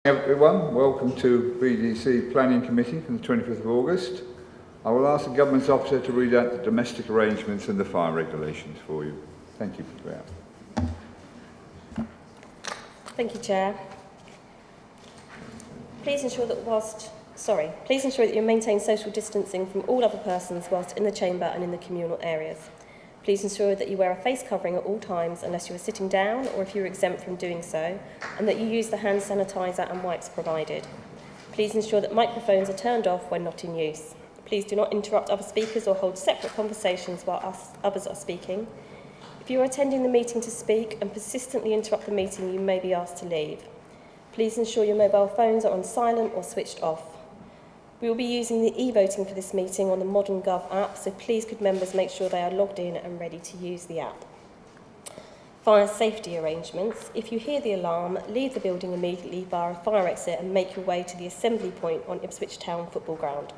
Everyone, welcome to BDC Planning Committee from the 25th of August. I will ask the Government's Officer to read out the domestic arrangements and the fire regulations for you. Thank you, Claire. Thank you, Chair. Please ensure that you maintain social distancing from all other persons whilst in the chamber and in the communal areas. Please ensure that you wear a face covering at all times unless you are sitting down or if you are exempt from doing so, and that you use the hand sanitizer and wipes provided. Please ensure that microphones are turned off when not in use. Please do not interrupt other speakers or hold separate conversations while others are speaking. If you are attending the meeting to speak and persistently interrupt the meeting, you may be asked to leave. Please ensure your mobile phones are on silent or switched off. We will be using the e-voting for this meeting on the Modern Gov app, so please could members make sure they are logged in and ready to use the app. Fire safety arrangements. If you hear the alarm, leave the building immediately via a fire exit and make your way to the assembly point on Ipswich Town Football Ground.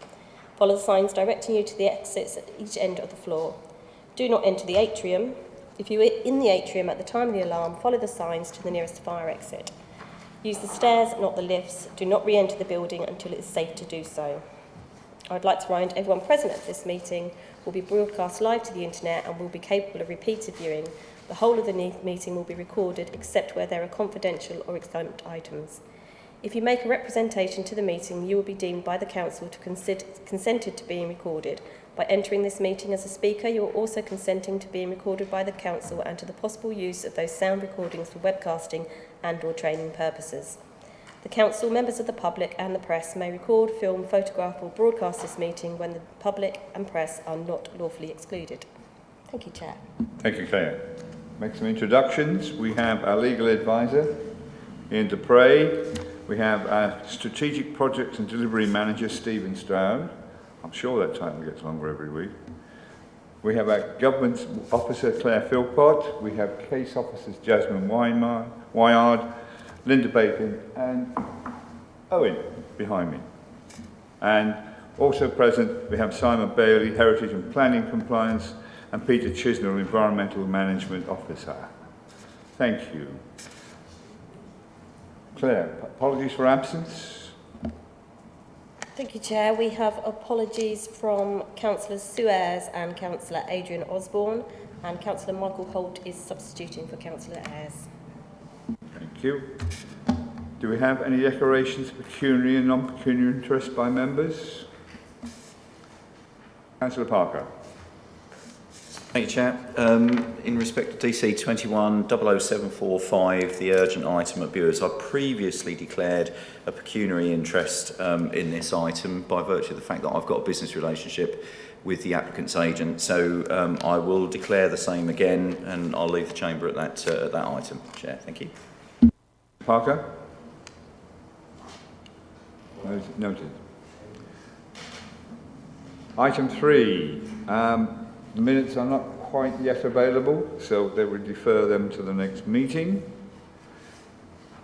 Follow the signs directing you to the exits at each end of the floor. Do not enter the atrium. If you are in the atrium at the time of the alarm, follow the signs to the nearest fire exit. Use the stairs, not the lifts. Do not re-enter the building until it is safe to do so. I would like to remind everyone present at this meeting will be broadcast live to the internet and will be capable of repeated viewing. The whole of the meeting will be recorded except where there are confidential or exempt items. If you make a representation to the meeting, you will be deemed by the Council to consented to being recorded. By entering this meeting as a speaker, you are also consenting to being recorded by the Council and to the possible use of those sound recordings for webcasting and or training purposes. The Council, members of the public and the press may record, film, photograph or broadcast this meeting when the public and press are not lawfully excluded. Thank you, Chair. Thank you, Claire. Make some introductions. We have our legal advisor, Ian Dupre. We have our strategic projects and delivery manager, Stephen Stroud. I'm sure that title gets longer every week. We have our government officer, Claire Philpott. We have case officers, Jasmine Wyard, Linda Bacon, and Owen behind me. And also present, we have Simon Bailey, Heritage and Planning Compliance, and Peter Chisnell, Environmental Management Officer. Thank you. Claire, apologies for absence. Thank you, Chair. We have apologies from Councillors Sue Ayres and Councillor Adrian Osborne, and Councillor Michael Holt is substituting for Councillor Ayres. Thank you. Do we have any declarations of pecuniary and non-pecuniary interest by members? Councillor Parker. Thank you, Chair. In respect to DC 21-00745, the urgent item at Bewers, I previously declared a pecuniary interest in this item by virtue of the fact that I've got a business relationship with the applicant's agent. So I will declare the same again, and I'll leave the chamber at that item, Chair. Thank you. Parker? Noted. Item 3. The minutes are not quite yet available, so they will defer them to the next meeting.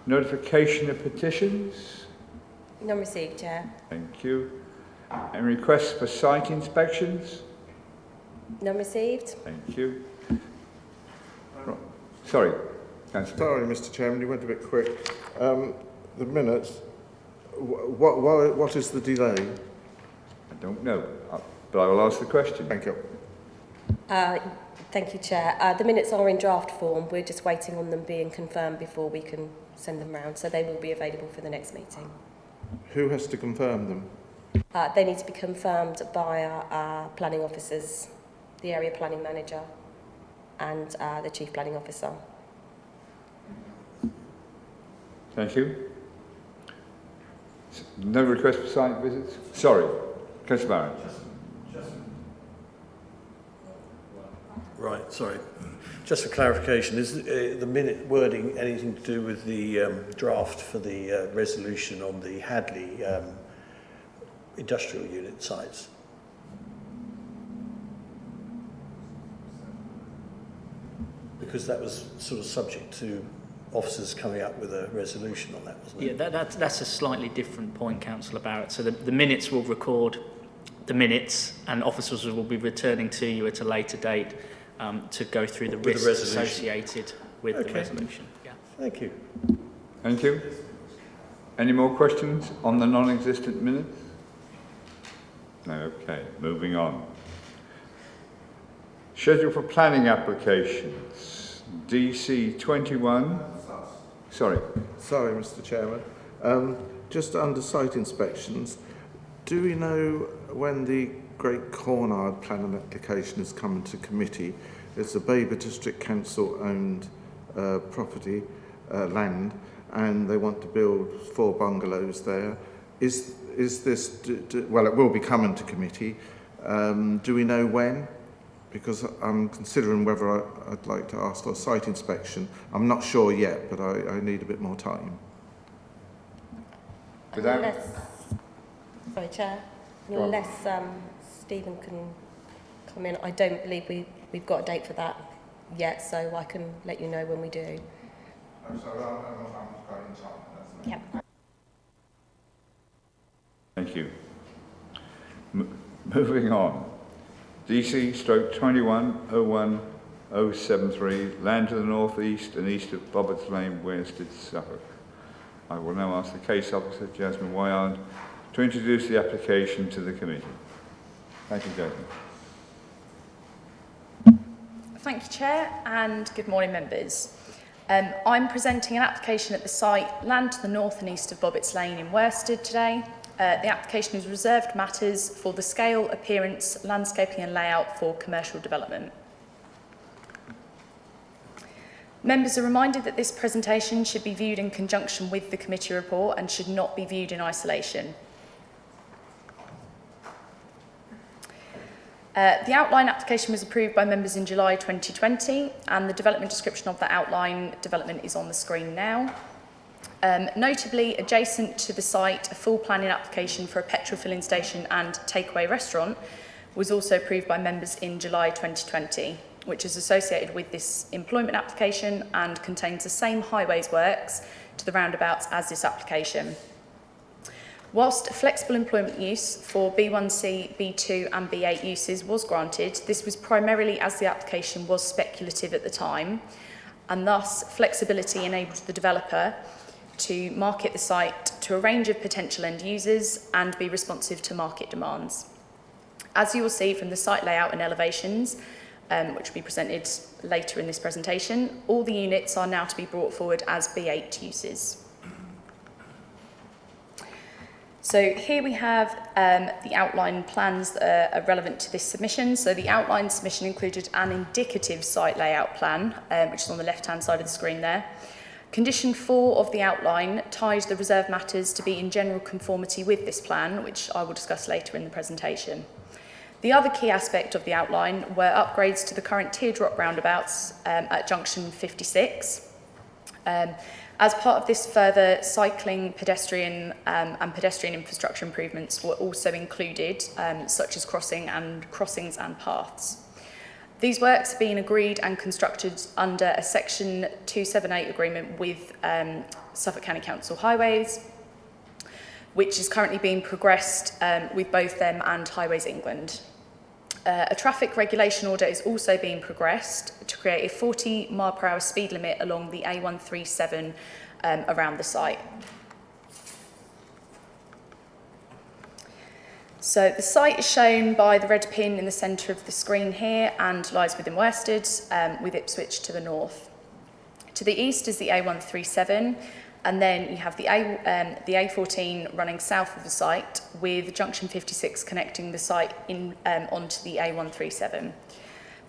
Notification of petitions? None received, Chair. Thank you. And requests for site inspections? None received. Thank you. Sorry, Councillor. Sorry, Mr. Chairman, you went a bit quick. The minutes, what is the delay? I don't know, but I will ask the question. Thank you. Thank you, Chair. The minutes are in draft form. We're just waiting on them being confirmed before we can send them round, so they will be available for the next meeting. Who has to confirm them? They need to be confirmed by our planning officers, the area planning manager and the chief planning officer. Thank you. No request for site visits? Sorry, Councillor Barron. Right, sorry. Just for clarification, is the minute wording anything to do with the draft for the resolution on the Hadley industrial unit sites? Because that was sort of subject to officers coming up with a resolution on that, wasn't it? Yeah, that's a slightly different point, Councillor Barrett. So the minutes will record the minutes, and officers will be returning to you at a later date to go through the risks associated with the resolution. Yeah. Thank you. Thank you. Any more questions on the non-existent minutes? No, okay, moving on. Schedule for planning applications, DC 21. Sorry. Sorry, Mr. Chairman. Just under site inspections, do we know when the Great Cornard planning application is coming to committee? It's a Babergh District Council owned property, land, and they want to build 4 bungalows there. Is this, well, it will be coming to committee. Do we know when? Because I'm considering whether I'd like to ask for a site inspection. I'm not sure yet, but I need a bit more time. Sorry, Chair. Go on. Unless Stephen can come in, I don't believe we've got a date for that yet, so I can let you know when we do. I'm sorry, I'm going time. Yep. Thank you. Moving on. DC stroke 2101-073, land to the north east and east of Babergh Lane, Wherstead, Suffolk. I will now ask the case officer, Jasmine Wyard, to introduce the application to the committee. Thank you, Jasmine. Thank you, Chair, and good morning, members. I'm presenting an application at the site, land to the north and east of Babergh Lane in Wherstead today. The application is reserved matters for the scale, appearance, landscaping and layout for commercial development. Members are reminded that this presentation should be viewed in conjunction with the committee report and should not be viewed in isolation. The outline application was approved by members in July 2020 and the development description of that outline development is on the screen now. Notably, adjacent to the site, a full planning application for a petrol filling station and takeaway restaurant was also approved by members in July 2020, which is associated with this employment application and contains the same highways works to the roundabouts as this application. Whilst flexible employment use for B1C, B2 and B8 uses was granted, this was primarily as the application was speculative at the time, and thus flexibility enabled the developer to market the site to a range of potential end users and be responsive to market demands. As you will see from the site layout and elevations, which will be presented later in this presentation, all the units are now to be brought forward as B8 uses. So here we have the outline plans that are relevant to this submission. So the outline submission included an indicative site layout plan, which is on the left-hand side of the screen there. Condition 4 of the outline ties the reserved matters to be in general conformity with this plan, which I will discuss later in the presentation. The other key aspect of the outline were upgrades to the current teardrop roundabouts at junction 56. As part of this, further cycling, pedestrian and pedestrian infrastructure improvements were also included, such as crossings and paths. These works have been agreed and constructed under a Section 278 agreement with Suffolk County Council Highways, which is currently being progressed with both them and Highways England. A traffic regulation order is also being progressed to create a 40 mph speed limit along the A137 around the site. So the site is shown by the red pin in the centre of the screen here and lies within Wherstead, with Ipswich to the north. To the east is the A137, and then you have the A14 running south of the site, with junction 56 connecting the site onto the A137.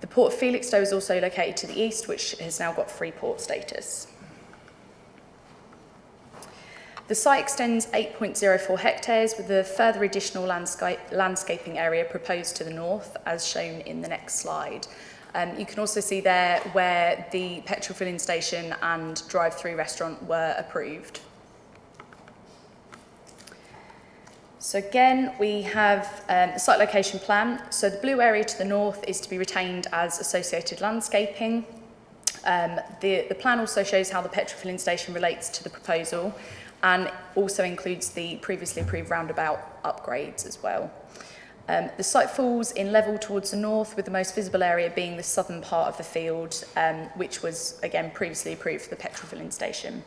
The Port of Felixstowe is also located to the east, which has now got free port status. The site extends 8.04 hectares with a further additional landscaping area proposed to the north, as shown in the next slide. You can also see there where the petrol filling station and drive-through restaurant were approved. So again, we have the site location plan. So the blue area to the north is to be retained as associated landscaping. The plan also shows how the petrol filling station relates to the proposal, and also includes the previously approved roundabout upgrades as well. The site falls in level towards the north, with the most visible area being the southern part of the field, which was again previously approved for the petrol filling station.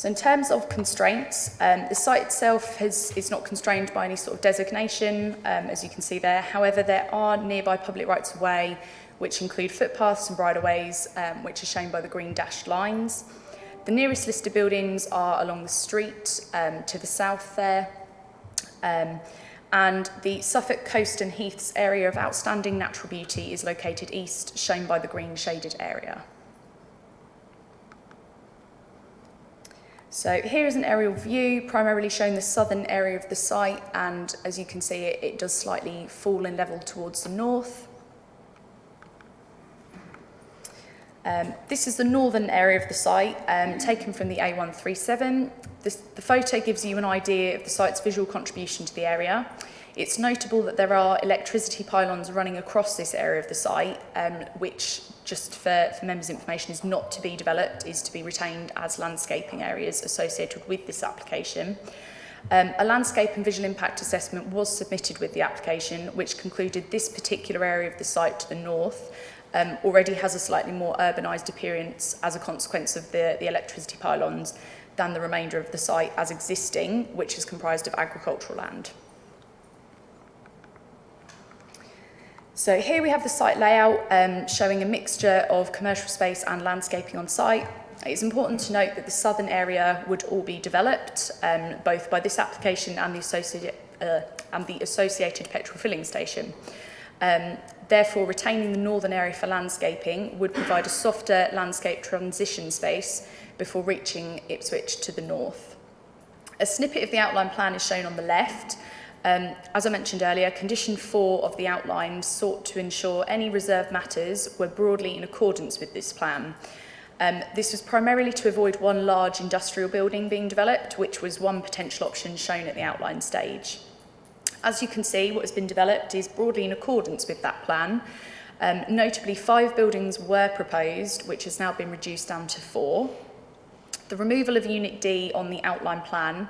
So in terms of constraints, the site itself is not constrained by any sort of designation, as you can see there. However, there are nearby public rights of way, which include footpaths and bridleways, which are shown by the green dashed lines. The nearest listed buildings are along the street to the south there. And the Suffolk Coast and Heaths area of outstanding natural beauty is located east, shown by the green shaded area. So here is an aerial view, primarily showing the southern area of the site, and as you can see, it does slightly fall in level towards the north. This is the northern area of the site, taken from the A137. The photo gives you an idea of the site's visual contribution to the area. It's notable that there are electricity pylons running across this area of the site, which, just for members' information, is not to be developed, is to be retained as landscaping areas associated with this application. A landscape and visual impact assessment was submitted with the application, which concluded this particular area of the site to the north already has a slightly more urbanised appearance as a consequence of the electricity pylons than the remainder of the site as existing, which is comprised of agricultural land. So here we have the site layout showing a mixture of commercial space and landscaping on site. It's important to note that the southern area would all be developed, both by this application and the associated petrol filling station. Therefore, retaining the northern area for landscaping would provide a softer landscape transition space before reaching Ipswich to the north. A snippet of the outline plan is shown on the left. As I mentioned earlier, condition 4 of the outline sought to ensure any reserved matters were broadly in accordance with this plan. This was primarily to avoid one large industrial building being developed, which was one potential option shown at the outline stage. As you can see, what has been developed is broadly in accordance with that plan. Notably, 5 buildings were proposed, which has now been reduced down to 4. The removal of Unit D on the outline plan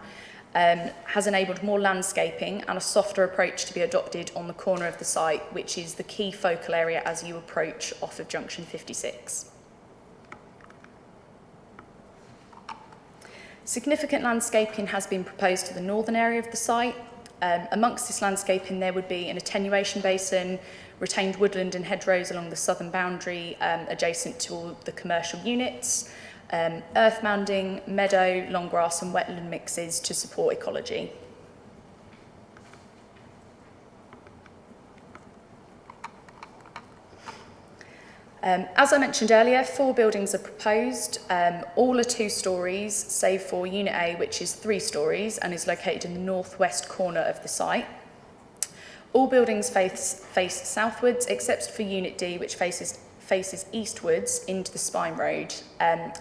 has enabled more landscaping and a softer approach to be adopted on the corner of the site, which is the key focal area as you approach off of Junction 56. Significant landscaping has been proposed to the northern area of the site. Amongst this landscaping, there would be an attenuation basin, retained woodland and hedgerows along the southern boundary adjacent to all the commercial units, earth mounding, meadow, long grass and wetland mixes to support ecology. As I mentioned earlier, 4 buildings are proposed. All are 2 stories, save for Unit A, which is 3 stories and is located in the northwest corner of the site. All buildings face southwards, except for Unit D, which faces eastwards into the Spine Road.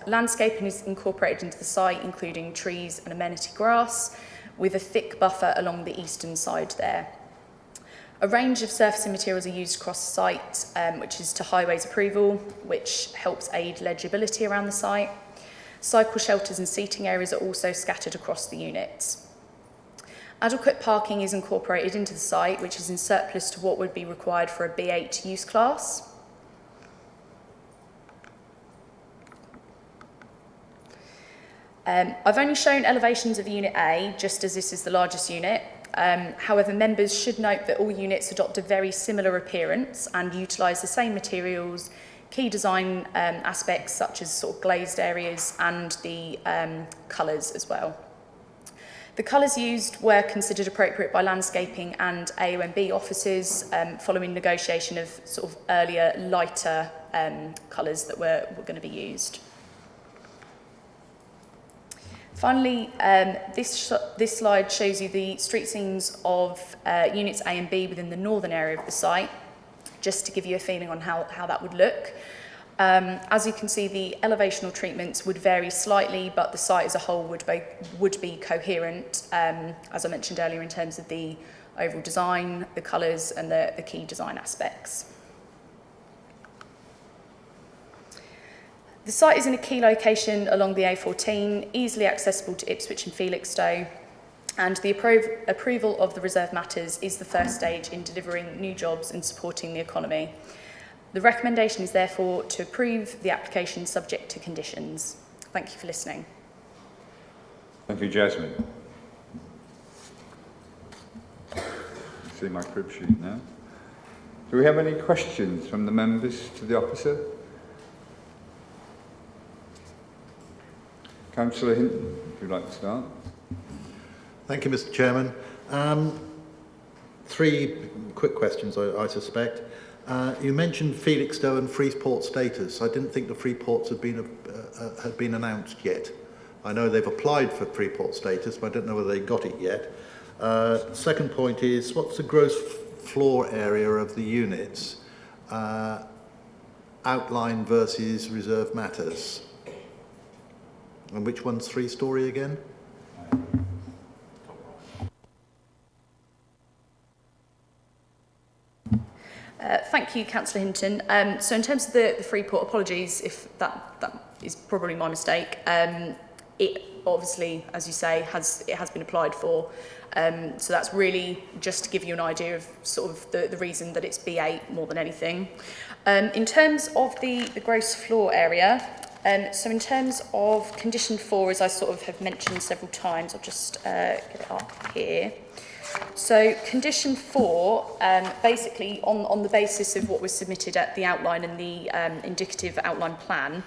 Landscaping is incorporated into the site, including trees and amenity grass, with a thick buffer along the eastern side there. A range of surfacing materials are used across the site, which is to highways approval, which helps aid legibility around the site. Cycle shelters and seating areas are also scattered across the units. Adequate parking is incorporated into the site, which is in surplus to what would be required for a B8 use class. I've only shown elevations of Unit A, just as this is the largest unit. However, members should note that all units adopt a very similar appearance and utilise the same materials, key design aspects such as sort of glazed areas and the colours as well. The colours used were considered appropriate by landscaping and AONB officers following negotiation of sort of earlier lighter colours that were going to be used. Finally, this slide shows you the street scenes of units A and B within the northern area of the site, just to give you a feeling on how that would look. As you can see, the elevational treatments would vary slightly, but the site as a whole would be coherent, as I mentioned earlier, in terms of the overall design, the colours and the key design aspects. The site is in a key location along the A14, easily accessible to Ipswich and Felixstowe, and the approval of the reserve matters is the first stage in delivering new jobs and supporting the economy. The recommendation is therefore to approve the application subject to conditions. Thank you for listening. Thank you, Jasmine. See my crib sheet now. Do we have any questions from the members to the officer? Councillor Hinton, if you'd like to start. Thank you, Mr. Chairman. Three quick questions, I suspect. You mentioned Felixstowe and Freeport status. I didn't think the Freeports had been announced yet. I know they've applied for Freeport status, but I don't know whether they got it yet. Second point is, what's the gross floor area of the units? Outline versus reserve matters. And which one's 3-storey again? Thank you, Councillor Hinton. So in terms of the Freeport, apologies if that is probably my mistake. It obviously, as you say, has been applied for. So that's really just to give you an idea of sort of the reason that it's B8 more than anything. In terms of the gross floor area, so in terms of condition 4, as I sort of have mentioned several times, I'll just get it up here. So condition 4, basically on the basis of what was submitted at the outline and the indicative outline plan,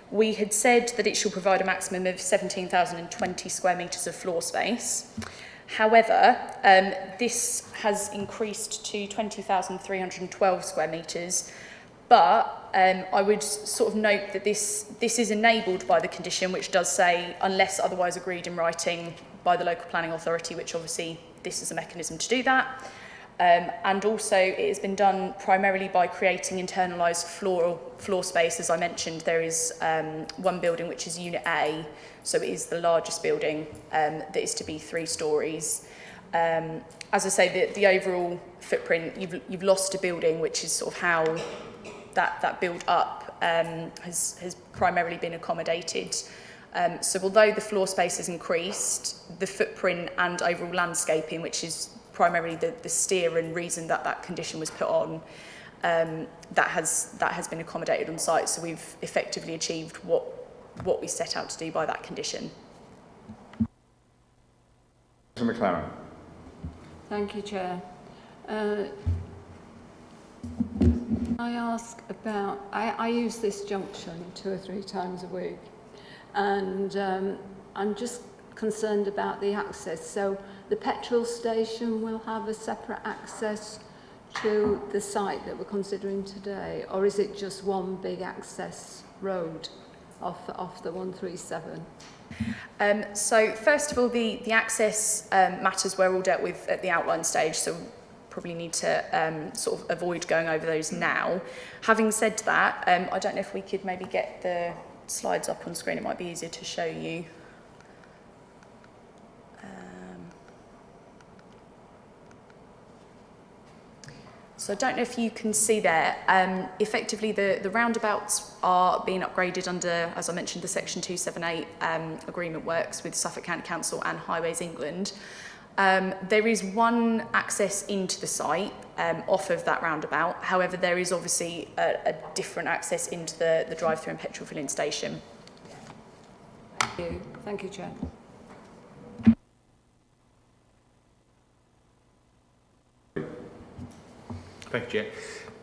we had said that it shall provide a maximum of 17,020 square metres of floor space. However, this has increased to 20,312 square metres, but I would sort of note that this is enabled by the condition, which does say, unless otherwise agreed in writing by the local planning authority, which obviously this is a mechanism to do that. And also it has been done primarily by creating internalised floor space. As I mentioned, there is one building which is Unit A, so it is the largest building that is to be 3 storeys. As I say, the overall footprint, you've lost a building, which is sort of how that build up has primarily been accommodated. So although the floor space has increased, the footprint and overall landscaping, which is primarily the steer and reason that condition was put on, that has been accommodated on site. So we've effectively achieved what we set out to do by that condition. Mr. McLaren. Thank you, Chair. I ask about, I use this junction 2 or 3 times a week, and I'm just concerned about the access. So the petrol station will have a separate access to the site that we're considering today, or is it just one big access road off the 137? So first of all, the access matters were all dealt with at the outline stage, so probably need to sort of avoid going over those now. Having said that, I don't know if we could maybe get the slides up on screen. It might be easier to show you. So I don't know if you can see there, effectively the roundabouts are being upgraded under, as I mentioned, the Section 278 agreement works with Suffolk County Council and Highways England. There is one access into the site off of that roundabout. However, there is obviously a different access into the drive-through and petrol filling station. Thank you, Chair. Thank you,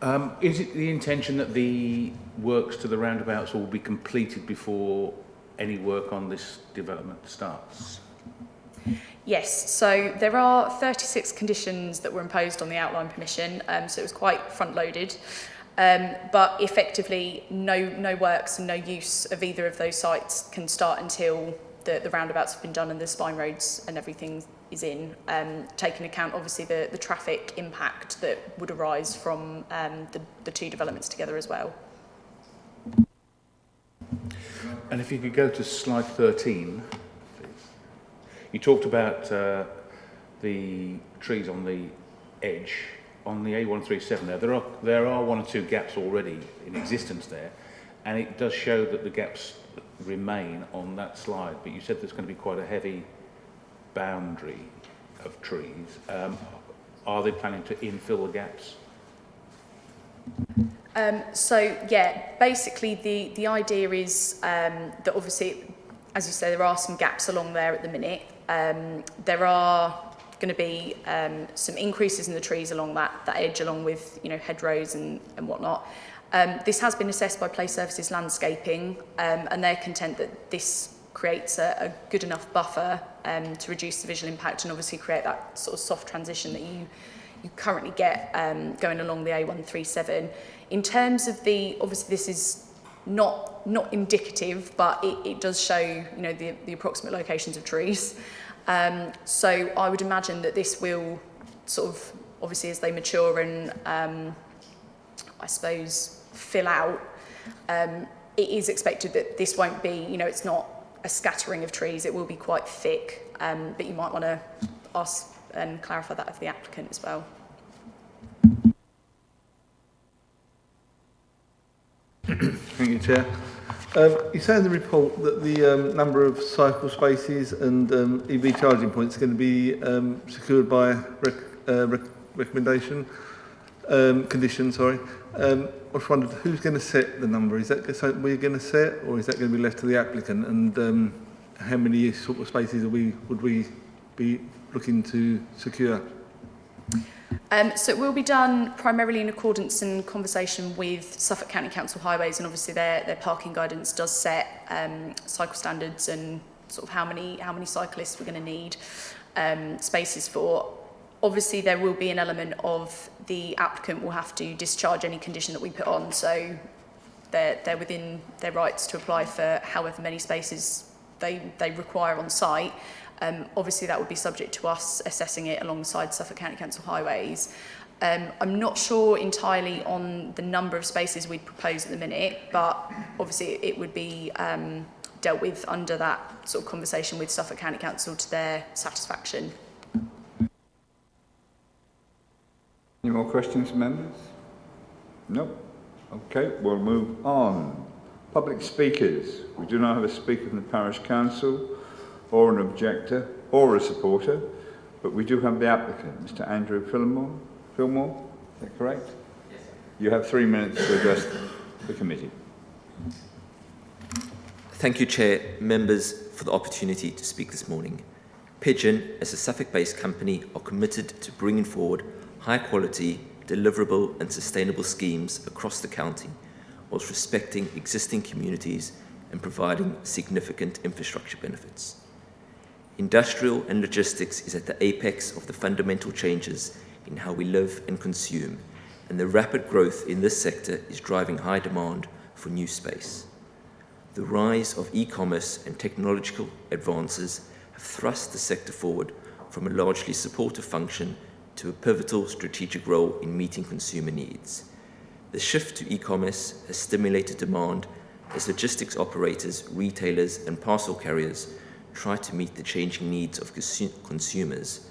Chair. Is it the intention that the works to the roundabouts will be completed before any work on this development starts? Yes, so there are 36 conditions that were imposed on the outline permission, so it was quite front-loaded. But effectively, no works and no use of either of those sites can start until the roundabouts have been done and the spine roads and everything is in, taking account obviously the traffic impact that would arise from the 2 developments together as well. And if you could go to slide 13, please. You talked about the trees on the edge. On the A137 there are 1 or 2 gaps already in existence there, and it does show that the gaps remain on that slide, but you said there's going to be quite a heavy boundary of trees. Are they planning to infill the gaps? So yeah, basically the idea is that obviously as you say, there are some gaps along there at the minute. There are going to be some increases in the trees along that edge, along with hedgerows and whatnot. This has been assessed by Place Services Landscaping, and they're content that this creates a good enough buffer to reduce the visual impact and obviously create that sort of soft transition that you currently get going along the A137. In terms of obviously this is not indicative, but it does show the approximate locations of trees. So I would imagine that this will sort of, obviously as they mature and I suppose fill out, it is expected that this won't be, it's not a scattering of trees, it will be quite thick, but you might want to ask and clarify that of the applicant as well. Thank you, Chair. You say in the report that the number of cycle spaces and EV charging points are going to be secured by condition. I just wondered who's going to set the number. Is that something we're going to set, or is that going to be left to the applicant? And how many sort of spaces would we be looking to secure? So it will be done primarily in accordance and conversation with Suffolk County Council Highways, and obviously their parking guidance does set cycle standards and sort of how many cyclists we're going to need spaces for. Obviously there will be an element of the applicant will have to discharge any condition that we put on, so they're within their rights to apply for however many spaces they require on site. Obviously that would be subject to us assessing it alongside Suffolk County Council Highways. I'm not sure entirely on the number of spaces we'd propose at the minute, but obviously it would be dealt with under that sort of conversation with Suffolk County Council to their satisfaction. Any more questions, members? No? Okay, we'll move on. Public speakers. We do not have a speaker from the Parish Council, or an objector, or a supporter, but we do have the applicant, Mr. Andrew Fillmore. Is that correct? Yes, sir. You have 3 minutes to address the committee. Thank you, Chair, members, for the opportunity to speak this morning. Pigeon, as a Suffolk-based company, are committed to bringing forward high-quality, deliverable and sustainable schemes across the county, whilst respecting existing communities and providing significant infrastructure benefits. Industrial and logistics is at the apex of the fundamental changes in how we live and consume, and the rapid growth in this sector is driving high demand for new space. The rise of e-commerce and technological advances have thrust the sector forward from a largely supportive function to a pivotal strategic role in meeting consumer needs. The shift to e-commerce has stimulated demand as logistics operators, retailers and parcel carriers try to meet the changing needs of consumers,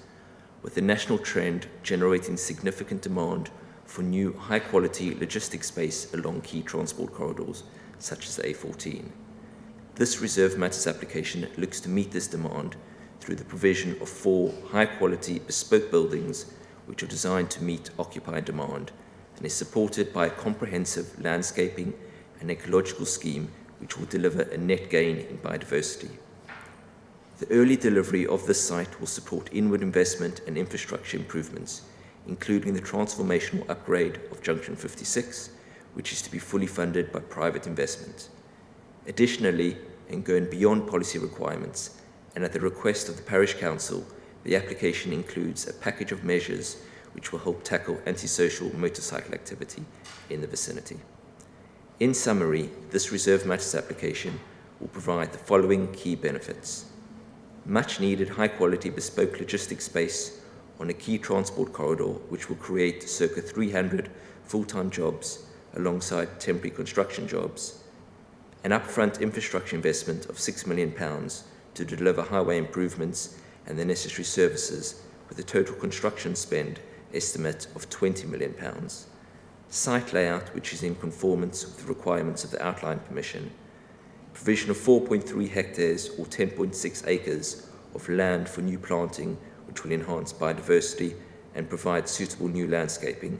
with the national trend generating significant demand for new high-quality logistics space along key transport corridors, such as the A14. This Reserve Matters application looks to meet this demand through the provision of 4 high-quality bespoke buildings which are designed to meet occupier demand, and is supported by a comprehensive landscaping and ecological scheme which will deliver a net gain in biodiversity. The early delivery of this site will support inward investment and infrastructure improvements, including the transformational upgrade of Junction 56, which is to be fully funded by private investment. Additionally, and going beyond policy requirements, and at the request of the Parish Council, the application includes a package of measures which will help tackle antisocial motorcycle activity in the vicinity. In summary, this Reserve Matters application will provide the following key benefits: much needed high quality bespoke logistics space on a key transport corridor which will create circa 300 full-time jobs alongside temporary construction jobs, an upfront infrastructure investment of £6 million to deliver highway improvements and the necessary services, with a total construction spend estimate of £20 million, site layout which is in conformance with the requirements of the outline permission, provision of 4.3 hectares or 10.6 acres of land for new planting which will enhance biodiversity and provide suitable new landscaping,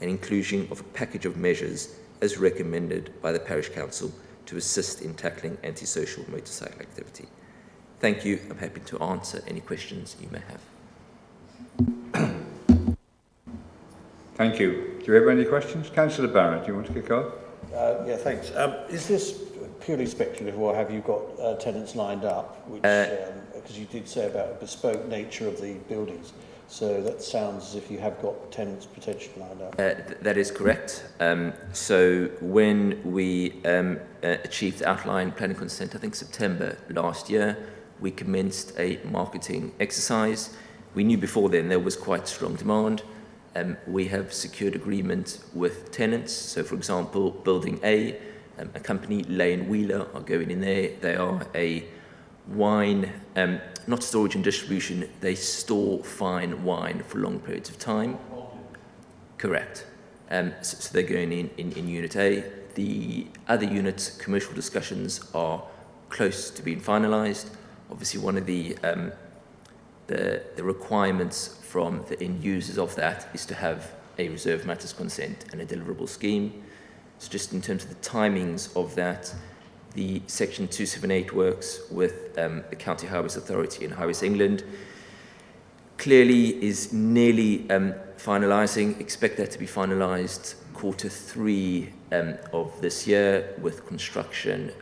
and inclusion of a package of measures as recommended by the Parish Council to assist in tackling antisocial motorcycle activity. Thank you. I'm happy to answer any questions you may have. Thank you. Do you have any questions? Councillor Barrett, do you want to kick off? Yeah, thanks. Is this purely speculative, or have you got tenants lined up? Because you did say about a bespoke nature of the buildings, so that sounds as if you have got tenants potentially lined up. That is correct. So when we achieved outline planning consent, I think September last year, we commenced a marketing exercise. We knew before then there was quite strong demand. We have secured agreement with tenants. So, for example, Building A, a company, Lane Wheeler, are going in there. They are a wine, not storage and distribution, they store fine wine for long periods of time. Correct. So they're going in Unit A. The other units, commercial discussions are close to being finalised. Obviously, one of the requirements from the end users of that is to have a reserved matters consent and a deliverable scheme. So just in terms of the timings of that, the Section 278 works with the County Highways Authority and Highways England clearly is nearly finalising. Expect that to be finalised Q3 of this year, with construction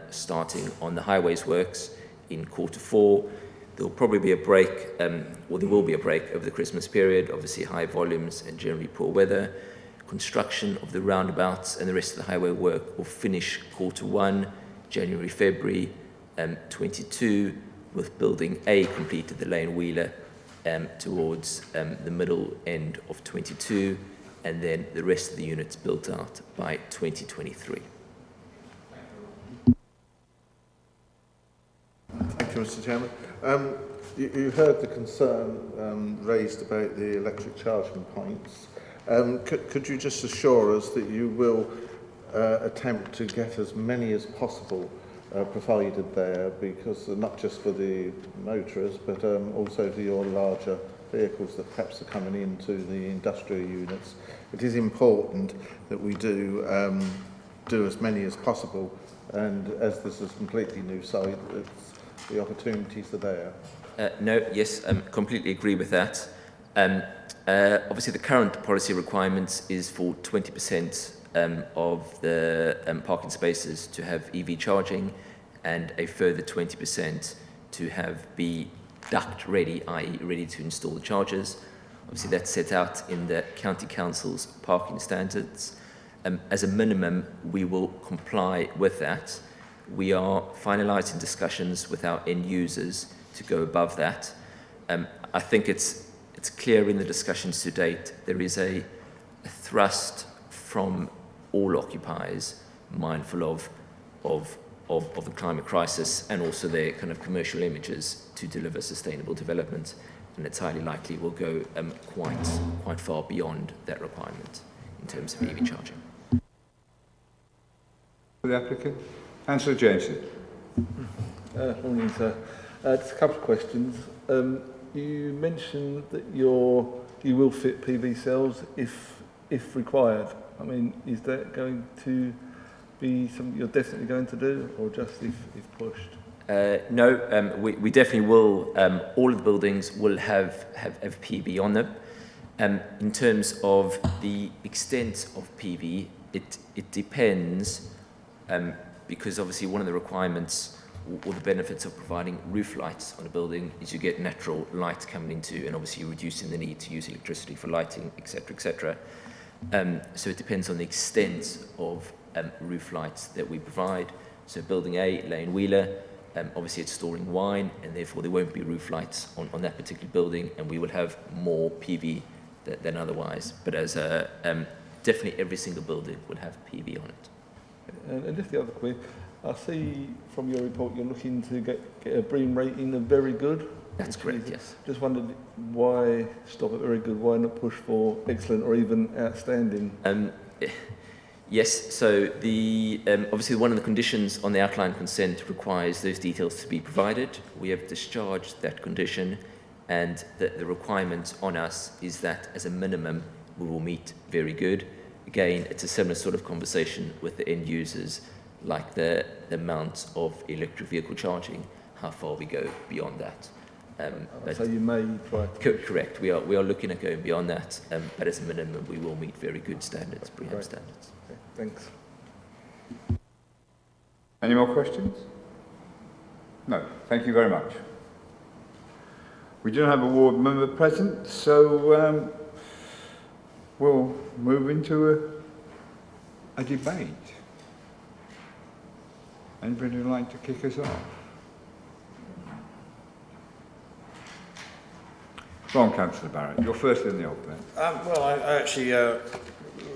starting on the highways works in Q4. There will probably be a break, or there will be a break over the Christmas period, obviously high volumes and generally poor weather. Construction of the roundabouts and the rest of the highway work will finish Q1, January, February 22, with Building A completed, the Lane Wheeler, towards the middle end of 22, and then the rest of the units built out by 2023. Thank you, Mr. Chairman. You heard the concern raised about the electric charging points. Could you just assure us that you will attempt to get as many as possible provided there, because not just for the motorists, but also for your larger vehicles that perhaps are coming into the industrial units? It is important that we do as many as possible, and as this is a completely new site, the opportunities are there. No, yes, completely agree with that. Obviously, the current policy requirements is for 20% of the parking spaces to have EV charging, and a further 20% to be duct ready, i.e. ready to install the chargers. Obviously, that's set out in the County Council's parking standards. As a minimum, we will comply with that. We are finalising discussions with our end users to go above that. I think it's clear in the discussions to date there is a thrust from all occupiers mindful of the climate crisis and also their kind of commercial images to deliver sustainable development, and it's highly likely will go quite far beyond that requirement in terms of EV charging. For the applicant, Councillor Jameson. Morning, sir. Just a couple of questions. You mentioned that you will fit PV cells if required. I mean, is that going to be something you're definitely going to do, or just if pushed? No, we definitely will. All of the buildings will have PV on them. In terms of the extent of PV, it depends, because obviously one of the requirements or the benefits of providing roof lights on a building is you get natural light coming into, and obviously reducing the need to use electricity for lighting, etc., etc. So it depends on the extent of roof lights that we provide. So Building A, Lane Wheeler, obviously it's storing wine, and therefore there won't be roof lights on that particular building, and we will have more PV than otherwise. But as definitely every single building will have PV on it. And just the other query, I see from your report you're looking to get a BREEAM rating of very good. That's correct, yes. Just wondered why stop at very good, why not push for excellent or even outstanding? Yes, so the obviously one of the conditions on the outline consent requires those details to be provided. We have discharged that condition, and the requirement on us is that as a minimum we will meet very good. Again, it's a similar sort of conversation with the end users like the amount of electric vehicle charging, how far we go beyond that. But So you may try to... correct, we are looking at going beyond that, but as a minimum we will meet very good standards, BREEAM Great. standards. Okay, thanks. Any more questions? No, thank you very much. We don't have a ward member present, so we'll move into a debate. Anybody would like to kick us off? Go on, Councillor Barrett. You're first in the off then. Well, I actually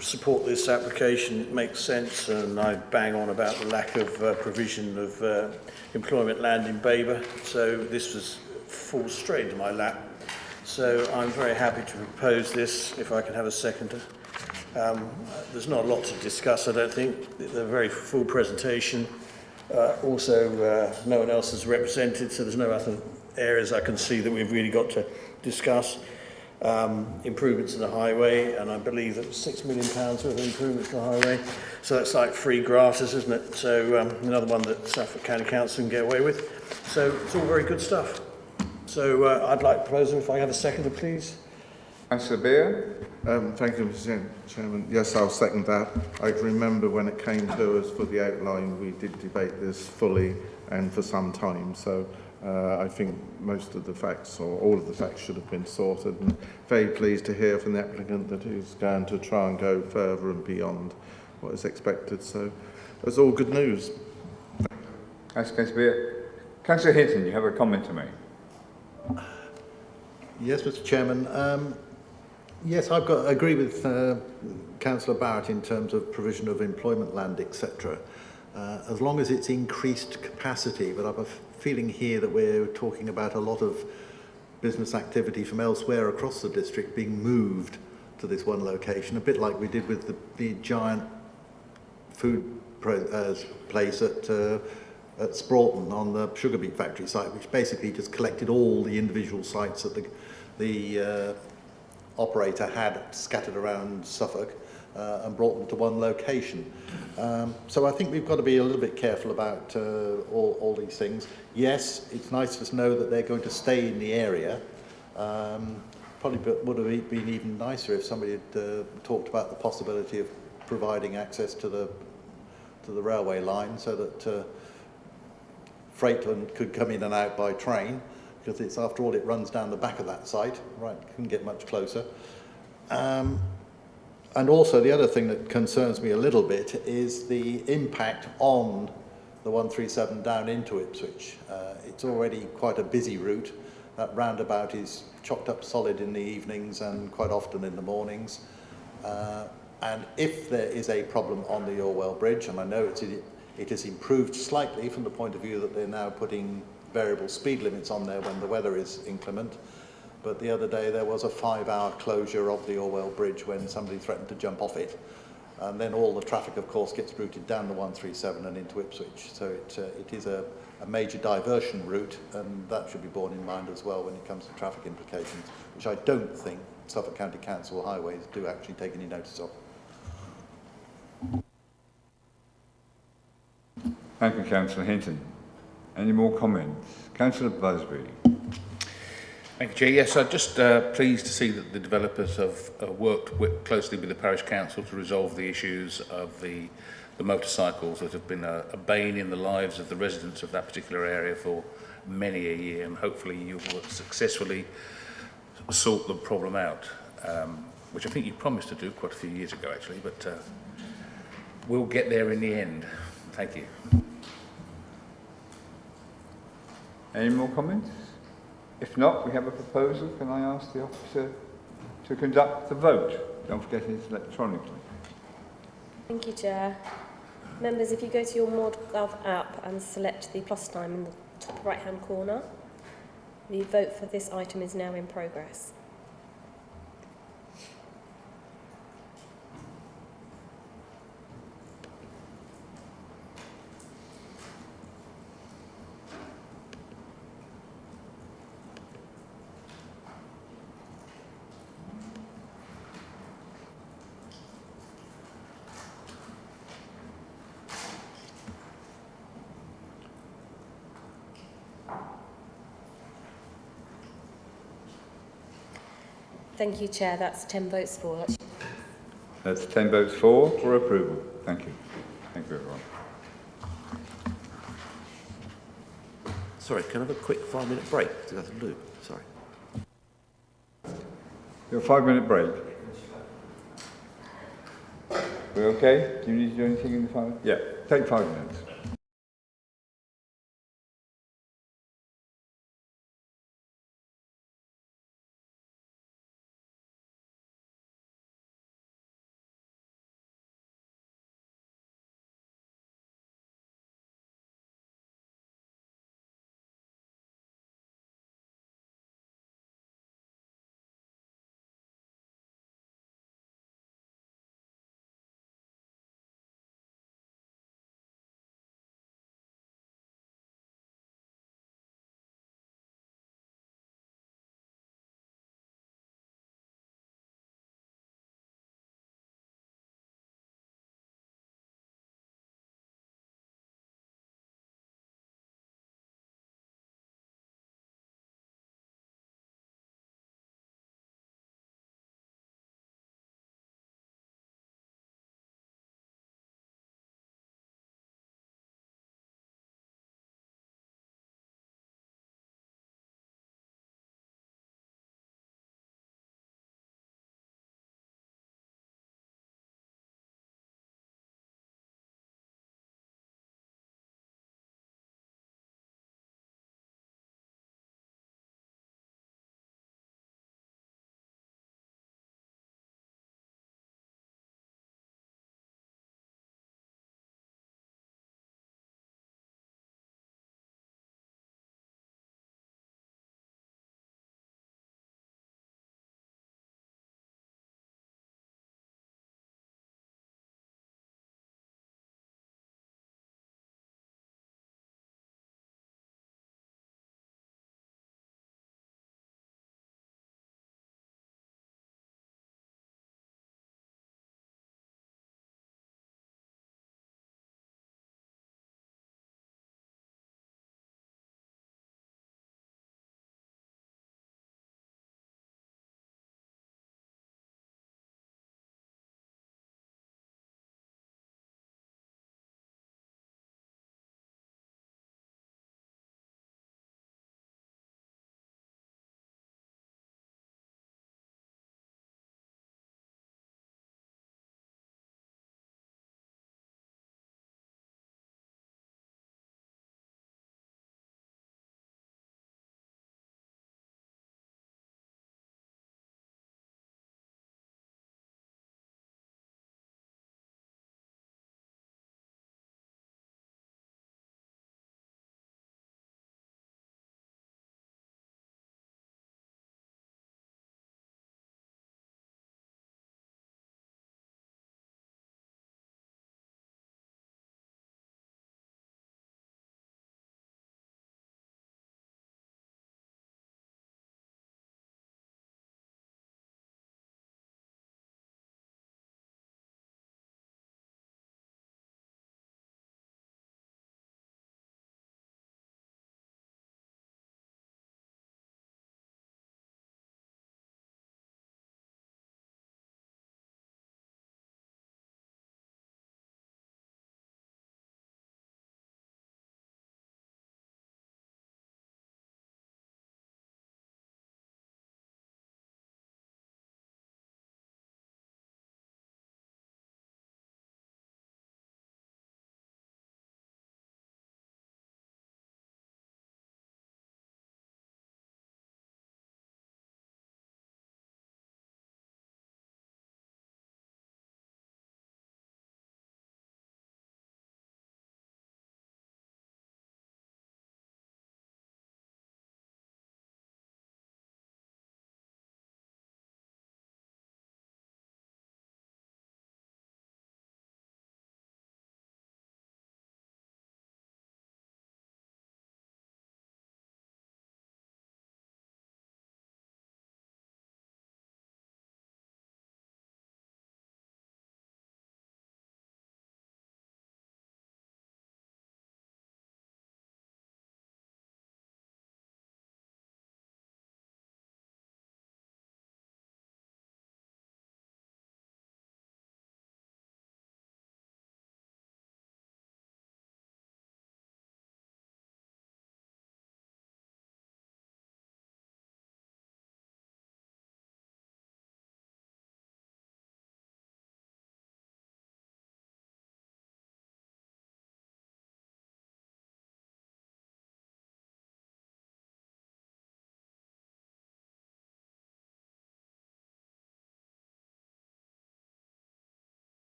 support this application. It makes sense, and I bang on about the lack of provision of employment land in Babergh. So this falls straight into my lap. So I'm very happy to propose this, if I can have a seconder. There's not a lot to discuss, I don't think. It's a very full presentation. Also, no one else is represented, so there's no other areas I can see that we've really got to discuss. Improvements to the highway, and I believe that £6 million worth of improvements to the highway. So that's like free gratis, isn't it? So another one that Suffolk County Council can get away with. So it's all very good stuff. So I'd like to propose, if I have a seconder, please. Councillor Beer? Thank you, Mr. Chairman. Yes, I'll second that. I remember when it came to us for the outline, we did debate this fully and for some time. So I think most of the facts, or all of the facts, should have been sorted. And very pleased to hear from the applicant that he's going to try and go further and beyond what is expected. So that's all good news. Thanks, Councillor Beer. Councillor Hinton, you have a comment to make? Yes, Mr. Chairman. Yes, I agree with Councillor Barrett in terms of provision of employment land, etc. As long as it's increased capacity, but I have a feeling here that we're talking about a lot of business activity from elsewhere across the district being moved to this one location, a bit like we did with the giant food place at Sproughton on the sugar beet factory site, which basically just collected all the individual sites that the operator had scattered around Suffolk and brought them to one location. So I think we've got to be a little bit careful about all these things. Yes, it's nice to know that they're going to stay in the area. Probably would have been even nicer if somebody had talked about the possibility of providing access to the railway line so that freight could come in and out by train, because it's, after all, it runs down the back of that site, right, couldn't get much closer. And also the other thing that concerns me a little bit is the impact on the 137 down into Ipswich. It's already quite a busy route. That roundabout is chocked up solid in the evenings and quite often in the mornings. And if there is a problem on the Orwell Bridge, and I know it has improved slightly from the point of view that they're now putting variable speed limits on there when the weather is inclement, but the other day there was a 5-hour closure of the Orwell Bridge when somebody threatened to jump off it, and then all the traffic of course gets routed down the 137 and into Ipswich. So it is a major diversion route, and that should be borne in mind as well when it comes to traffic implications, which I don't think Suffolk County Council highways do actually take any notice of. Thank you, Councillor Hinton. Any more comments? Councillor Busby. Thank you, Chair. Yes, I'm just pleased to see that the developers have worked closely with the Parish Council to resolve the issues of the motorcycles that have been a bane in the lives of the residents of that particular area for many a year, and hopefully you will successfully sort the problem out, which I think you promised to do quite a few years ago actually, but we'll get there in the end. Thank you. Any more comments? If not, we have a proposal. Can I ask the officer to conduct the vote? Don't forget it's electronically. Thank you, Chair. Members, if you go to your ModGov app and select the plus sign in the top right-hand corner, the vote for this item is now in progress. Thank you, Chair. That's 10 votes for. That's 10 votes for approval. Thank you. Thank you, everyone. Sorry, can I have a quick 5-minute break to go to the loo? Sorry. Your 5-minute break. We okay? Do you need to do anything in the 5 minutes? Yeah, take 5 minutes.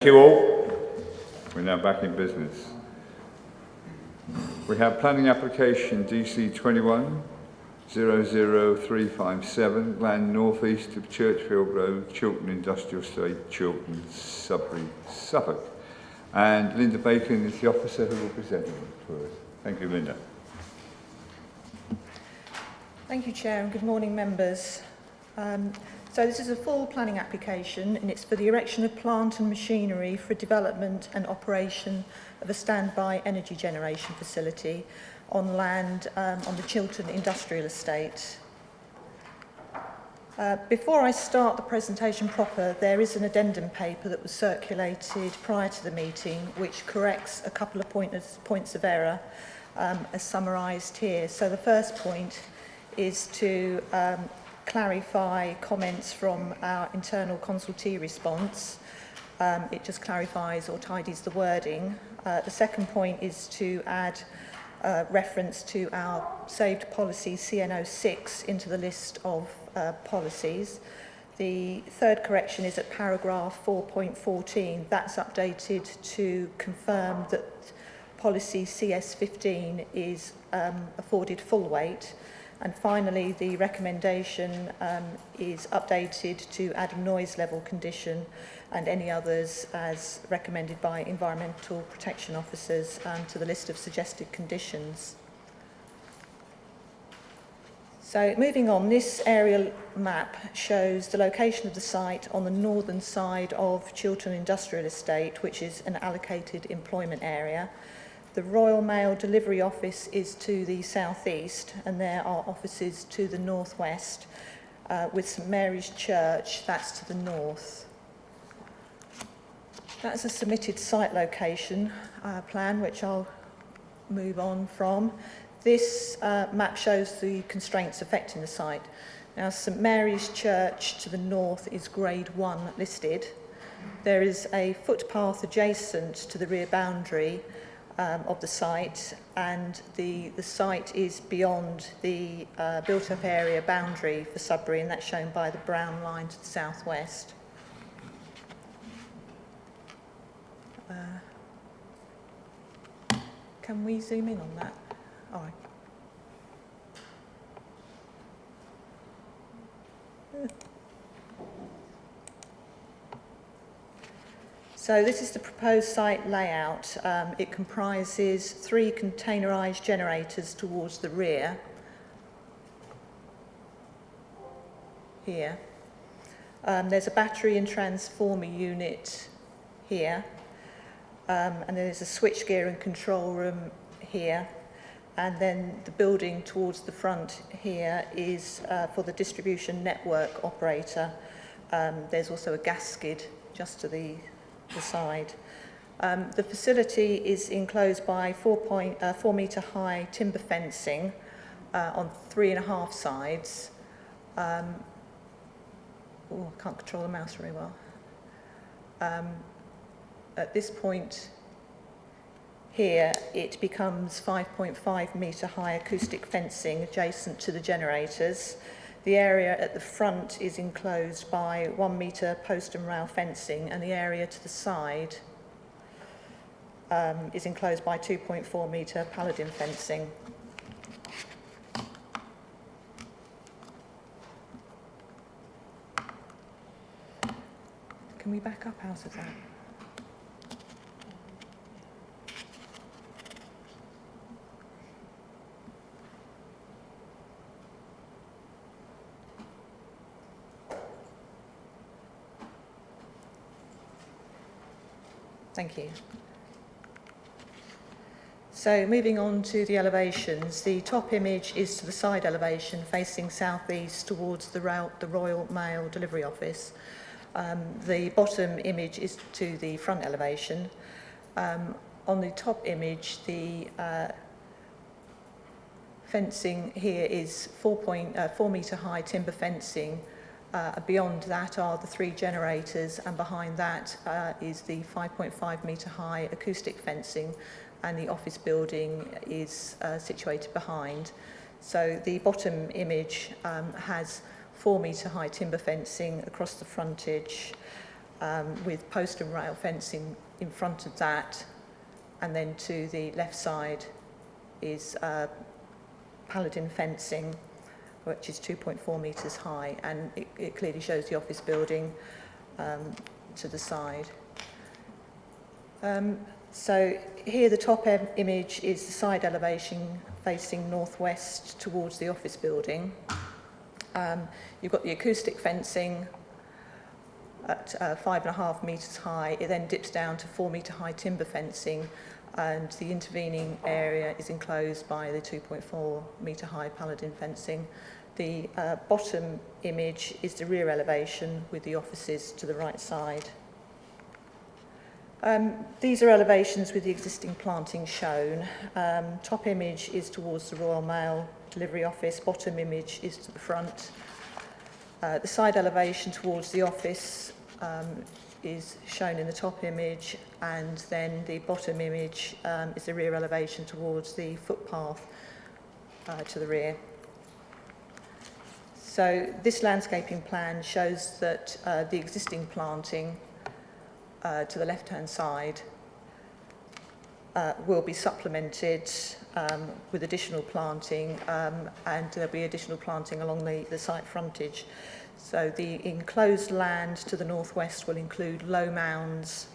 Thank you all. We're now back in business. We have planning application DC 21-00357, land northeast of Churchfield Road, Chilton Industrial Estate, Chilton, Sudbury, Suffolk. And Linda Bacon is the officer who will present it for us. Thank you, Linda. Thank you, Chair, and good morning, members. So this is a full planning application, and it's for the erection of plant and machinery for development and operation of a standby energy generation facility on land on the Chilton Industrial Estate. Before I start the presentation proper, there is an addendum paper that was circulated prior to the meeting which corrects a couple of points of error as summarised here. So the first point is to clarify comments from our internal consultee response. It just clarifies or tidies the wording. The second point is to add reference to our saved policy CN06 into the list of policies. The third correction is at paragraph 4.14. That's updated to confirm that policy CS15 is afforded full weight. And finally, the recommendation is updated to add a noise level condition and any others as recommended by environmental protection officers to the list of suggested conditions. So moving on, this aerial map shows the location of the site on the northern side of Chilton Industrial Estate, which is an allocated employment area. The Royal Mail Delivery Office is to the southeast, and there are offices to the northwest, with St Mary's Church, that's to the north. That's a submitted site location plan, which I'll move on from. This map shows the constraints affecting the site. Now, St Mary's Church to the north is Grade 1 listed. There is a footpath adjacent to the rear boundary of the site, and the site is beyond the built-up area boundary for Sudbury, and that's shown by the brown line to the southwest. Can we zoom in on that? All right. So this is the proposed site layout. It comprises 3 containerised generators towards the rear, here. There's a battery and transformer unit here, and then there's a switchgear and control room here, and then the building towards the front here is for the distribution network operator. There's also a gas skid just to the side. The facility is enclosed by 4 metre high timber fencing on 3.5 sides. I can't control the mouse very well. At this point here, it becomes 5.5 metre high acoustic fencing adjacent to the generators. The area at the front is enclosed by 1 metre post and rail fencing, and the area to the side is enclosed by 2.4 metre paladin fencing. Can we back up out of that? Thank you. So moving on to the elevations, the top image is to the side elevation facing southeast towards the Royal Mail Delivery Office. The bottom image is to the front elevation. On the top image, the fencing here is 4 metre high timber fencing. Beyond that are the 3 generators, and behind that is the 5.5 metre high acoustic fencing, and the office building is situated behind. So the bottom image has 4 metre high timber fencing across the frontage. with post and rail fencing in front of that, and then to the left side is paladin fencing, which is 2.4 metres high, and it clearly shows the office building to the side. So here the top image is the side elevation facing northwest towards the office building. You've got the acoustic fencing at 5.5 metres high. It then dips down to 4 metre high timber fencing, and the intervening area is enclosed by the 2.4 metre high paladin fencing. The bottom image is the rear elevation with the offices to the right side. These are elevations with the existing planting shown. Top image is towards the Royal Mail delivery office, bottom image is to the front. The side elevation towards the office is shown in the top image, and then the bottom image is the rear elevation towards the footpath to the rear. So this landscaping plan shows that the existing planting to the left-hand side will be supplemented with additional planting, and there'll be additional planting along the site frontage. So the enclosed land to the northwest will include low mounds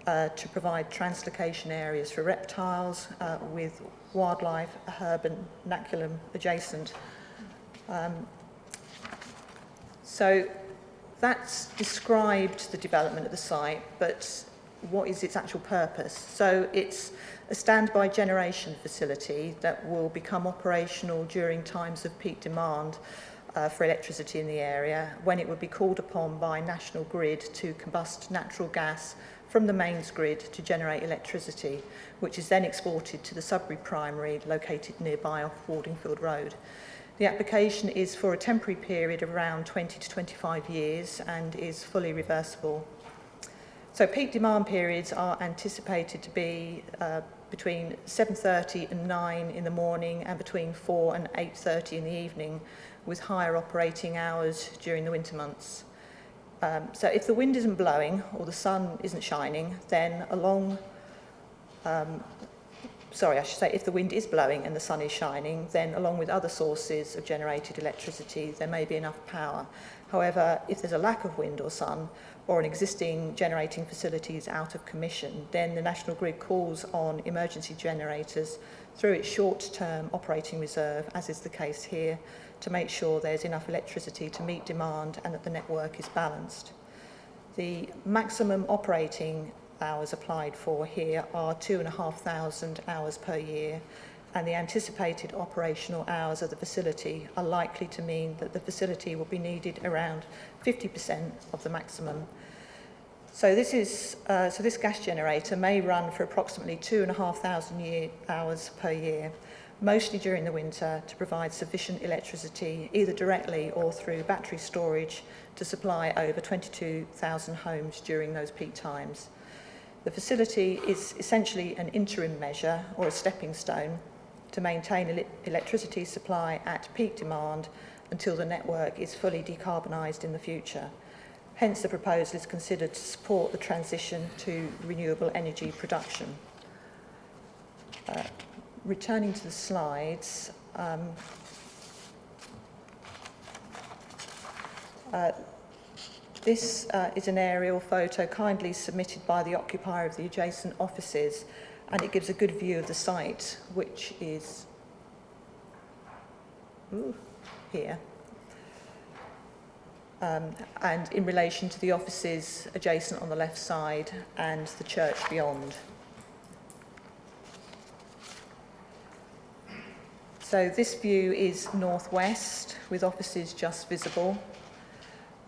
to provide translocation areas for reptiles with wildlife, herb and naculum adjacent. So that's described the development of the site, but what is its actual purpose? So it's a standby generation facility that will become operational during times of peak demand for electricity in the area, when it would be called upon by National Grid to combust natural gas from the mains grid to generate electricity, which is then exported to the Sudbury Primary located nearby off Waldingfield Road. The application is for a temporary period of around 20 to 25 years and is fully reversible. So peak demand periods are anticipated to be between 7:30 and 9 in the morning and between 4 and 8:30 in the evening, with higher operating hours during the winter months. So if the wind isn't blowing or the sun isn't shining, then if the wind is blowing and the sun is shining, then along with other sources of generated electricity, there may be enough power. However, if there's a lack of wind or sun, or an existing generating facility is out of commission, then the National Grid calls on emergency generators through its short-term operating reserve, as is the case here, to make sure there's enough electricity to meet demand and that the network is balanced. The maximum operating hours applied for here are 2,500 hours per year, and the anticipated operational hours of the facility are likely to mean that the facility will be needed around 50% of the maximum. So this gas generator may run for approximately 2,500 hours per year, mostly during the winter, to provide sufficient electricity either directly or through battery storage to supply over 22,000 homes during those peak times. The facility is essentially an interim measure or a stepping stone to maintain electricity supply at peak demand until the network is fully decarbonised in the future. Hence, the proposal is considered to support the transition to renewable energy production. Returning to the slides, this is an aerial photo kindly submitted by the occupier of the adjacent offices, and it gives a good view of the site, which is here. And in relation to the offices adjacent on the left side and the church beyond. So this view is northwest with offices just visible.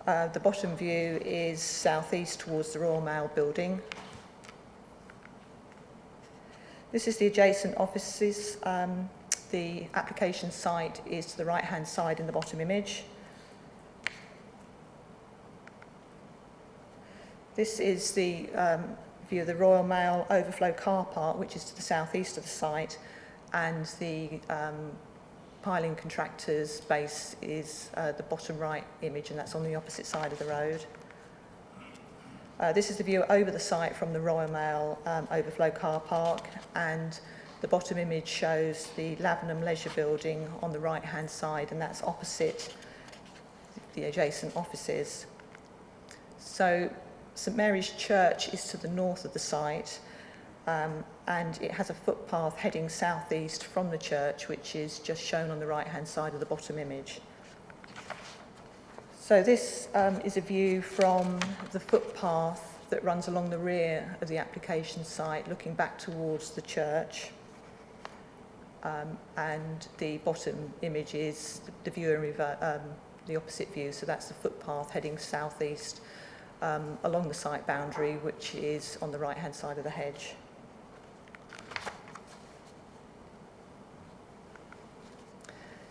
The bottom view is southeast towards the Royal Mail building. This is the adjacent offices. The application site is to the right-hand side in the bottom image. This is the view of the Royal Mail overflow car park, which is to the southeast of the site, and the piling contractor's base is the bottom right image, and that's on the opposite side of the road. This is the view over the site from the Royal Mail overflow car park, and the bottom image shows the Lavenham Leisure Building on the right-hand side, and that's opposite the adjacent offices. So St Mary's Church is to the north of the site, and it has a footpath heading southeast from the church, which is just shown on the right-hand side of the bottom image. So this is a view from the footpath that runs along the rear of the application site, looking back towards the church. And the bottom image is the view in the opposite view, so that's the footpath heading southeast along the site boundary, which is on the right-hand side of the hedge.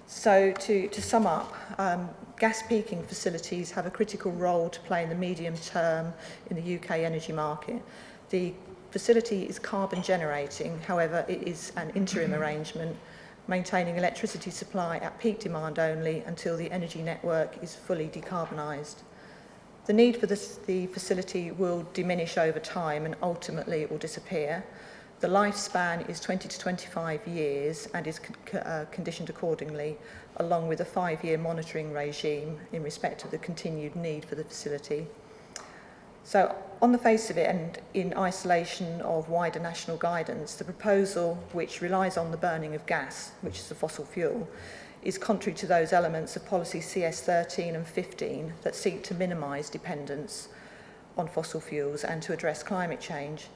So to sum up, gas peaking facilities have a critical role to play in the medium term in the UK energy market. The facility is carbon generating, however, it is an interim arrangement, maintaining electricity supply at peak demand only until the energy network is fully decarbonised. The need for the facility will diminish over time and ultimately it will disappear. The lifespan is 20 to 25 years and is conditioned accordingly, along with a 5-year monitoring regime in respect of the continued need for the facility. So on the face of it, and in isolation of wider national guidance, the proposal, which relies on the burning of gas, which is a fossil fuel, is contrary to those elements of policy CS 13 and 15 that seek to minimise dependence on fossil fuels and to address climate change.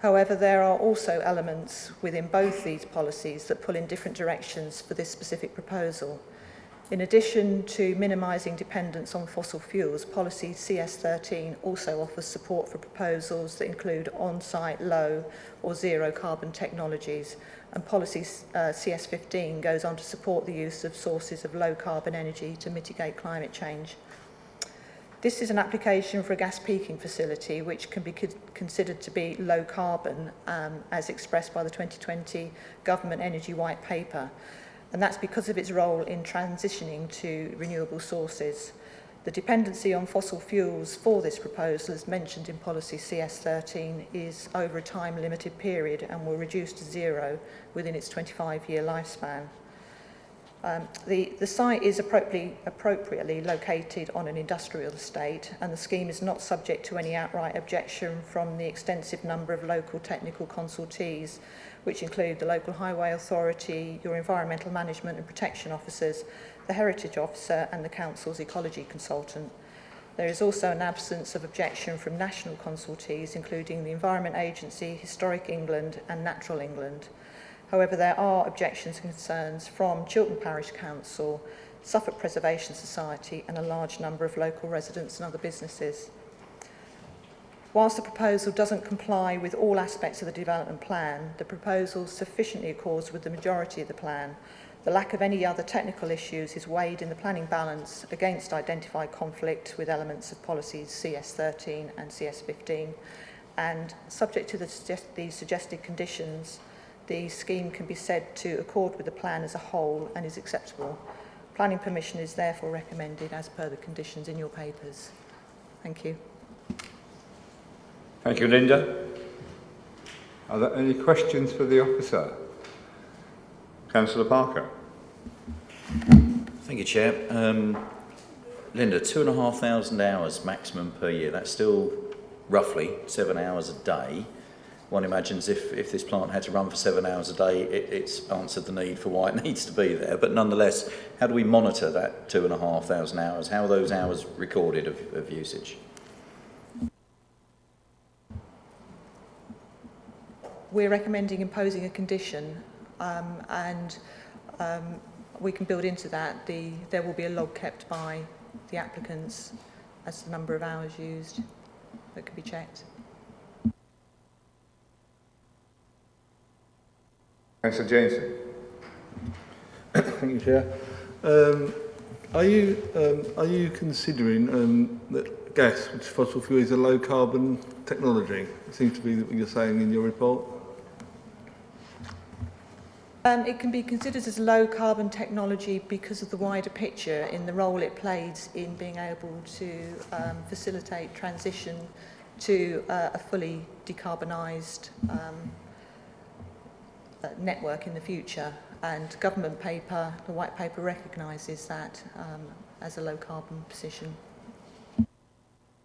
However, there are also elements within both these policies that pull in different directions for this specific proposal. In addition to minimising dependence on fossil fuels, policy CS13 also offers support for proposals that include on-site low or zero carbon technologies, and policy CS15 goes on to support the use of sources of low carbon energy to mitigate climate change. This is an application for a gas peaking facility which can be considered to be low carbon as expressed by the 2020 Government Energy White Paper, and that's because of its role in transitioning to renewable sources. The dependency on fossil fuels for this proposal, as mentioned in policy CS13, is over a time-limited period and will reduce to zero within its 25-year lifespan. The site is appropriately located on an industrial estate, and the scheme is not subject to any outright objection from the extensive number of local technical consultees, which include the local highway authority, your environmental management and protection officers, the heritage officer and the council's ecology consultant. There is also an absence of objection from national consultees, including the Environment Agency, Historic England and Natural England. However, there are objections and concerns from Chilton Parish Council, Suffolk Preservation Society and a large number of local residents and other businesses. Whilst the proposal doesn't comply with all aspects of the development plan, the proposal sufficiently accords with the majority of the plan. The lack of any other technical issues is weighed in the planning balance against identified conflict with elements of policies CS13 and CS15, and subject to the suggested conditions, the scheme can be said to accord with the plan as a whole and is acceptable. Planning permission is therefore recommended as per the conditions in your papers. Thank you. Thank you, Linda. Are there any questions for the officer? Councillor Parker. Thank you, Chair. Linda, 2,500 hours maximum per year. That's still roughly 7 hours a day. One imagines if this plant had to run for 7 hours a day, it's answered the need for why it needs to be there. But nonetheless, how do we monitor that 2,500 hours? How are those hours recorded of usage? We're recommending imposing a condition, and we can build into that. There will be a log kept by the applicants as the number of hours used that can be checked. Councillor Jameson. Thank you, Chair. Are you considering that gas, which is fossil fuel, is a low carbon technology? It seems to be what you're saying in your report. It can be considered as low carbon technology because of the wider picture in the role it plays in being able to facilitate transition to a fully decarbonised network in the future. And government paper, the white paper, recognises that as a low carbon position.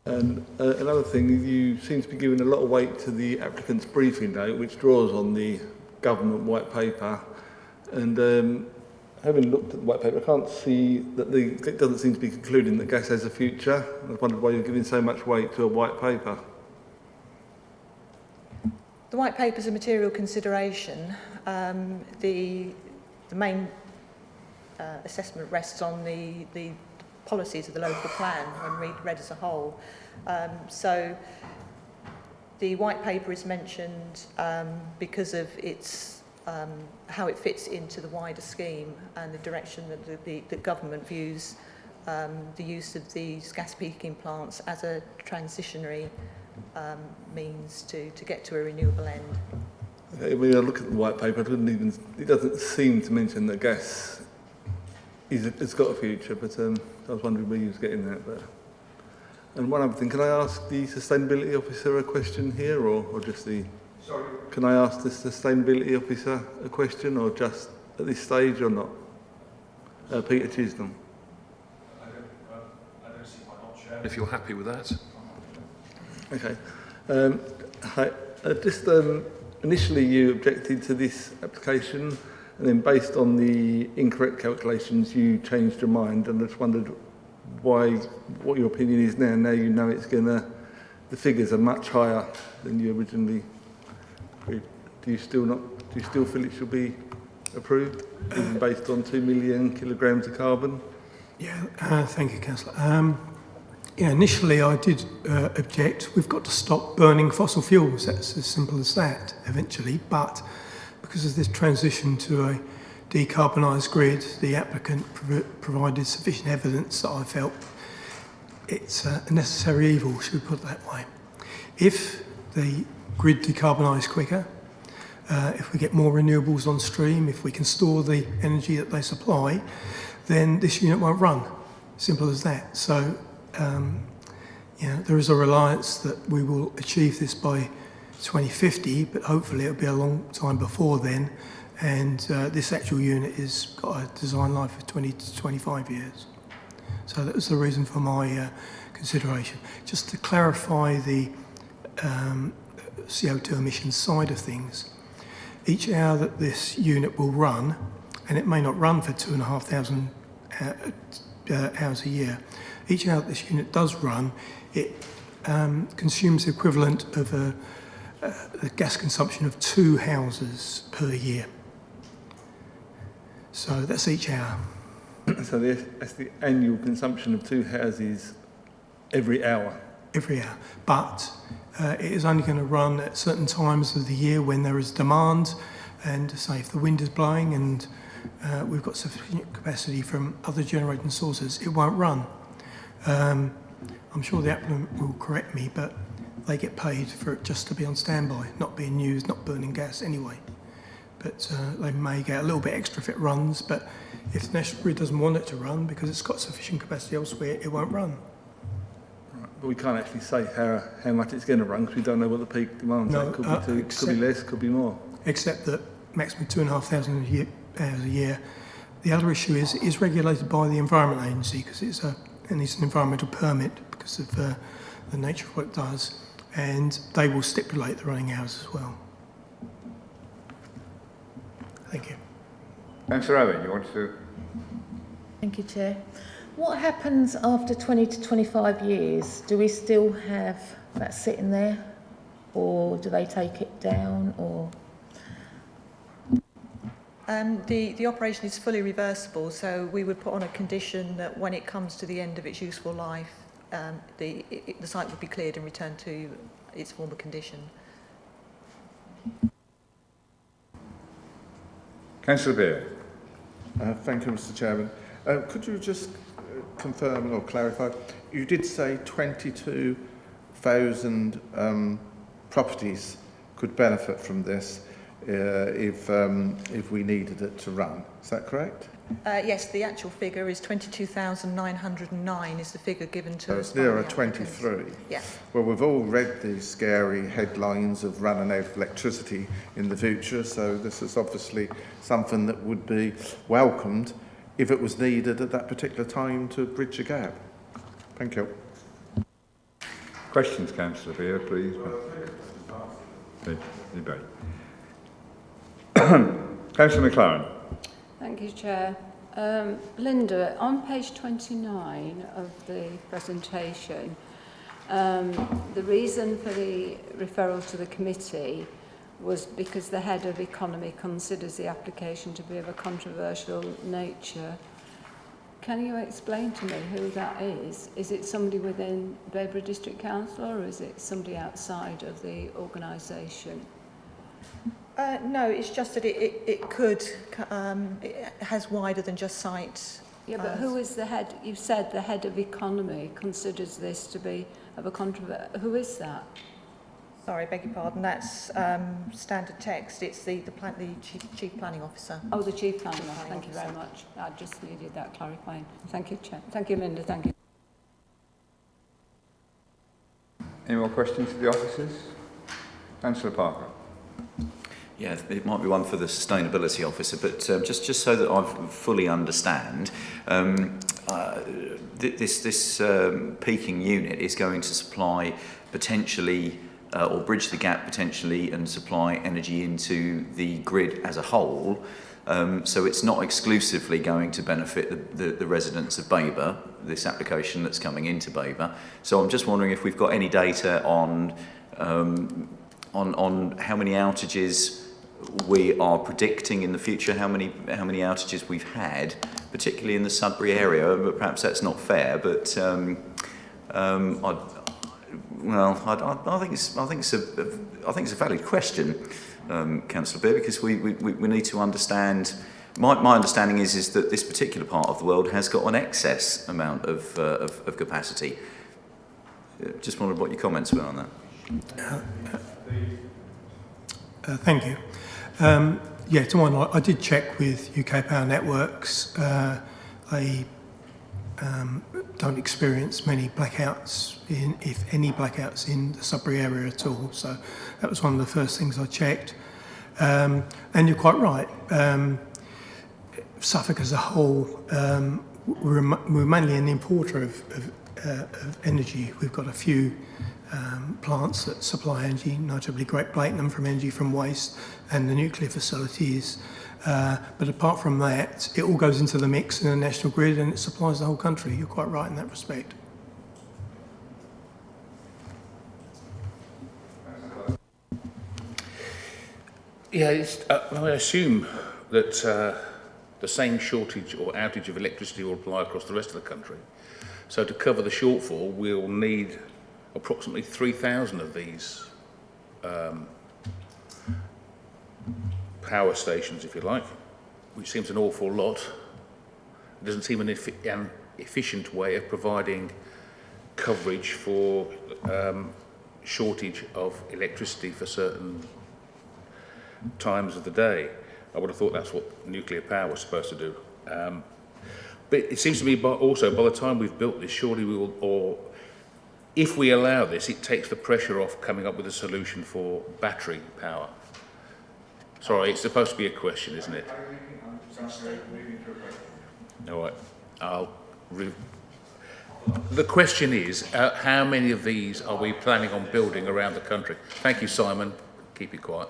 And another thing, you seem to be giving a lot of weight to the applicant's briefing note, which draws on the government white paper. And having looked at the white paper, I can't see that it doesn't seem to be concluding that gas has a future. I wondered why you're giving so much weight to a white paper. The white paper is a material consideration. The main assessment rests on the policies of the local plan when read as a whole. So the white paper is mentioned because of its how it fits into the wider scheme and the direction that the government views the use of these gas peaking plants as a transitionary means to get to a renewable end. When I look at the white paper, it doesn't seem to mention that gas it's got a future, but I was wondering where you was getting that. But and one other thing, can I ask the sustainability officer a question here, or just the? Sorry. Can I ask the sustainability officer a question, or just at this stage, or not? Peter Chisholm. I don't see why not, Chair. If you're happy with that. Okay. Initially, you objected to this application. And then based on the incorrect calculations, you changed your mind, and I just wondered what your opinion is now. Now you know the figures are much higher than you originally agreed. Do you still feel it should be approved, even based on 2 million kilograms of carbon? Yeah, thank you, Councillor. Initially I did object. We've got to stop burning fossil fuels. That's as simple as that, eventually. But because of this transition to a decarbonised grid, the applicant provided sufficient evidence that I felt it's a necessary evil, should we put it that way. If the grid decarbonised quicker, if we get more renewables on stream, if we can store the energy that they supply, then this unit won't run. Simple as that. So, there is a reliance that we will achieve this by 2050, but hopefully it'll be a long time before then, and this actual unit has got a design life of 20 to 25 years. So that was the reason for my consideration. Just to clarify the CO2 emissions side of things, each hour that this unit will run, and it may not run for 2,500 hours a year, each hour that this unit does run, it consumes the equivalent of a gas consumption of 2 houses per year. So that's each hour. So that's the annual consumption of 2 houses every hour? Every hour. But it is only going to run at certain times of the year when there is demand, and say if the wind is blowing and we've got sufficient capacity from other generating sources, it won't run. I'm sure the applicant will correct me, but they get paid for it just to be on standby, not being used, not burning gas anyway. But they may get a little bit extra if it runs, but if the National Grid doesn't want it to run because it's got sufficient capacity elsewhere, it won't run. Right, but we can't actually say how much it's going to run because we don't know what the peak demand is. No, it could be could be less, could be more. Except that maximum 2,500 hours a year. The other issue is regulated by the Environment Agency because it's an environmental permit because of the nature of what it does, and they will stipulate the running hours as well. Thank you. Councillor Owen, you want to? Thank you, Chair. What happens after 20 to 25 years? Do we still have that sitting there, or do they take it down, or? The operation is fully reversible, so we would put on a condition that when it comes to the end of its useful life, the site would be cleared and returned to its former condition. Councillor Beer. Thank you, Mr. Chairman. Could you just confirm or clarify? You did say 22,000 properties could benefit from this. if we needed it to run. Is that correct? Yes, the actual figure is 22,909 is the figure given to So us. it's nearer 23. Yeah. Well, we've all read the scary headlines of running out of electricity in the future, so this is obviously something that would be welcomed if it was needed at that particular time to bridge a gap. Thank you. Questions, Councillor Beer, please. Debate. Councillor McLaren. Thank you, Chair. Linda, on page 29 of the presentation, the reason for the referral to the committee was because the head of economy considers the application to be of a controversial nature. Can you explain to me who that is? Is it somebody within Babergh District Council or is it somebody outside of the organisation? No, it's just that it has wider than just site. Yeah, but who is the head? You said the head of economy considers this to be of a controversy. Who is that? Sorry, beg your pardon. That's standard text. It's the chief planning officer. Oh, the chief planning officer. Thank you very much. I just needed that clarifying. Thank you, Chair. Thank you, Linda. Thank you. Any more questions to the officers? Councillor Parker. Yeah, it might be one for the sustainability officer, but just so that I fully understand, this peaking unit is going to supply potentially or bridge the gap potentially and supply energy into the grid as a whole. So it's not exclusively going to benefit the residents of Babergh, this application that's coming into Babergh. So I'm just wondering if we've got any data on how many outages we are predicting in the future, how many outages we've had, particularly in the Sudbury area. But perhaps that's not fair. But I think it's a valid question, Councillor Beer, because we need to understand. My understanding is that this particular part of the world has got an excess amount of capacity. Just wondered what your comments were on that. Thank you. Yeah, to my knowledge, I did check with UK Power Networks. They don't experience many blackouts, if any blackouts, in the Sudbury area at all. So that was one of the first things I checked. And you're quite right. Suffolk as a whole, we're mainly an importer of energy. We've got a few plants that supply energy, notably Great Blakenham from energy from waste, and the nuclear facilities. But apart from that, it all goes into the mix in the national grid and it supplies the whole country. You're quite right in that respect. Yeah, I assume that the same shortage or outage of electricity will apply across the rest of the country. So to cover the shortfall, we'll need approximately 3,000 of these power stations, if you like, which seems an awful lot. It doesn't seem an efficient way of providing coverage for shortage of electricity for certain times of the day. I would have thought that's what nuclear power was supposed to do. But it seems to me also by the time we've built this, surely we will, or if we allow this, it takes the pressure off coming up with a solution for battery power. Sorry, it's supposed to be a question, isn't it? All right. The question is, how many of these are we planning on building around the country? Thank you, Simon. Keep it quiet.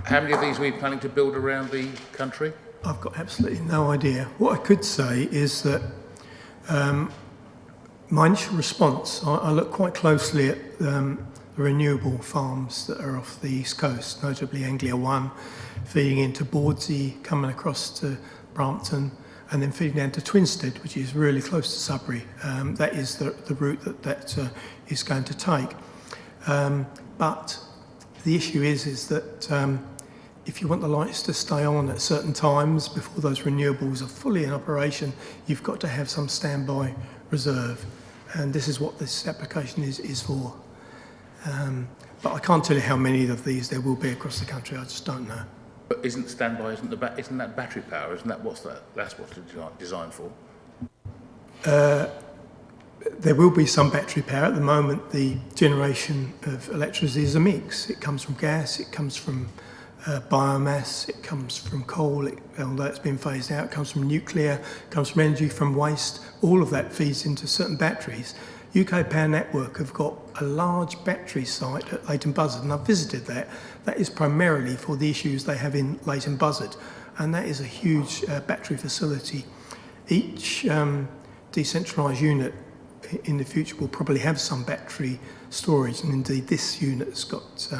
How many of these are we planning to build around the country? I've got absolutely no idea. What I could say is that my initial response, I looked quite closely at the renewable farms that are off the east coast, notably Anglia 1, feeding into Bordsey, coming across to Brampton, and then feeding down to Twinstead, which is really close to Sudbury. That is the route that is going to take. But the issue is that if you want the lights to stay on at certain times before those renewables are fully in operation, you've got to have some standby reserve. And this is what this application is for. But I can't tell you how many of these there will be across the country. I just don't know. But isn't standby, isn't that battery power? Isn't that that's what it's designed for? There will be some battery power. At the moment, the generation of electricity is a mix. It comes from gas, it comes from biomass, it comes from coal, although it's been phased out, it comes from nuclear, it comes from energy from waste. All of that feeds into certain batteries. UK Power Network have got a large battery site at Leighton Buzzard, and I've visited that. That is primarily for the issues they have in Leighton Buzzard, and that is a huge battery facility. Each decentralised unit in the future will probably have some battery storage, and indeed this unit's got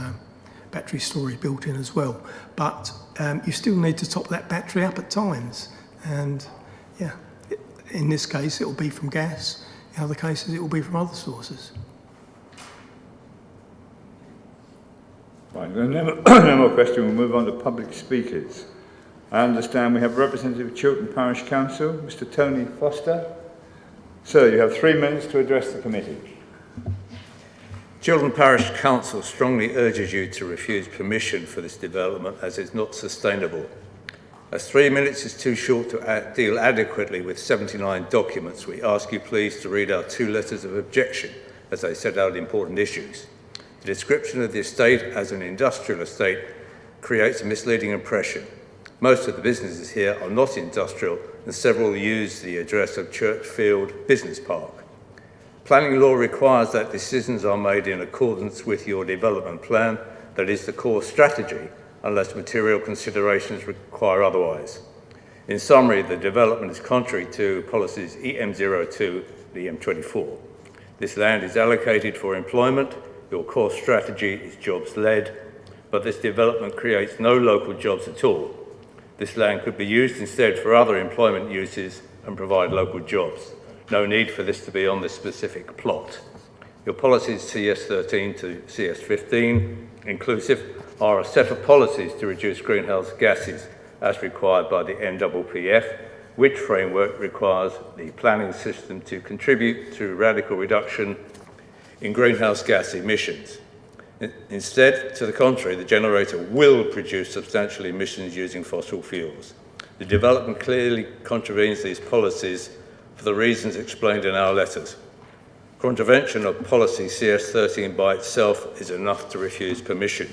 battery storage built in as well. But you still need to top that battery up at times, and yeah, in this case it will be from gas. In other cases, it will be from other sources. Right, no more question. We'll move on to public speakers. I understand we have a representative of Chilton Parish Council, Mr. Tony Foster. Sir, you have 3 minutes to address the committee. Chilton Parish Council strongly urges you to refuse permission for this development as it's not sustainable. As 3 minutes is too short to deal adequately with 79 documents, we ask you please to read our 2 letters of objection as they set out important issues. The description of the estate as an industrial estate creates a misleading impression. Most of the businesses here are not industrial, and several use the address of Churchfield Business Park. Planning law requires that decisions are made in accordance with your development plan, that is the core strategy, unless material considerations require otherwise. In summary, the development is contrary to policies EM02 and EM24. This land is allocated for employment, your core strategy is jobs-led, but this development creates no local jobs at all. This land could be used instead for other employment uses and provide local jobs. No need for this to be on this specific plot. Your policies CS13 to CS15 inclusive are a set of policies to reduce greenhouse gases as required by the NPPF, which framework requires the planning system to contribute to radical reduction in greenhouse gas emissions. Instead, to the contrary, the generator will produce substantial emissions using fossil fuels. The development clearly contravenes these policies for the reasons explained in our letters. Contravention of policy CS13 by itself is enough to refuse permission.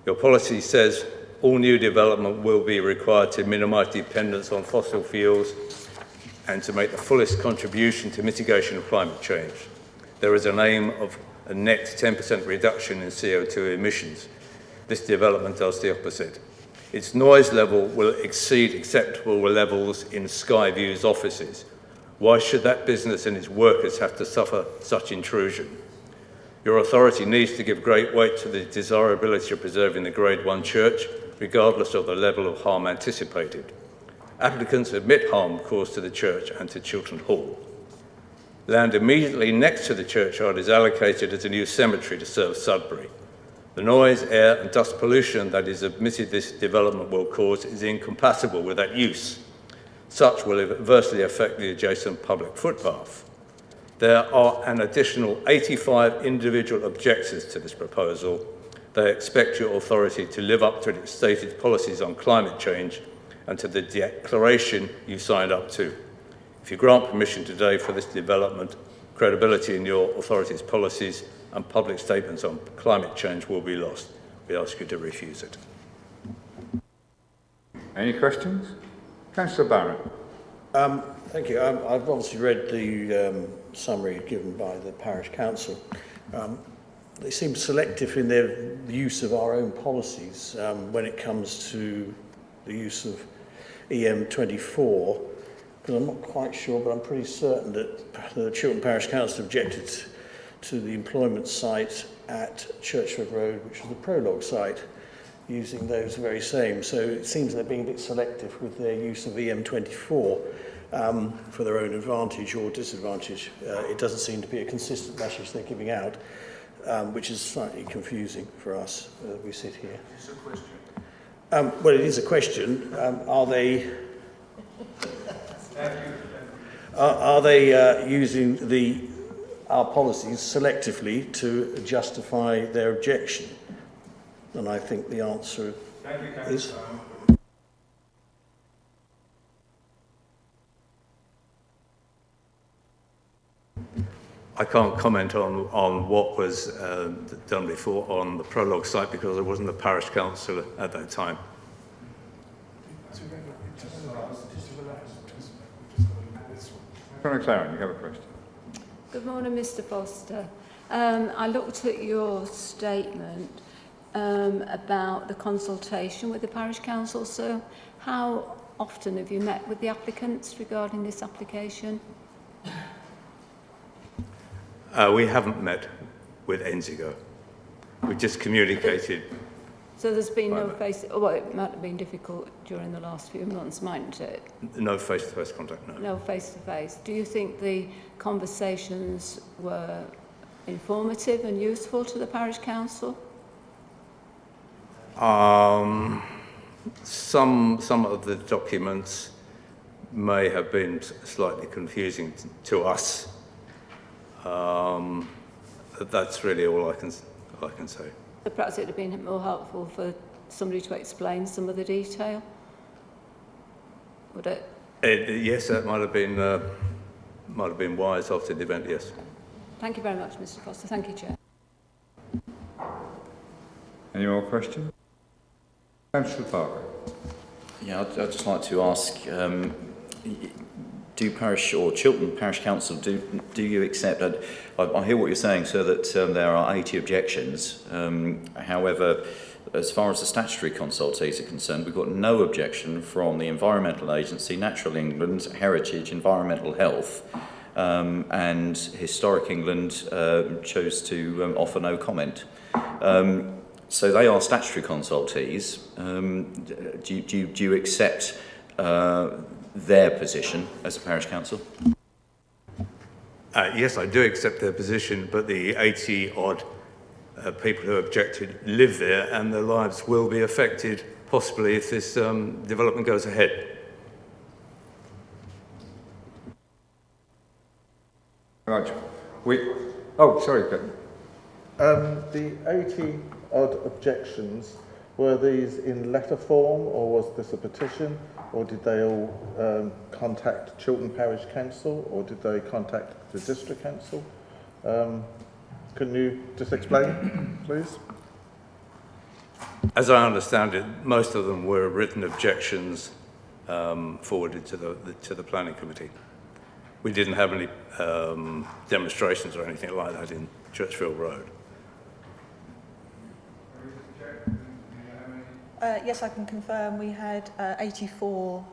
Your policy says all new development will be required to minimise dependence on fossil fuels and to make the fullest contribution to mitigation of climate change. There is an aim of a net 10% reduction in CO2 emissions. This development does the opposite. Its noise level will exceed acceptable levels in Skyview's offices. Why should that business and its workers have to suffer such intrusion? Your authority needs to give great weight to the desirability of preserving the Grade 1 church, regardless of the level of harm anticipated. Applicants admit harm caused to the church and to Chilton Hall. Land immediately next to the churchyard is allocated as a new cemetery to serve Sudbury. The noise, air and dust pollution that is admitted this development will cause is incompatible with that use. Such will adversely affect the adjacent public footpath. There are an additional 85 individual objectors to this proposal. They expect your authority to live up to its stated policies on climate change and to the declaration you signed up to. If you grant permission today for this development, credibility in your authority's policies and public statements on climate change will be lost. We ask you to refuse it. Any questions? Councillor Barrett. Thank you. I've obviously read the summary given by the Parish Council. They seem selective in their use of our own policies when it comes to the use of EM24, because I'm not quite sure, but I'm pretty certain that the Chilton Parish Council objected to the employment site at Churchford Road, which was the prologue site, using those very same. So it seems they're being a bit selective with their use of EM24 for their own advantage or disadvantage. It doesn't seem to be a consistent message they're giving out, which is slightly confusing for us as we sit here. It's a question. Well, it is a question. Are they using the our policies selectively to justify their objection? And I think the answer is... I can't comment on what was done before on the prologue site because I wasn't the parish councillor at that time. Colonel Claren, you have a question. Good morning, Mr. Foster. I looked at your statement about the consultation with the Parish Council. So how often have you met with the applicants regarding this application? We haven't met with Enzigo. We just communicated. So there's been no face... Well, it might have been difficult during the last few months, mightn't it? No face-to-face contact, no. No face-to-face. Do you think the conversations were informative and useful to the Parish Council? Some of the documents may have been slightly confusing to us. That's really all I can say. So perhaps it would have been more helpful for somebody to explain some of the detail? Would it? Yes, that might have been wise after the event, yes. Thank you very much, Mr. Foster. Thank you, Chair. Any more questions? Councillor Parker. Yeah, I'd just like to ask, do Parish or Chilton Parish Council, do you accept, I hear what you're saying, sir, that there are 80 objections. However, as far as the statutory consultees are concerned, we've got no objection from the Environmental Agency, Natural England, Heritage, Environmental Health, and Historic England chose to offer no comment. So they are statutory consultees. Do you accept their position as a parish council? Yes, I do accept their position, but the 80-odd people who objected live there and their lives will be affected, possibly, if this development goes ahead. Right. Oh, sorry, Ken. The 80-odd objections, were these in letter form, or was this a petition, or did they all contact Chilton Parish Council, or did they contact the District Council? Can you just explain, please? As I understand it, most of them were written objections forwarded to the Planning Committee. We didn't have any demonstrations or anything like that in Churchfield Road. Yes, I can confirm we had 84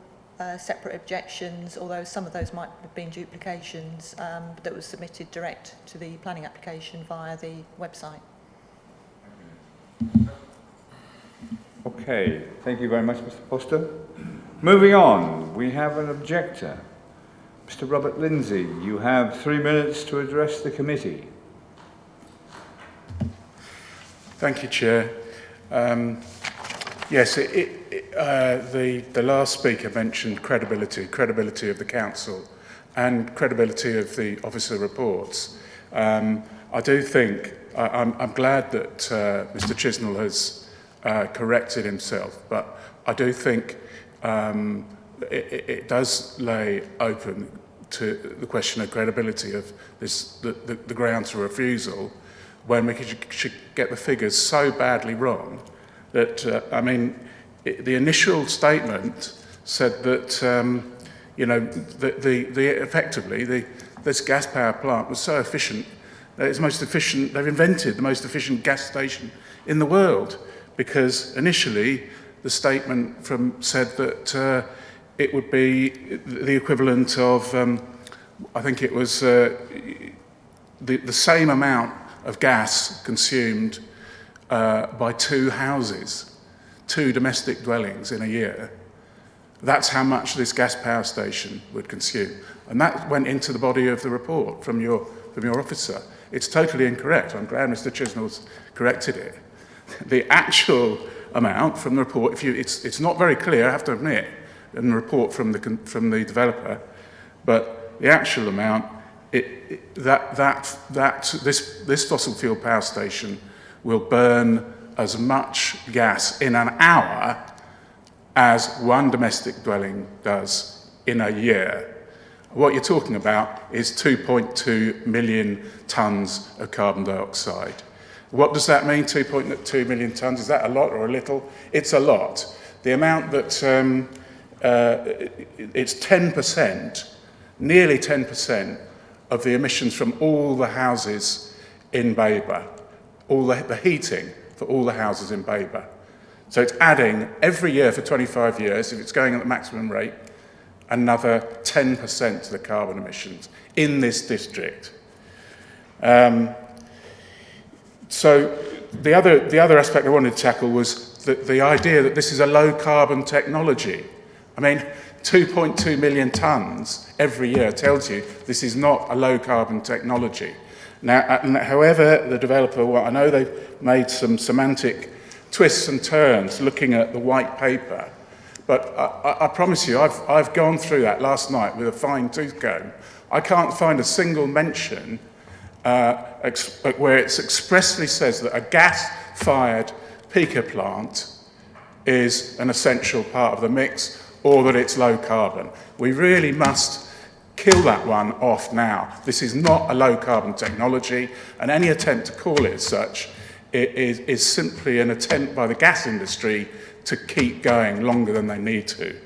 separate objections, although some of those might have been duplications, that was submitted direct to the planning application via the website. Okay, thank you very much, Mr. Foster. Moving on, we have an objector. Mr. Robert Lindsay, you have 3 minutes to address the committee. Thank you, Chair. Yes, the last speaker mentioned credibility of the council and credibility of the officer reports. I do think, I'm glad that Mr. Chisnell has corrected himself, but I do think it does lay open to the question of credibility of the grounds for refusal, when we should get the figures so badly wrong that, the initial statement said that, effectively, this gas power plant was so efficient that it's most efficient, they've invented the most efficient gas station in the world, because initially the statement said that it would be the equivalent of, I think it was the same amount of gas consumed by 2 houses, 2 domestic dwellings in a year. That's how much this gas power station would consume. And that went into the body of the report from your officer. It's totally incorrect. I'm glad Mr. Chisnell's corrected it. The actual amount from the report, it's not very clear, I have to admit, in the report from the developer, but the actual amount this fossil fuel power station will burn as much gas in an hour as one domestic dwelling does in a year. What you're talking about is 2.2 million tonnes of carbon dioxide. What does that mean, 2.2 million tonnes? Is that a lot or a little? It's a lot. The amount that, it's 10%, nearly 10% of the emissions from all the houses in Babergh, all the heating for all the houses in Babergh. So it's adding every year for 25 years, if it's going at the maximum rate, another 10% to the carbon emissions in this district. So the other aspect I wanted to tackle was the idea that this is a low carbon technology. I mean, 2.2 million tonnes every year tells you this is not a low carbon technology. Now, however, the developer, well, I know they've made some semantic twists and turns looking at the white paper, but I promise you, I've gone through that last night with a fine tooth comb. I can't find a single mention where it expressly says that a gas-fired peaker plant is an essential part of the mix, or that it's low carbon. We really must kill that one off now. This is not a low carbon technology, and any attempt to call it as such is simply an attempt by the gas industry to keep going longer than they need to.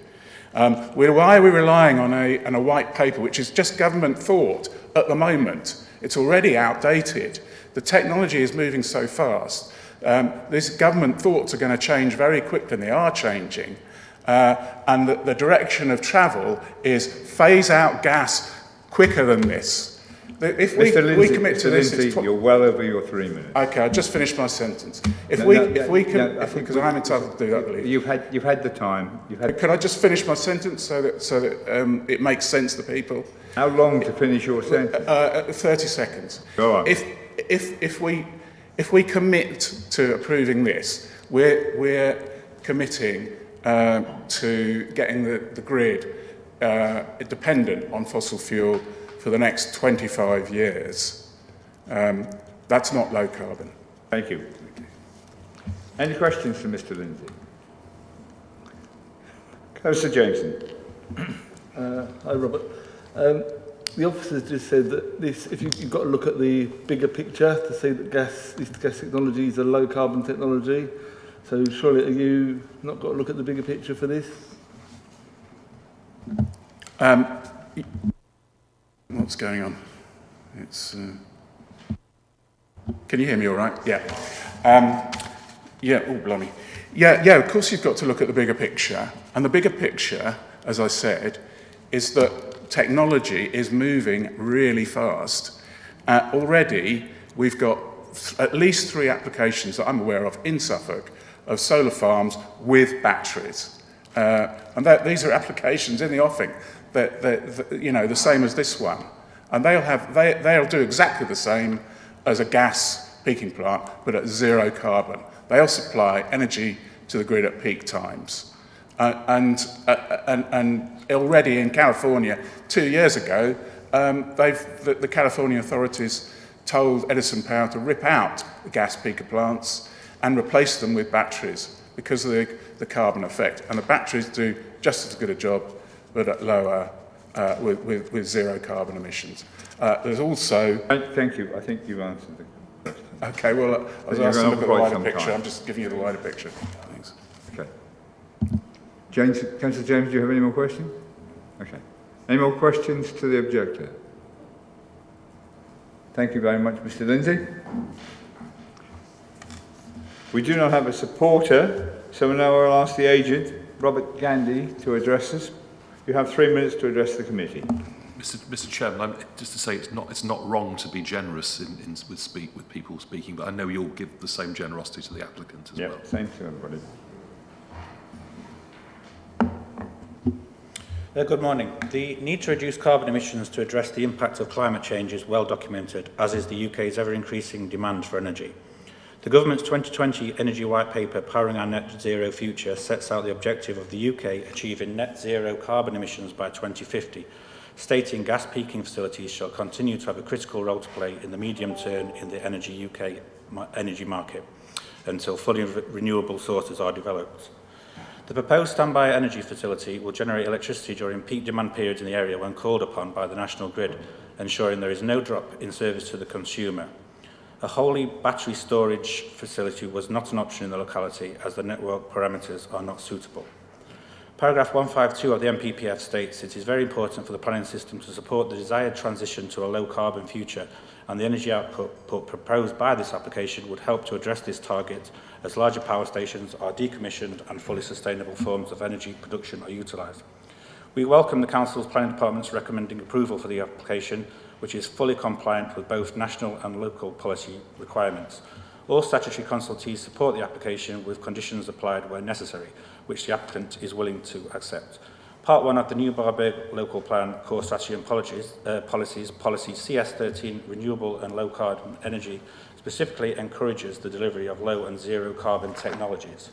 Why are we relying on a white paper, which is just government thought at the moment? It's already outdated. The technology is moving so fast. These government thoughts are going to change very quickly, and they are changing. And the direction of travel is phase out gas quicker than this. If we commit to this, you're well over your 3 minutes. Okay, I'll just finish my sentence. Because I'm entitled to do that, I believe. You've had the time. Could I just finish my sentence so that it makes sense to people? How long to finish your sentence? 30 seconds. Go on. If we commit to approving this, we're committing to getting the grid dependent on fossil fuel for the next 25 years. That's not low carbon. Thank you. Any questions for Mr. Lindsay? Councillor Jameson. Hi, Robert. The officers just said that you've got to look at the bigger picture to see that this gas technology is a low carbon technology. So surely have you not got to look at the bigger picture for this? What's going on? Can you hear me all right? Yeah. Oh, blimey. Yeah, of course you've got to look at the bigger picture. And the bigger picture, as I said, is that technology is moving really fast. Already, we've got at least 3 applications that I'm aware of in Suffolk of solar farms with batteries. These are applications in the offing that the same as this one. And they'll do exactly the same as a gas peaking plant, but at 0 carbon. They'll supply energy to the grid at peak times. And already in California, 2 years ago, the California authorities told Edison Power to rip out the gas peaker plants and replace them with batteries because of the carbon effect. And the batteries do just as good a job, but at lower, with 0 carbon emissions. There's also... Thank you. I think you've answered the question. Okay, well, I was asked to look at the wider picture. I'm just giving you the wider picture. Thanks. Okay. Councillor James, do you have any more questions? Okay. Any more questions to the objector? Thank you very much, Mr. Lindsay. We do not have a supporter, so now I'll ask the agent, Robert Gandy, to address us. You have 3 minutes to address the committee. Mr. Chairman, just to say it's not wrong to be generous with people speaking, but I know you'll give the same generosity to the applicant as well. Same to everybody. Good morning. The need to reduce carbon emissions to address the impact of climate change is well documented, as is the UK's ever-increasing demand for energy. The Government's 2020 Energy White Paper, Powering Our Net Zero Future, sets out the objective of the UK achieving net zero carbon emissions by 2050, stating gas peaking facilities shall continue to have a critical role to play in the medium term in the UK energy market until fully renewable sources are developed. The proposed standby energy facility will generate electricity during peak demand periods in the area when called upon by the national grid, ensuring there is no drop in service to the consumer. A wholly battery storage facility was not an option in the locality as the network parameters are not suitable. Paragraph 152 of the MPPF states it is very important for the planning system to support the desired transition to a low-carbon future, and the energy output proposed by this application would help to address this target as larger power stations are decommissioned and fully sustainable forms of energy production are utilised. We welcome the Council's Planning Department's recommending approval for the application, which is fully compliant with both national and local policy requirements. All statutory consultees support the application with conditions applied where necessary, which the applicant is willing to accept. Part 1 of the new Babergh Local Plan Core Strategy and Policy CS13 Renewable and Low Carbon Energy specifically encourages the delivery of low and zero carbon technologies.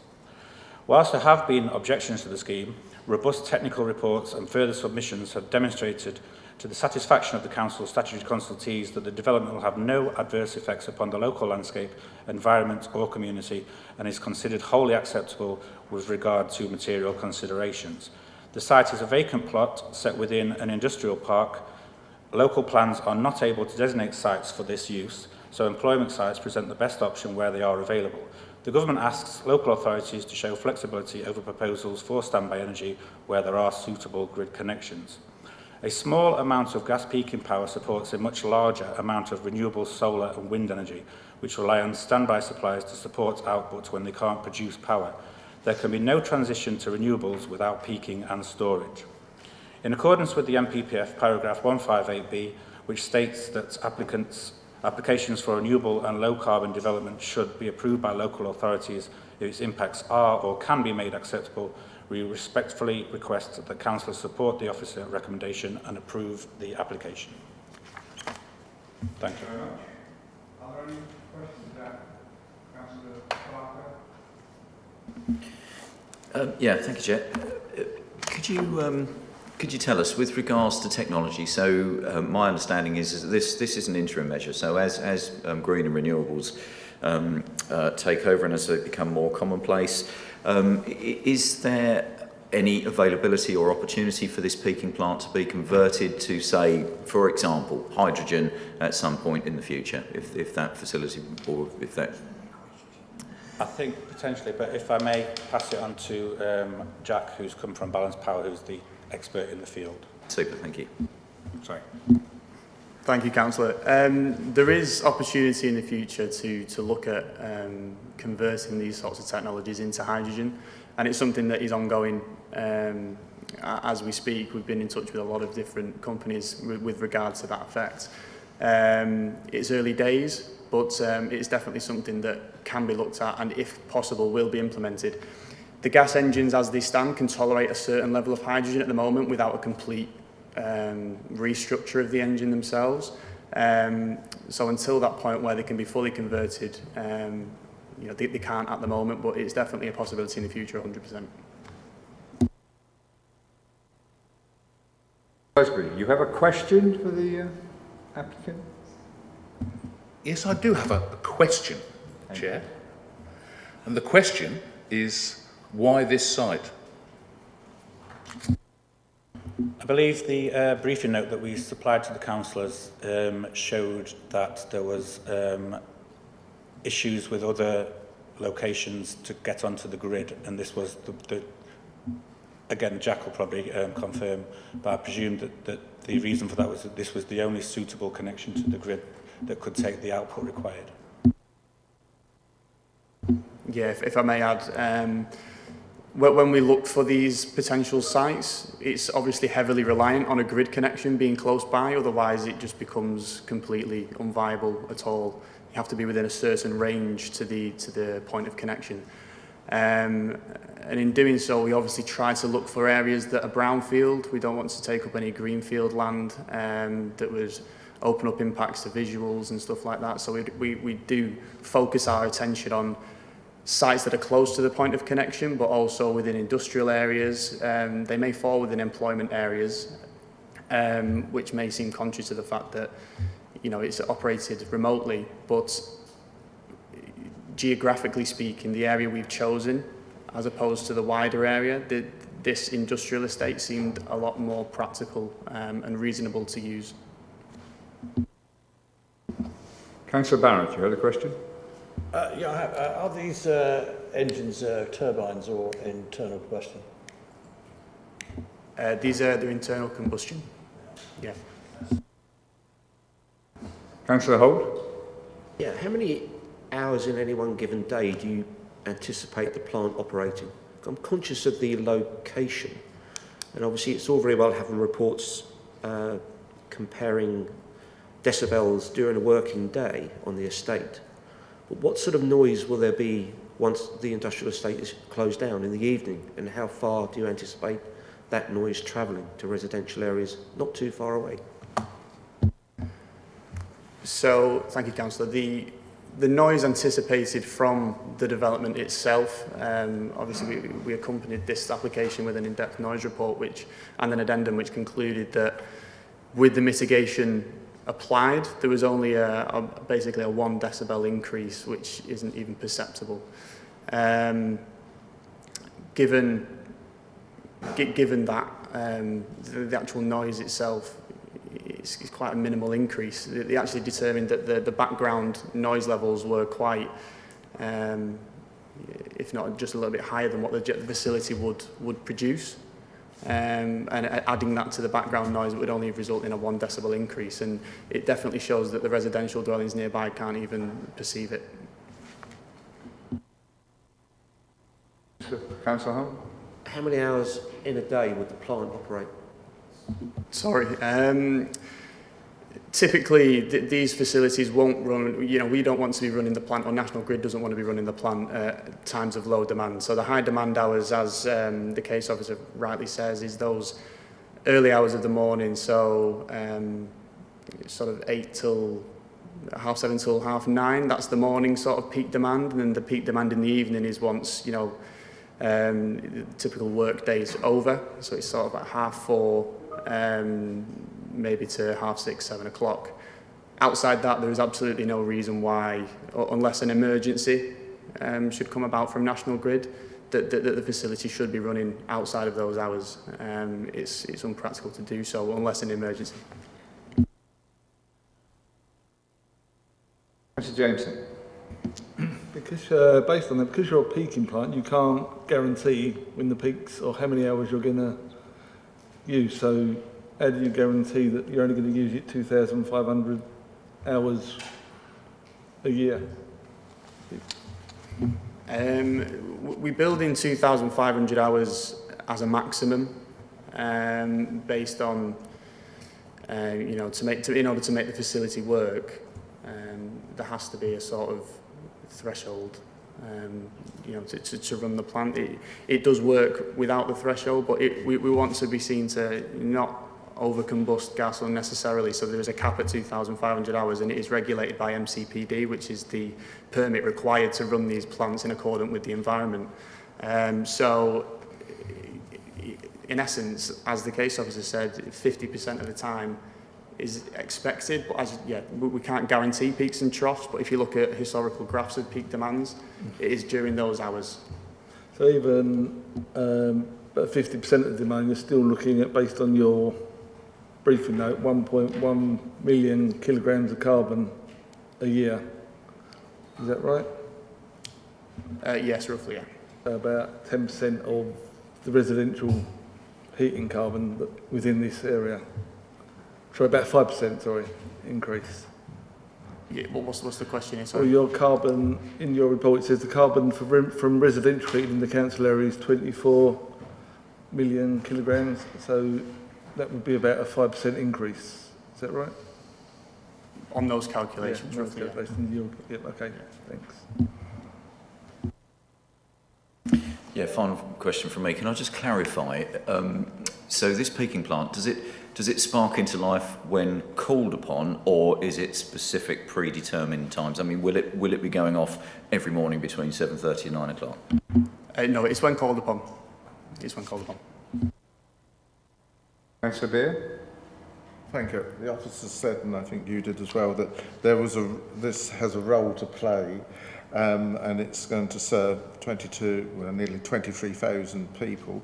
Whilst there have been objections to the scheme, robust technical reports and further submissions have demonstrated to the satisfaction of the Council's statutory consultees that the development will have no adverse effects upon the local landscape, environment or community and is considered wholly acceptable with regard to material considerations. The site is a vacant plot set within an industrial park. Local plans are not able to designate sites for this use, so employment sites present the best option where they are available. The Government asks local authorities to show flexibility over proposals for standby energy where there are suitable grid connections. A small amount of gas peaking power supports a much larger amount of renewable solar and wind energy, which rely on standby supplies to support output when they can't produce power. There can be no transition to renewables without peaking and storage. In accordance with the MPPF paragraph 158B, which states that applications for renewable and low carbon development should be approved by local authorities if its impacts are or can be made acceptable, we respectfully request that Councillors support the officer recommendation and approve the application. Thank you very much. Are there any questions about Councillor Parker? Yeah, thank you, Chair. Could you tell us, with regards to technology, so my understanding is that this is an interim measure, so as green and renewables take over and as they become more commonplace, is there any availability or opportunity for this peaking plant to be converted to, say, for example, hydrogen at some point in the future, if that facility, or if that... I think potentially, but if I may pass it on to Jack, who's come from Balance Power, who's the expert in the field. Super, thank you. Sorry. Thank you, Councillor. There is opportunity in the future to look at converting these sorts of technologies into hydrogen, and it's something that is ongoing as we speak. We've been in touch with a lot of different companies with regard to that effect. It's early days, but it's definitely something that can be looked at and, if possible, will be implemented. The gas engines, as they stand, can tolerate a certain level of hydrogen at the moment without a complete restructure of the engine themselves. So until that point where they can be fully converted, you know, they can't at the moment, but it's definitely a possibility in the future, 100%. Sudbury, you have a question for the applicant? Yes, I do have a question, Chair. And the question is, why this site? I believe the briefing note that we supplied to the councillors showed that there was issues with other locations to get onto the grid, and this was again, Jack will probably confirm, but I presume that the reason for that was that this was the only suitable connection to the grid that could take the output required. Yeah, if I may add, when we look for these potential sites, it's obviously heavily reliant on a grid connection being close by, otherwise it just becomes completely unviable at all. You have to be within a certain range to the point of connection. And in doing so, we obviously try to look for areas that are brownfield. We don't want to take up any greenfield land that would open up impacts to visuals and stuff like that. So we do focus our attention on sites that are close to the point of connection, but also within industrial areas. They may fall within employment areas. which may seem contrary to the fact that, you know, it's operated remotely, but geographically speaking, the area we've chosen, as opposed to the wider area, this industrial estate seemed a lot more practical and reasonable to use. Councillor Barrett, you had a question? Yeah, I have. Are these engines turbines or internal combustion? They're internal combustion. Yeah. Councillor Holt? Yeah, how many hours in any one given day do you anticipate the plant operating? I'm conscious of the location, and obviously it's all very well having reports comparing decibels during a working day on the estate, but what sort of noise will there be once the industrial estate is closed down in the evening, and how far do you anticipate that noise travelling to residential areas not too far away? So, thank you, Councillor. The noise anticipated from the development itself, obviously we accompanied this application with an in-depth noise report and an addendum which concluded that with the mitigation applied, there was only basically a 1 decibel increase, which isn't even perceptible. Given that the actual noise itself is quite a minimal increase, they actually determined that the background noise levels were quite, if not just a little bit higher than what the facility would produce. And adding that to the background noise, it would only result in a 1 decibel increase, and it definitely shows that the residential dwellings nearby can't even perceive it. Councillor Hunt? How many hours in a day would the plant operate? Sorry. Typically, these facilities won't run, you know, we don't want to be running the plant, or National Grid doesn't want to be running the plant at times of low demand. So the high demand hours, as the case officer rightly says, is those early hours of the morning, so sort of 8 till 7:30 till 9:30, that's the morning sort of peak demand, and then the peak demand in the evening is once, you know, typical work day's over, so it's sort of at 4:30, maybe to 6:30, 7 o'clock. Outside that, there is absolutely no reason why, unless an emergency should come about from National Grid, that the facility should be running outside of those hours. It's unpractical to do so unless an emergency. Mr. Jameson. Because based on that, because you're a peaking plant, you can't guarantee when the peaks or how many hours you're going to use. So how do you guarantee that you're only going to use it 2,500 hours a year? We build in 2,500 hours as a maximum, based on, you know, in order to make the facility work, there has to be a sort of threshold, you know, to run the plant. It does work without the threshold, but we want to be seen to not overcombust gas unnecessarily, so there is a cap at 2,500 hours, and it is regulated by MCPD, which is the permit required to run these plants in accordance with the environment. So in essence, as the case officer said, 50% of the time is expected, but we can't guarantee peaks and troughs, but if you look at historical graphs of peak demands, it is during those hours. So even about 50% of the demand, you're still looking at, based on your briefing note, 1.1 million kilograms of carbon a year. Is that right? Yes, roughly, yeah. About 10% of the residential heating carbon within this area. Sorry, about 5%, increase. Yeah, what's the question here? Well, your carbon, in your report, it says the carbon from residential heating in the council area is 24 million kilograms, so that would be about a 5% increase. Is that right? On those calculations, yeah, roughly. Calculations, yeah. Okay, thanks. Yeah, final question from me. Can I just clarify? So this peaking plant, does it spark into life when called upon, or is it specific predetermined times? I mean, will it be going off every morning between 7:30 and 9 o'clock? No, it's when called upon. It's when called upon. Councillor Beer? Thank you. The officer said, and I think you did as well, that this has a role to play, and it's going to serve nearly 23,000 people.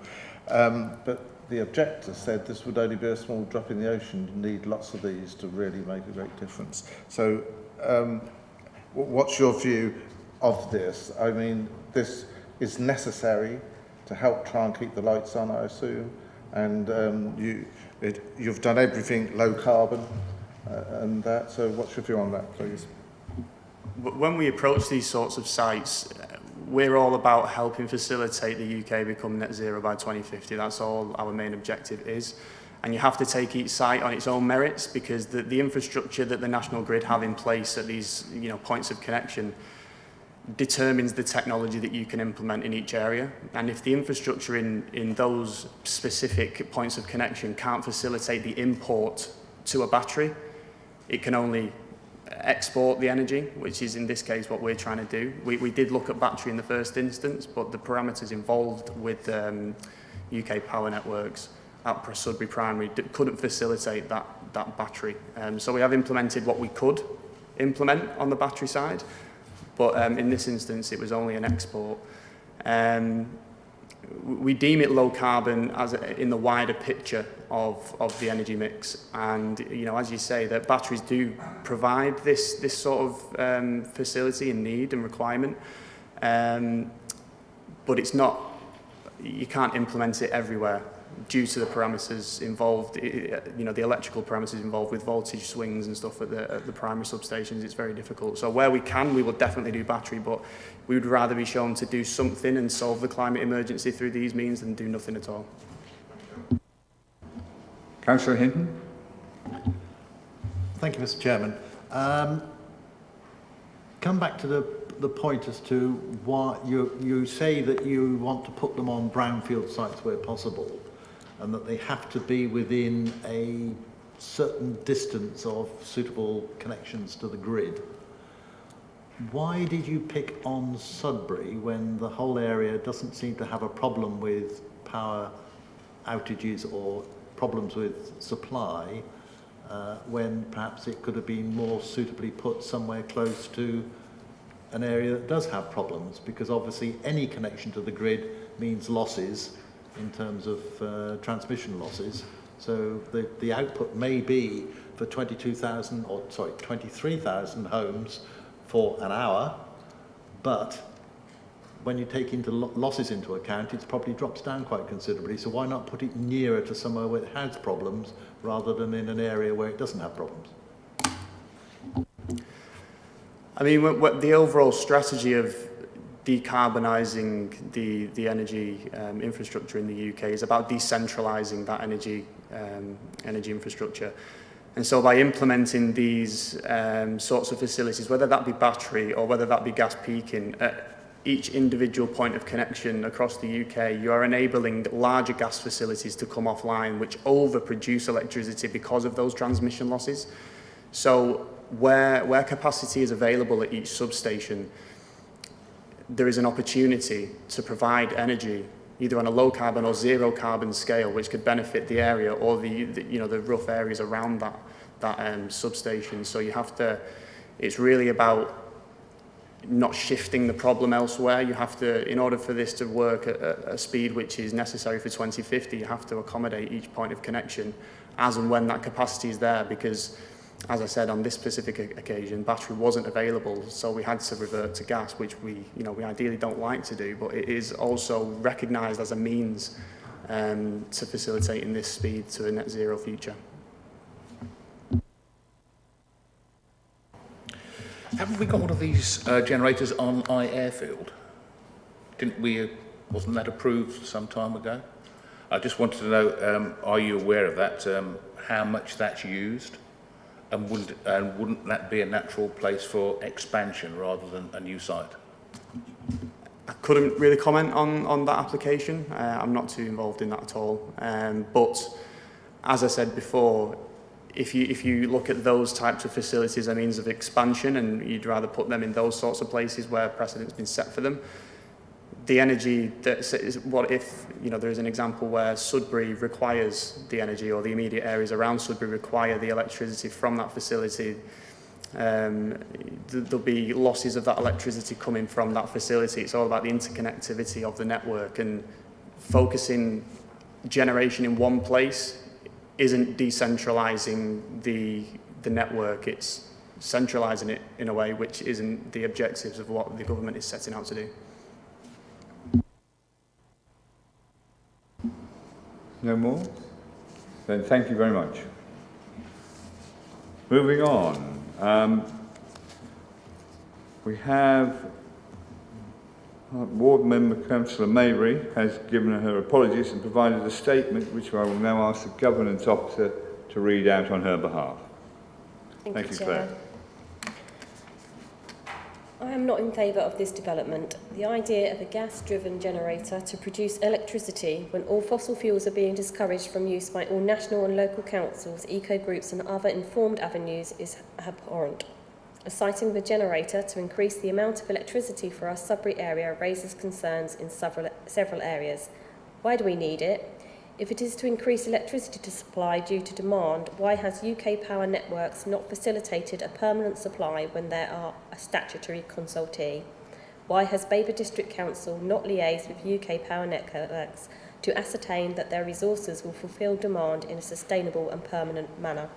But the objector said this would only be a small drop in the ocean. You need lots of these to really make a great difference. So, what's your view of this? I mean, this is necessary to help try and keep the lights on, I assume, and you've done everything low carbon and that. So, what's your view on that, please? When we approach these sorts of sites, we're all about helping facilitate the UK become net zero by 2050. That's all our main objective is. And you have to take each site on its own merits, because the infrastructure that the National Grid have in place at these points of connection determines the technology that you can implement in each area. And if the infrastructure in those specific points of connection can't facilitate the import to a battery, it can only export the energy, which is in this case what we're trying to do. We did look at battery in the first instance, but the parameters involved with UK power networks at Sudbury Primary couldn't facilitate that battery. So we have implemented what we could implement on the battery side, but in this instance it was only an export. We deem it low carbon in the wider picture of the energy mix, and as you say, that batteries do provide this sort of facility and need and requirement, but it's not. You can't implement it everywhere due to the parameters involved. The electrical parameters involved with voltage swings and stuff at the primary substations. It's very difficult. So where we can, we will definitely do battery, but we would rather be shown to do something and solve the climate emergency through these means than do nothing at all. Councillor Hinton. Thank you, Mr. Chairman. Come back to the point as to why you say that you want to put them on brownfield sites where possible, and that they have to be within a certain distance of suitable connections to the grid. Why did you pick on Sudbury when the whole area doesn't seem to have a problem with power outages or problems with supply, when perhaps it could have been more suitably put somewhere close to an area that does have problems? Because obviously any connection to the grid means losses in terms of transmission losses. So the output may be for 23,000 homes for an hour, but when you take losses into account, it probably drops down quite considerably. So why not put it nearer to somewhere where it has problems rather than in an area where it doesn't have problems? I mean, the overall strategy of decarbonising the energy infrastructure in the UK is about decentralising that energy infrastructure. And so by implementing these sorts of facilities, whether that be battery or whether that be gas peaking, at each individual point of connection across the UK, you are enabling larger gas facilities to come offline, which overproduce electricity because of those transmission losses. So where capacity is available at each substation, there is an opportunity to provide energy either on a low carbon or zero carbon scale, which could benefit the area or the rough areas around that substation. So you have to, it's really about not shifting the problem elsewhere. You have to, in order for this to work at a speed which is necessary for 2050, you have to accommodate each point of connection as and when that capacity is there, because as I said, on this specific occasion, battery wasn't available, so we had to revert to gas, which we ideally don't like to do, but it is also recognised as a means to facilitating this speed to a net zero future. Haven't we got one of these generators on Airfield? Wasn't that approved some time ago? I just wanted to know, are you aware of that, how much that's used? And wouldn't that be a natural place for expansion rather than a new site? I couldn't really comment on that application. I'm not too involved in that at all. But as I said before, if you look at those types of facilities as a means of expansion, and you'd rather put them in those sorts of places where precedent's been set for them, the energy what if there is an example where Sudbury requires the energy, or the immediate areas around Sudbury require the electricity from that facility. There'll be losses of that electricity coming from that facility. It's all about the interconnectivity of the network, and focusing generation in one place isn't decentralising the network, it's centralising it in a way which isn't the objectives of what the government is setting out to do. No more? Then thank you very much. Moving on. We have Ward Member Councillor Maybury has given her apologies and provided a statement which I will now ask the Governance Officer to read out on her behalf. Thank you, Claire. I am not in favour of this development. The idea of a gas-driven generator to produce electricity when all fossil fuels are being discouraged from use by all national and local councils, eco-groups and other informed avenues is abhorrent. A siting of a generator to increase the amount of electricity for our Sudbury area raises concerns in several areas. Why do we need it? If it is to increase electricity supply due to demand, why has UK Power Networks not facilitated a permanent supply when there are a statutory consultee? Why has Babergh District Council not liaised with UK Power Networks to ascertain that their resources will fulfil demand in a sustainable and permanent manner?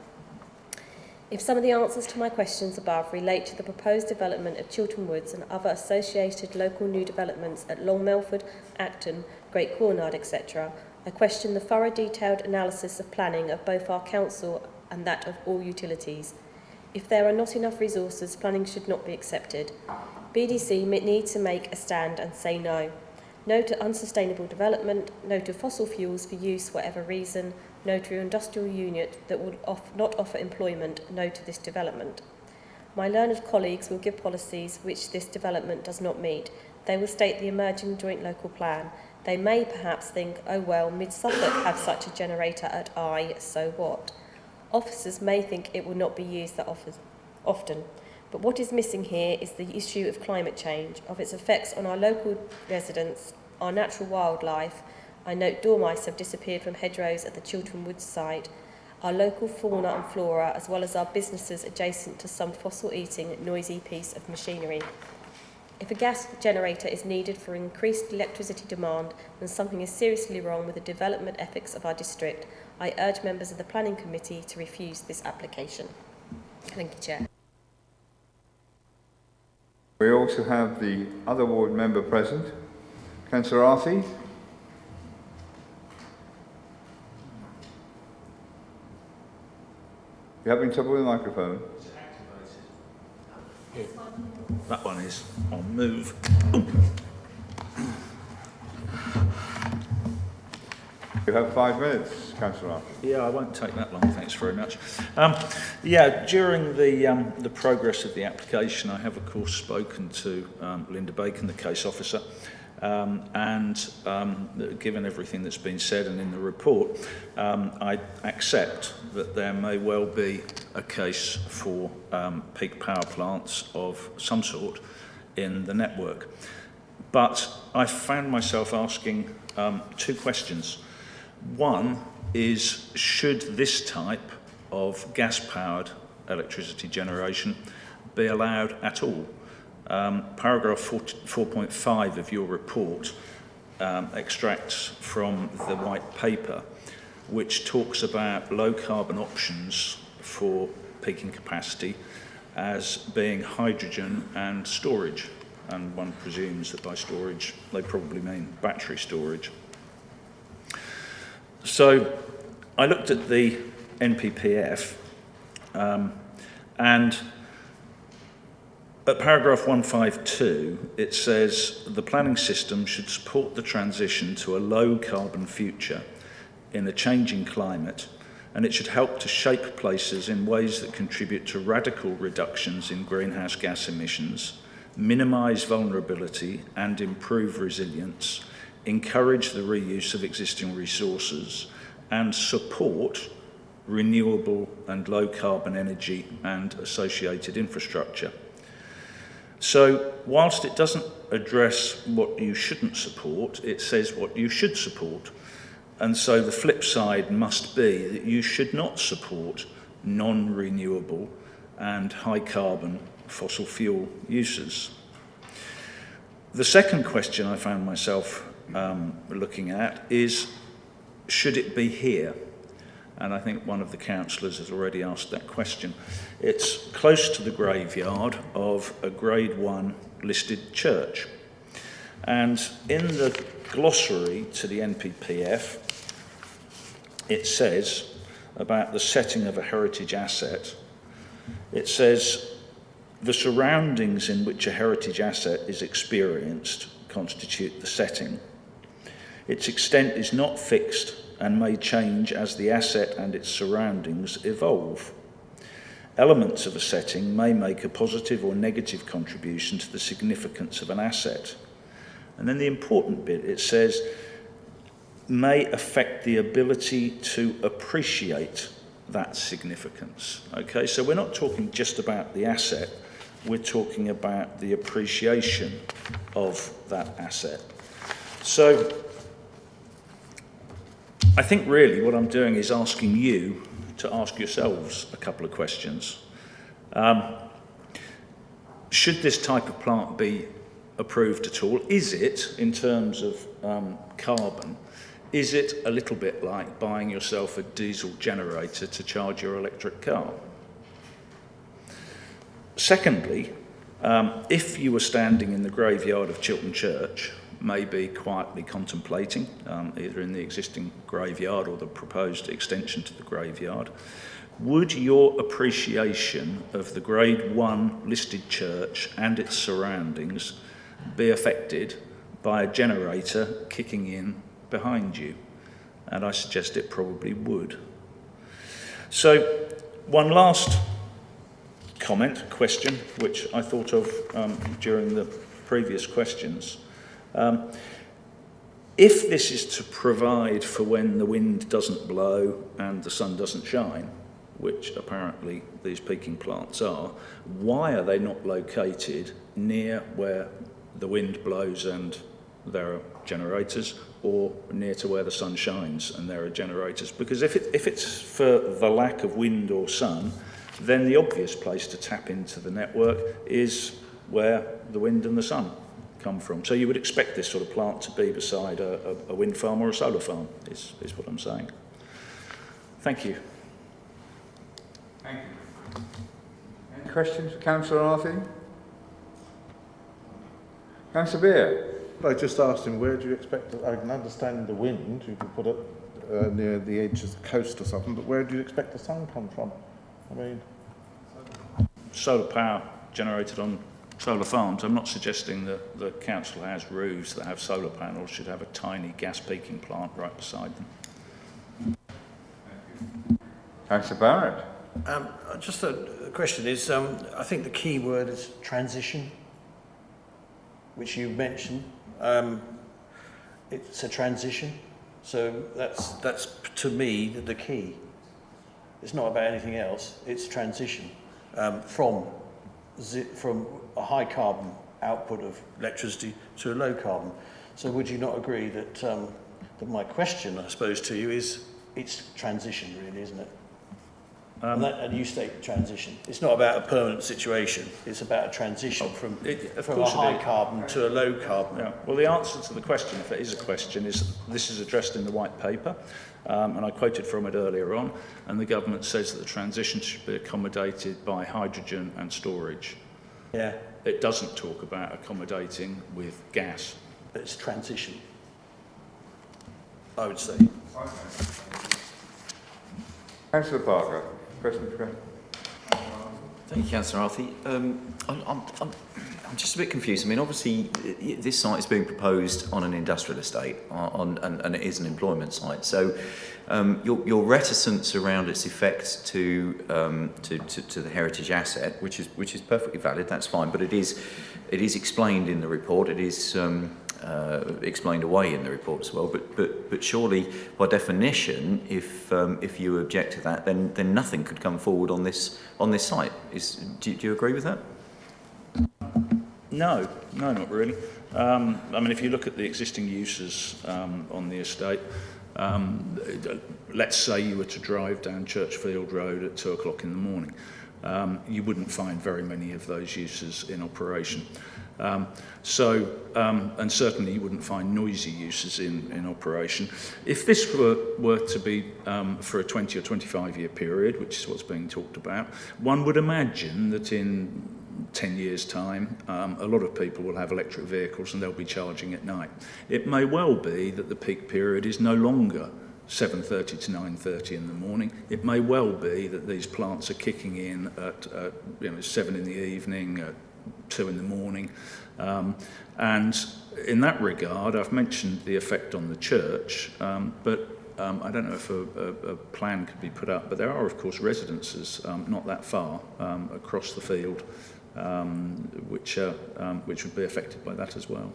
If some of the answers to my questions above relate to the proposed development of Chilton Woods and other associated local new developments at Long Melford, Acton, Great Cornard, etc., I question the thorough detailed analysis of planning of both our council and that of all utilities. If there are not enough resources, planning should not be accepted. BDC needs to make a stand and say no. No to unsustainable development, no to fossil fuels for use for whatever reason, no to industrial unit that will not offer employment, no to this development. My learned colleagues will give policies which this development does not meet. They will state the emerging joint local plan. They may perhaps think, oh well, Mid-Suffolk have such a generator at so what? Officers may think it will not be used that often. But what is missing here is the issue of climate change, of its effects on our local residents, our natural wildlife. I note dormice have disappeared from hedgerows at the Chilton Woods site, our local fauna and flora, as well as our businesses adjacent to some fossil-eating, noisy piece of machinery. If a gas generator is needed for increased electricity demand, then something is seriously wrong with the development ethics of our district. I urge members of the Planning Committee to refuse this application. Thank you, Chair. We also have the other ward member present, Councillor Arthey. You having trouble with the microphone? That one is on move. You have 5 minutes, Councillor Arthey. Yeah, I won't take that long, thanks very much. During the progress of the application, I have, of course, spoken to Linda Bacon, the case officer, and given everything that's been said and in the report, I accept that there may well be a case for peak power plants of some sort in the network. But I found myself asking 2 questions. One is, should this type of gas-powered electricity generation be allowed at all? Paragraph 4.5 of your report extracts from the white paper, which talks about low carbon options for peaking capacity as being hydrogen and storage. And one presumes that by storage, they probably mean battery storage. So I looked at the NPPF and at paragraph 152, it says the planning system should support the transition to a low carbon future in a changing climate, and it should help to shape places in ways that contribute to radical reductions in greenhouse gas emissions, minimise vulnerability and improve resilience, encourage the reuse of existing resources, and support renewable and low carbon energy and associated infrastructure. So whilst it doesn't address what you shouldn't support, it says what you should support. And so the flip side must be that you should not support non-renewable and high-carbon fossil fuel uses. The second question I found myself looking at is, should it be here? And I think one of the councillors has already asked that question. It's close to the graveyard of a Grade 1 listed church. And in the glossary to the NPPF, it says about the setting of a heritage asset, it says the surroundings in which a heritage asset is experienced constitute the setting. Its extent is not fixed and may change as the asset and its surroundings evolve. Elements of a setting may make a positive or negative contribution to the significance of an asset. And then the important bit, it says, may affect the ability to appreciate that significance. Okay, so we're not talking just about the asset, we're talking about the appreciation of that asset. So I think really what I'm doing is asking you to ask yourselves a couple of questions. Should this type of plant be approved at all? Is it, in terms of carbon, is it a little bit like buying yourself a diesel generator to charge your electric car? Secondly, if you were standing in the graveyard of Chilton Church, maybe quietly contemplating, either in the existing graveyard or the proposed extension to the graveyard, would your appreciation of the Grade 1 listed church and its surroundings be affected by a generator kicking in behind you? And I suggest it probably would. So, one last question, which I thought of during the previous questions. If this is to provide for when the wind doesn't blow and the sun doesn't shine, which apparently these peaking plants are, why are they not located near where the wind blows and there are generators, or near to where the sun shines and there are generators? Because if it's for the lack of wind or sun, then the obvious place to tap into the network is where the wind and the sun come from. So you would expect this sort of plant to be beside a wind farm or a solar farm, is what I'm saying. Thank you. Thank you. Any questions for Councillor Arthey? Councillor Beer? I just asked him, where do you expect, I can understand the wind, you could put it near the edge of the coast or something, but where do you expect the sun come from? I mean... Solar power generated on solar farms. I'm not suggesting that the council has roofs that have solar panels should have a tiny gas peaking plant right beside them. Councillor Barrett? Just a question is, I think the key word is transition, which you mentioned. It's a transition, so that's to me the key. It's not about anything else. It's transition from a high carbon output of electricity to a low carbon. So would you not agree that that my question, I suppose, to you is it's transition, really, isn't it? And you state transition. It's not about a permanent situation. It's about a transition from a high carbon to a low carbon. Yeah. Well, the answer to the question, if it is a question, is this is addressed in the white paper, and I quoted from it earlier on, and the government says that the transition should be accommodated by hydrogen and storage. Yeah. It doesn't talk about accommodating with gas. It's transition, I would say. Councillor Parker, question for Thank you, Councillor Arthey. I'm just a bit confused. I mean, obviously, this site is being proposed on an industrial estate, and it is an employment site. So, your reticence around its effects to the heritage asset, which is perfectly valid. That's fine, but it is explained in the report. It is explained away in the report as well. But surely, by definition, if you object to that, then nothing could come forward on this site. Do you agree with that? No, not really. I mean, if you look at the existing uses on the estate, let's say you were to drive down Churchfield Road at 2 o'clock in the morning, you wouldn't find very many of those uses in operation. And certainly you wouldn't find noisy uses in operation. If this were to be for a 20 or 25 year period, which is what's being talked about, one would imagine that in 10 years' time, a lot of people will have electric vehicles and they'll be charging at night. It may well be that the peak period is no longer 7:30 to 9:30 in the morning. It may well be that these plants are kicking in at 7 in the evening, at 2 in the morning. And in that regard, I've mentioned the effect on the church, but I don't know if a plan could be put up, but there are, of course, residences not that far across the field, which would be affected by that as well.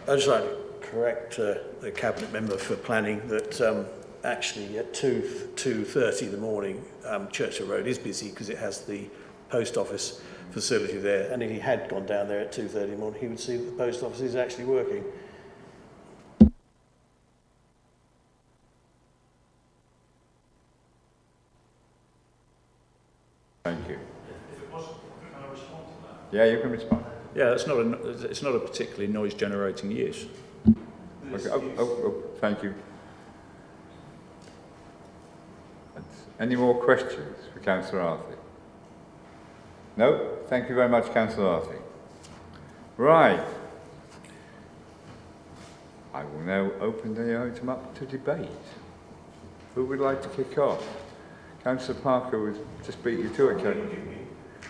I'd just like to correct the Cabinet Member for Planning that actually at 2:30 in the morning, Churchill Road is busy because it has the post office facility there, and if he had gone down there at 2:30 in the morning, he would see that the post office is actually working. Thank you. Can I respond to that? Yeah, you can respond. Yeah, it's not a particularly noise-generating use. Okay. Thank you. Any more questions for Councillor Arthey? No? Thank you very much, Councillor Arthey. Right. I will now open the item up to debate. Who would like to kick off? Councillor Parker was to speak you to it, Kevin.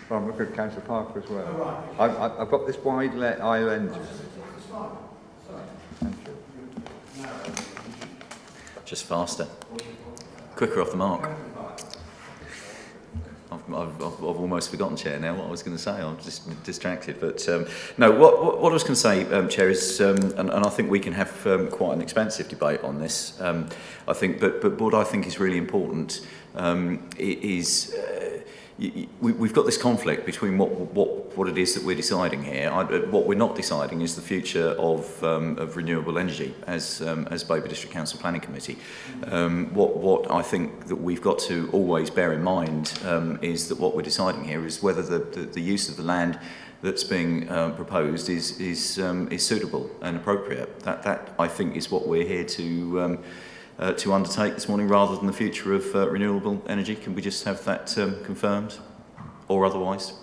Well, I'm looking at Councillor Parker as well. I've got this wide eye lens. Thank you. Just faster. Quicker off the mark. I've almost forgotten, Chair, now what I was going to say. I'm just distracted. But no, what I was going to say, Chair, is, and I think we can have quite an expansive debate on this, I think, but what I think is really important is we've got this conflict between what it is that we're deciding here. What we're not deciding is the future of renewable energy as Babergh District Council Planning Committee. What I think that we've got to always bear in mind is that what we're deciding here is whether the use of the land that's being proposed is suitable and appropriate. That I think is what we're here to undertake this morning, rather than the future of renewable energy. Can we just have that confirmed, or otherwise?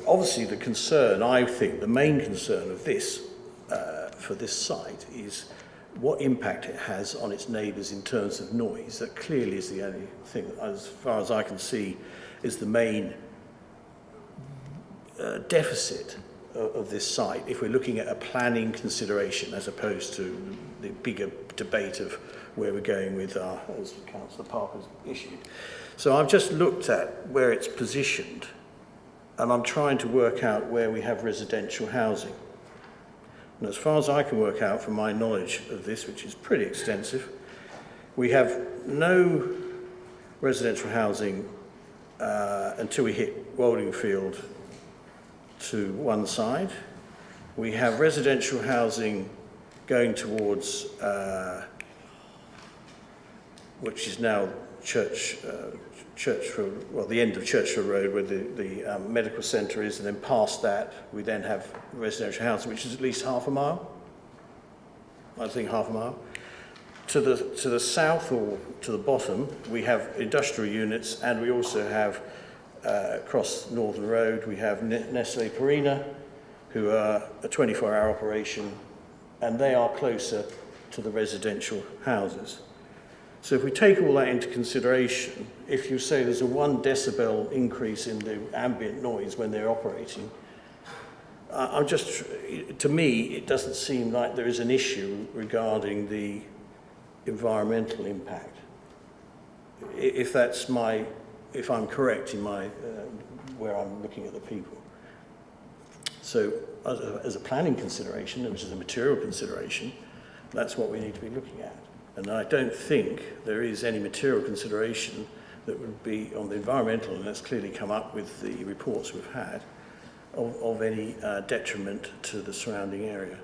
Obviously the concern, I think, the main concern of this, for this site, is what impact it has on its neighbours in terms of noise. That clearly is the only thing, as far as I can see, is the main deficit of this site, if we're looking at a planning consideration as opposed to the bigger debate of where we're going with our, as Councillor Parker's issued. So I've just looked at where it's positioned, and I'm trying to work out where we have residential housing. And as far as I can work out from my knowledge of this, which is pretty extensive, we have no residential housing until we hit Woldingfield to one side. We have residential housing going towards which is now Churchfield, well, the end of Churchfield Road, where the medical centre is, and then past that we then have residential housing, which is at least half a mile. I think half a mile. To the south, or to the bottom, we have industrial units, and we also have across Northern Road, we have Nestle Purina, who are a 24-hour operation, and they are closer to the residential houses. So if we take all that into consideration, if you say there's a 1 decibel increase in the ambient noise when they're operating, to me, it doesn't seem like there is an issue regarding the environmental impact. If I'm correct in my where I'm looking at the people. So as a planning consideration, which is a material consideration, that's what we need to be looking at. And I don't think there is any material consideration that would be on the environmental, and that's clearly come up with the reports we've had, of any detriment to the surrounding area.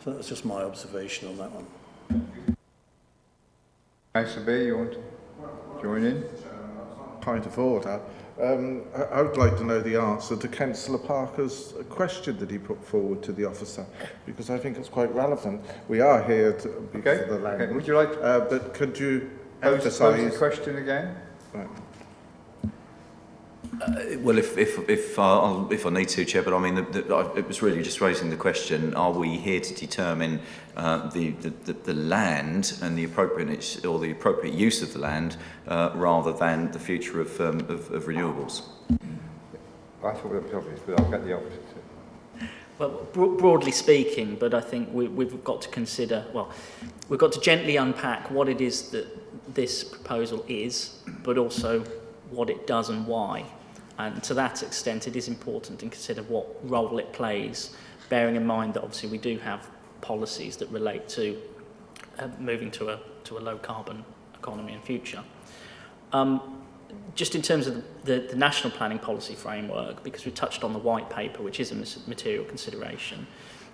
So that's just my observation on that one. Councillor B, you want to join in? Point of order. I would like to know the answer to Councillor Parker's question that he put forward to the officer, because I think it's quite relevant. We are here because of the land. Okay. Would you like to but could you pose emphasise the question again? Right. Well, if I need to, Chair, but I mean, it was really just raising the question: are we here to determine the land and the appropriate or the appropriate use of the land, rather than the future of renewables? I thought that was obvious, but I'll get the opposite. Well, broadly speaking, but I think we've got to consider, well, we've got to gently unpack what it is that this proposal is, but also what it does and why. And to that extent, it is important to consider what role it plays, bearing in mind that obviously we do have policies that relate to moving to a low carbon economy in future. Just in terms of the national planning policy framework, because we touched on the white paper, which is a material consideration,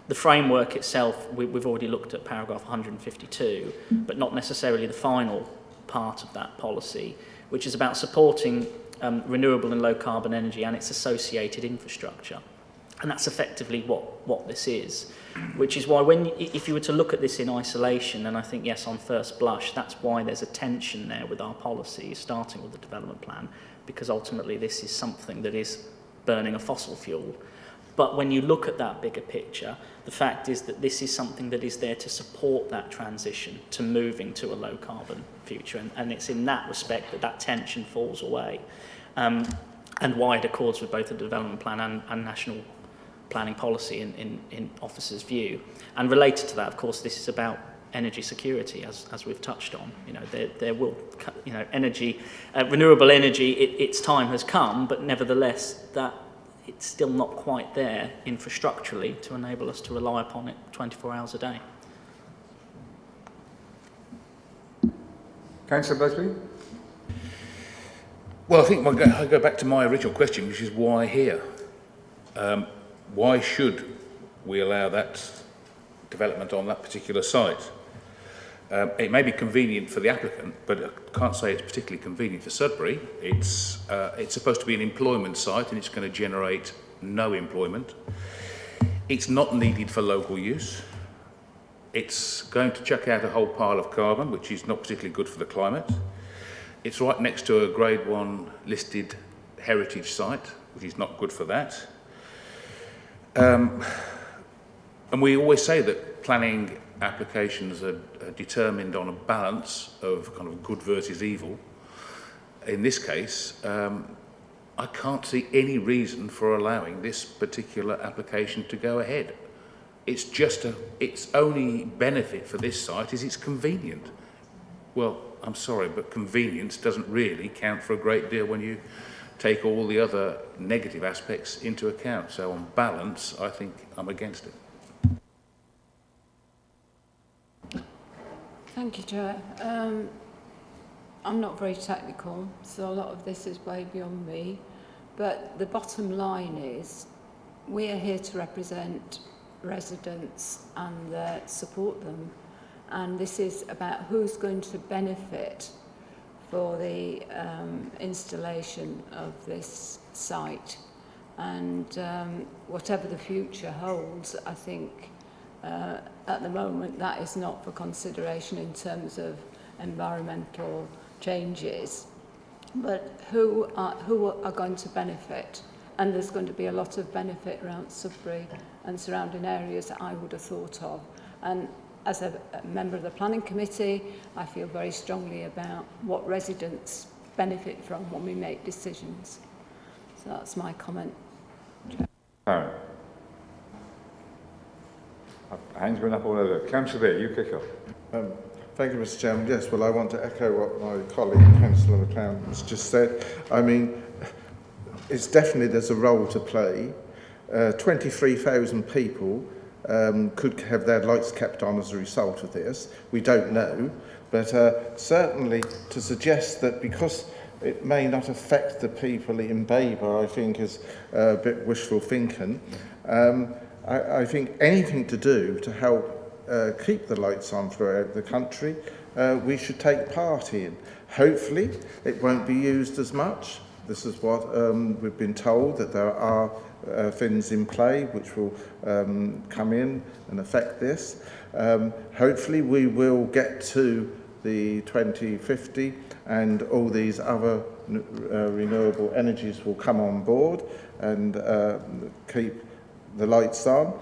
the framework itself, we've already looked at paragraph 152, but not necessarily the final part of that policy, which is about supporting renewable and low carbon energy and its associated infrastructure. And that's effectively what this is, which is why if you were to look at this in isolation, and I think, yes, on first blush, that's why there's a tension there with our policies, starting with the development plan, because ultimately this is something that is burning a fossil fuel. But when you look at that bigger picture, the fact is that this is something that is there to support that transition to moving to a low carbon future. And it's in that respect that tension falls away. And why it accords with both the development plan and national planning policy in officers' view. And related to that, of course, this is about energy security, as we've touched on. You know, there will, you know, energy, renewable energy, its time has come, but nevertheless, that it's still not quite there infrastructurally to enable us to rely upon it 24 hours a day. Councillor Busby? Well, I think I go back to my original question, which is why here? Why should we allow that development on that particular site? It may be convenient for the applicant, but I can't say it's particularly convenient for Sudbury. It's supposed to be an employment site, and it's going to generate no employment. It's not needed for local use. It's going to chuck out a whole pile of carbon, which is not particularly good for the climate. It's right next to a Grade 1 listed heritage site, which is not good for that. And we always say that planning applications are determined on a balance of kind of good versus evil. In this case, I can't see any reason for allowing this particular application to go ahead. It's just its only benefit for this site is it's convenient. Well, I'm sorry, but convenience doesn't really count for a great deal when you take all the other negative aspects into account. So on balance, I think I'm against it. Thank you, Chair. I'm not very technical, so a lot of this is way beyond me. But the bottom line is, we are here to represent residents and support them. And this is about who's going to benefit for the installation of this site. And whatever the future holds, I think at the moment that is not for consideration in terms of environmental changes. But who are going to benefit? And there's going to be a lot of benefit around Sudbury and surrounding areas that I would have thought of. And as a member of the Planning Committee, I feel very strongly about what residents benefit from when we make decisions. So that's my comment. Karen. Hands going up all over. Councillor B, you kick off. Thank you, Mr. Chairman. Yes, well, I want to echo what my colleague, Councillor McLeod, has just said. I mean, it's definitely there's a role to play. 23,000 people could have their lights kept on as a result of this. We don't know, but certainly to suggest that because it may not affect the people in Babergh, I think is a bit wishful thinking. I think anything to do to help keep the lights on throughout the country, we should take part in. Hopefully it won't be used as much. This is what we've been told, that there are things in play which will come in and affect this. Hopefully we will get to the 2050 and all these other renewable energies will come on board and keep the lights on.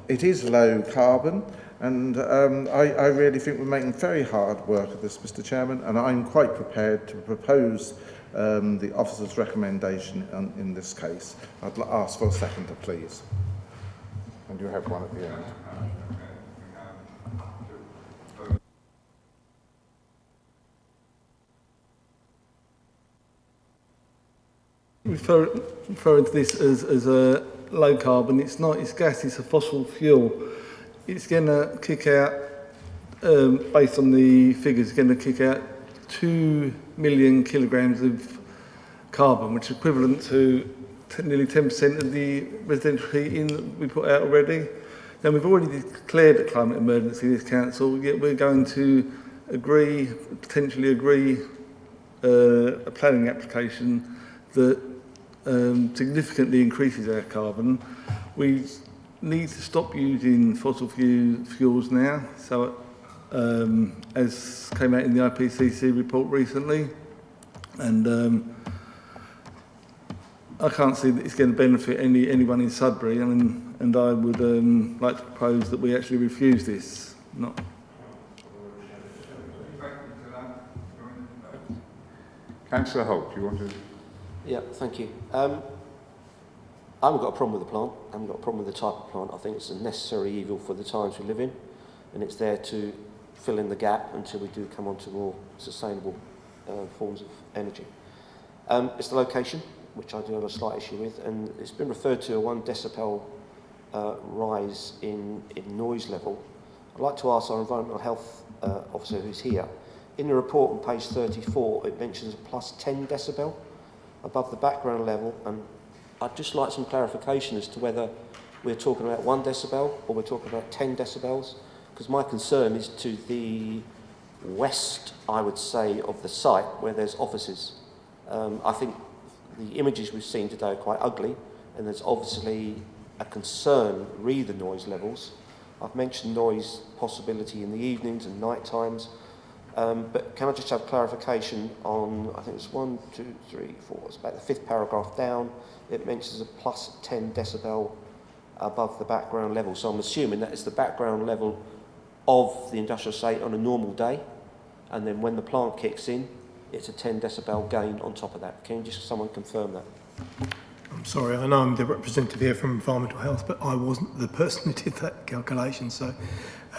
It is low carbon, and I really think we're making very hard work of this, Mr. Chairman, and I'm quite prepared to propose the officer's recommendation in this case. I'd ask for a seconder, please. And you have one at the end. Referring to this as a low carbon, it's not, it's gas, it's a fossil fuel. It's going to kick out, based on the figures, it's going to kick out 2 million kilograms of carbon, which is equivalent to nearly 10% of the residential heating that we put out already. Now, we've already declared a climate emergency, this council, yet we're going to potentially agree a planning application that significantly increases our carbon. We need to stop using fossil fuels now, so as came out in the IPCC report recently, and I can't see that it's going to benefit anyone in Sudbury, and I would like to propose that we actually refuse this. Councillor Holt, do you want to? Yeah, thank you. I haven't got a problem with the plant. I haven't got a problem with the type of plant. I think it's a necessary evil for the times we live in, and it's there to fill in the gap until we do come on to more sustainable forms of energy. It's the location, which I do have a slight issue with, and it's been referred to a 1 decibel rise in noise level. I'd like to ask our environmental health officer who's here. In the report on page 34, it mentions a plus 10 decibel above the background level, and I'd just like some clarification as to whether we're talking about 1 decibel or we're talking about 10 decibels, because my concern is to the west, I would say, of the site where there's offices. I think the images we've seen today are quite ugly, and there's obviously a concern re the noise levels. I've mentioned noise possibility in the evenings and night times, but can I just have clarification on, I think it's 1, 2, 3, 4, it's about the 5th paragraph down, it mentions a plus 10 decibel above the background level, so I'm assuming that is the background level of the industrial estate on a normal day, and then when the plant kicks in, it's a 10 decibel gain on top of that. Can you just someone confirm that? I'm sorry, I know I'm the representative here from Environmental Health, but I wasn't the person who did that calculation, so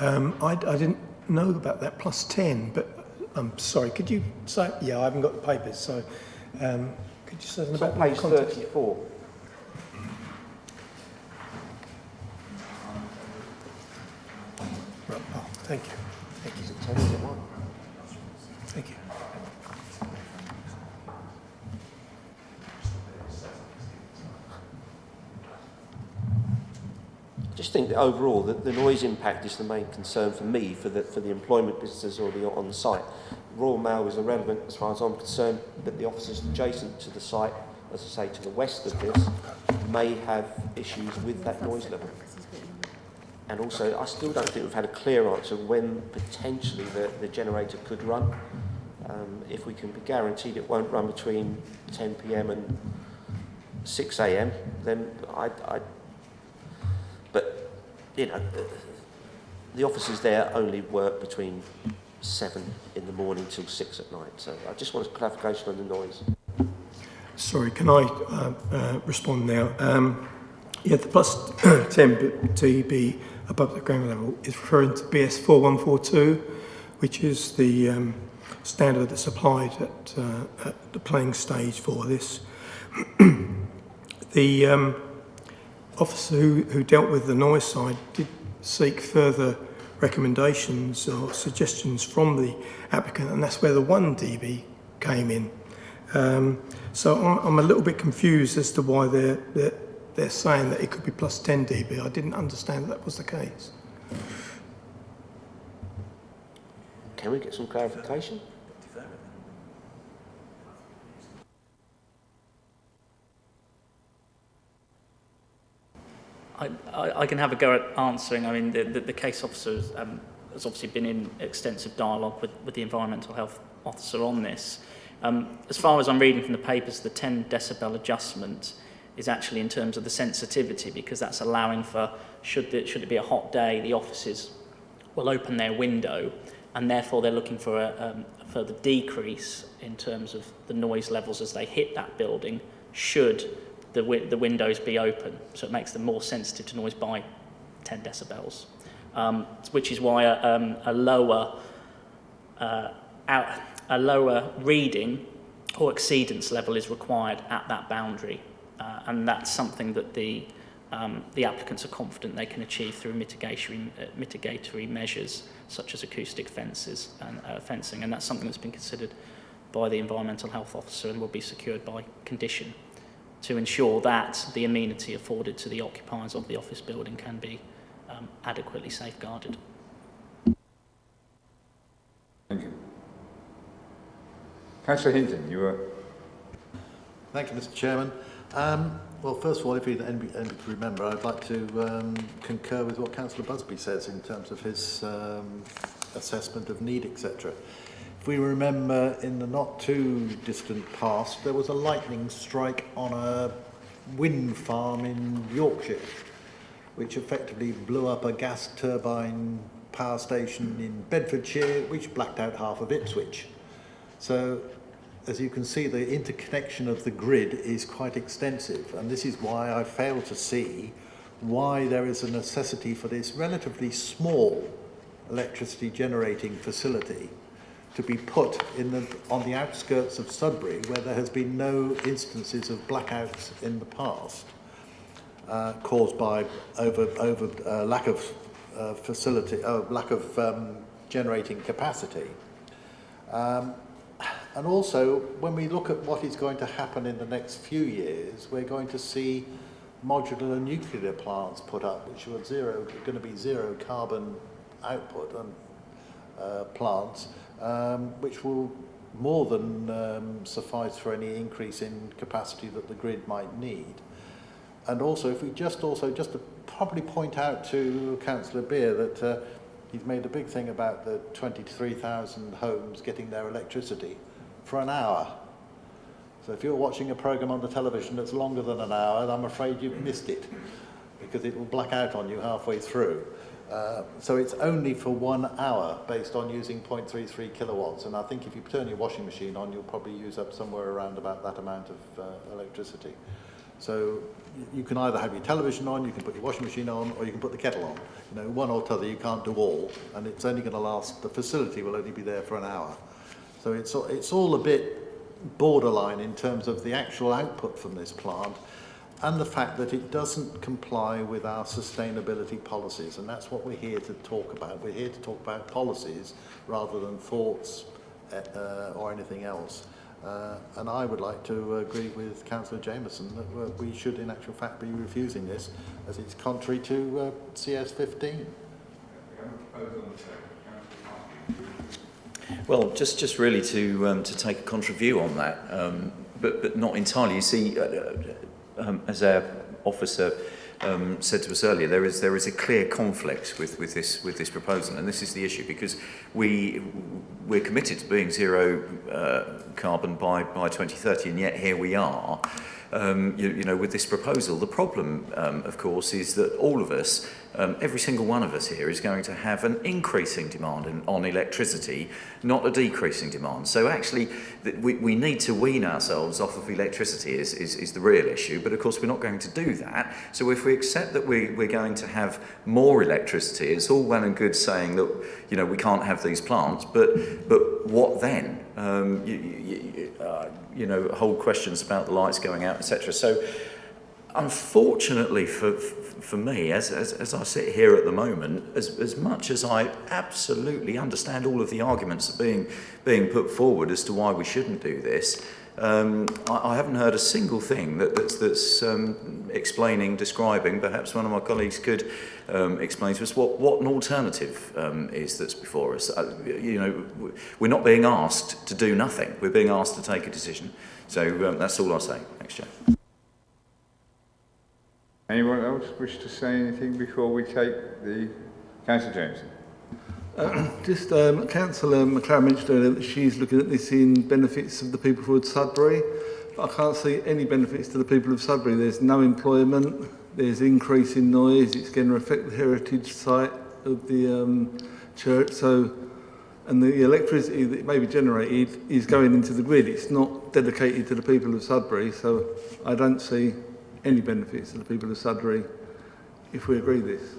I didn't know about that plus 10, but I'm sorry, could you say, yeah, I haven't got the papers, so could you say something about page the context? 34. Right, oh, thank you. Thank you. Thank you. I just think that overall the noise impact is the main concern for me for the employment businesses already on the site. Royal Mail is irrelevant as far as I'm concerned, but the offices adjacent to the site, as I say, to the west of this, may have issues with that noise level. And also, I still don't think we've had a clear answer when potentially the generator could run. If we can be guaranteed it won't run between 10 p.m. and 6 a.m, then but, you know, the offices there only work between 7 in the morning till 6 at night. So I just want a clarification on the noise. Sorry, can I respond now? Yeah, the plus 10 dB above the ground level is referring to BS 4142, which is the standard that's applied at the planning stage for this. The officer who dealt with the noise side did seek further recommendations or suggestions from the applicant, and that's where the 1 dB came in. So I'm a little bit confused as to why they're saying that it could be plus 10 dB. I didn't understand that was the case. Can we get some clarification? I can have a go at answering. I mean, the case officer has obviously been in extensive dialogue with the environmental health officer on this. As far as I'm reading from the papers, the 10 decibel adjustment is actually in terms of the sensitivity, because that's allowing for, should it be a hot day, the offices will open their window, and therefore they're looking for a further decrease in terms of the noise levels as they hit that building, should the windows be open. So it makes them more sensitive to noise by 10 decibels, which is why a lower reading or exceedance level is required at that boundary, and that's something that the applicants are confident they can achieve through mitigatory measures such as acoustic fences and fencing, and that's something that's been considered by the environmental health officer and will be secured by condition to ensure that the amenity afforded to the occupiers of the office building can be adequately safeguarded. Thank you. Councillor Hinton, you were... Thank you, Mr. Chairman. Well, first of all, if you remember, I'd like to concur with what Councillor Busby says in terms of his assessment of need, etc. If we remember, in the not too distant past, there was a lightning strike on a wind farm in Yorkshire, which effectively blew up a gas turbine power station in Bedfordshire, which blacked out half of Ipswich. So, as you can see, the interconnection of the grid is quite extensive, and this is why I fail to see why there is a necessity for this relatively small electricity generating facility to be put on the outskirts of Sudbury, where there has been no instances of blackouts in the past caused by lack of generating capacity. And also, when we look at what is going to happen in the next few years, we're going to see modular nuclear plants put up, which are going to be zero carbon output and plants, which will more than suffice for any increase in capacity that the grid might need. And also, if we just to probably point out to Councillor Beer that he's made a big thing about the 23,000 homes getting their electricity for an hour. So if you're watching a programme on the television that's longer than an hour, I'm afraid you've missed it, because it will black out on you halfway through. So it's only for 1 hour based on using 0.33 kilowatts, and I think if you turn your washing machine on, you'll probably use up somewhere around about that amount of electricity. So you can either have your television on, you can put your washing machine on, or you can put the kettle on. You know, one or t'other, you can't do all, and it's only going to last, the facility will only be there for an hour. So it's all a bit borderline in terms of the actual output from this plant, and the fact that it doesn't comply with our sustainability policies, and that's what we're here to talk about. We're here to talk about policies rather than thoughts or anything else. And I would like to agree with Councillor Jameson that we should, in actual fact, be refusing this, as it's contrary to CS 15. Well, just really to take a contra view on that, but not entirely. You see, as our officer said to us earlier, there is a clear conflict with this proposal, and this is the issue, because we're committed to being zero carbon by 2030, and yet here we are. You know, with this proposal, the problem, of course, is that all of us, every single one of us here, is going to have an increasing demand on electricity, not a decreasing demand. So actually, we need to wean ourselves off of electricity is the real issue, but of course we're not going to do that. So if we accept that we're going to have more electricity, it's all well and good saying that, you know, we can't have these plants, but what then? You know, whole questions about the lights going out, etc. So Unfortunately for me, as I sit here at the moment, as much as I absolutely understand all of the arguments that are being put forward as to why we shouldn't do this, I haven't heard a single thing that's explaining, describing. Perhaps one of my colleagues could explain to us what an alternative is that's before us. We're not being asked to do nothing. We're being asked to take a decision. So that's all I'll say. Thanks, Chair. Anyone else wish to say anything before we take the... Councillor Jameson. Councillor McLaren mentioned earlier that she's looking at this in benefits of the people of Sudbury, but I can't see any benefits to the people of Sudbury. There's no employment, there's increase in noise, it's going to affect the heritage site of the church, and the electricity that may be generated is going into the grid. It's not dedicated to the people of Sudbury, so I don't see any benefits to the people of Sudbury if we agree this.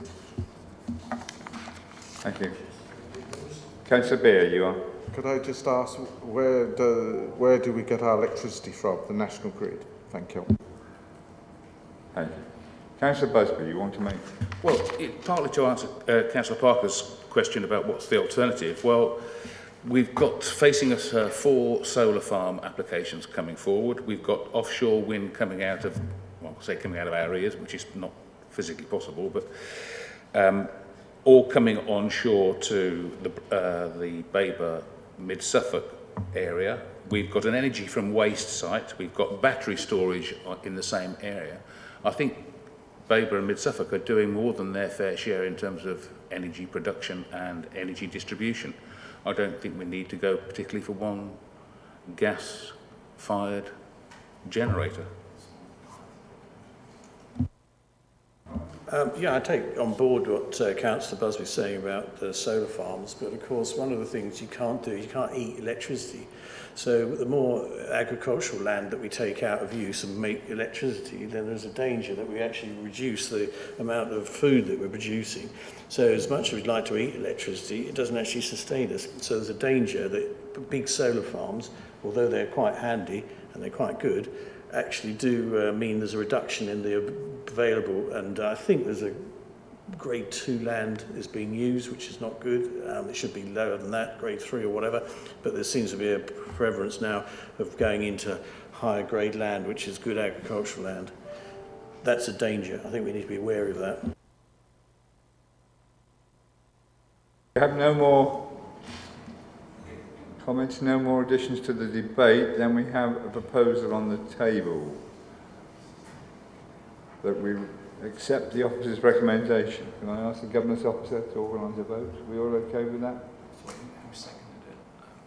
Thank you. Councillor Beer, you are. Could I just ask, where do we get our electricity from? The national grid? Thank you. Thank you. Councillor Busby, you want to make... Well, partly to answer Councillor Parker's question about what's the alternative. Well, we've got facing us 4 solar farm applications coming forward. We've got offshore wind coming out of, well, I'll say coming out of our ears, which is not physically possible, but all coming onshore to the Babergh mid-Suffolk area. We've got an energy from waste site. We've got battery storage in the same area. I think Babergh and mid-Suffolk are doing more than their fair share in terms of energy production and energy distribution. I don't think we need to go particularly for one gas-fired generator. Yeah, I take on board what Councillor Busby's saying about the solar farms, but of course one of the things you can't do, you can't eat electricity. So the more agricultural land that we take out of use and make electricity, then there's a danger that we actually reduce the amount of food that we're producing. So as much as we'd like to eat electricity, it doesn't actually sustain us. So there's a danger that big solar farms, although they're quite handy and they're quite good, actually do mean there's a reduction in the available, and I think there's a grade 2 land is being used, which is not good. It should be lower than that, grade 3 or whatever, but there seems to be a preference now of going into higher grade land, which is good agricultural land. That's a danger. I think we need to be wary of that. We have no more comments, no more additions to the debate. Then we have a proposal on the table that we accept the officer's recommendation. Can I ask the Governor's officer to organise a vote? Are we all okay with that?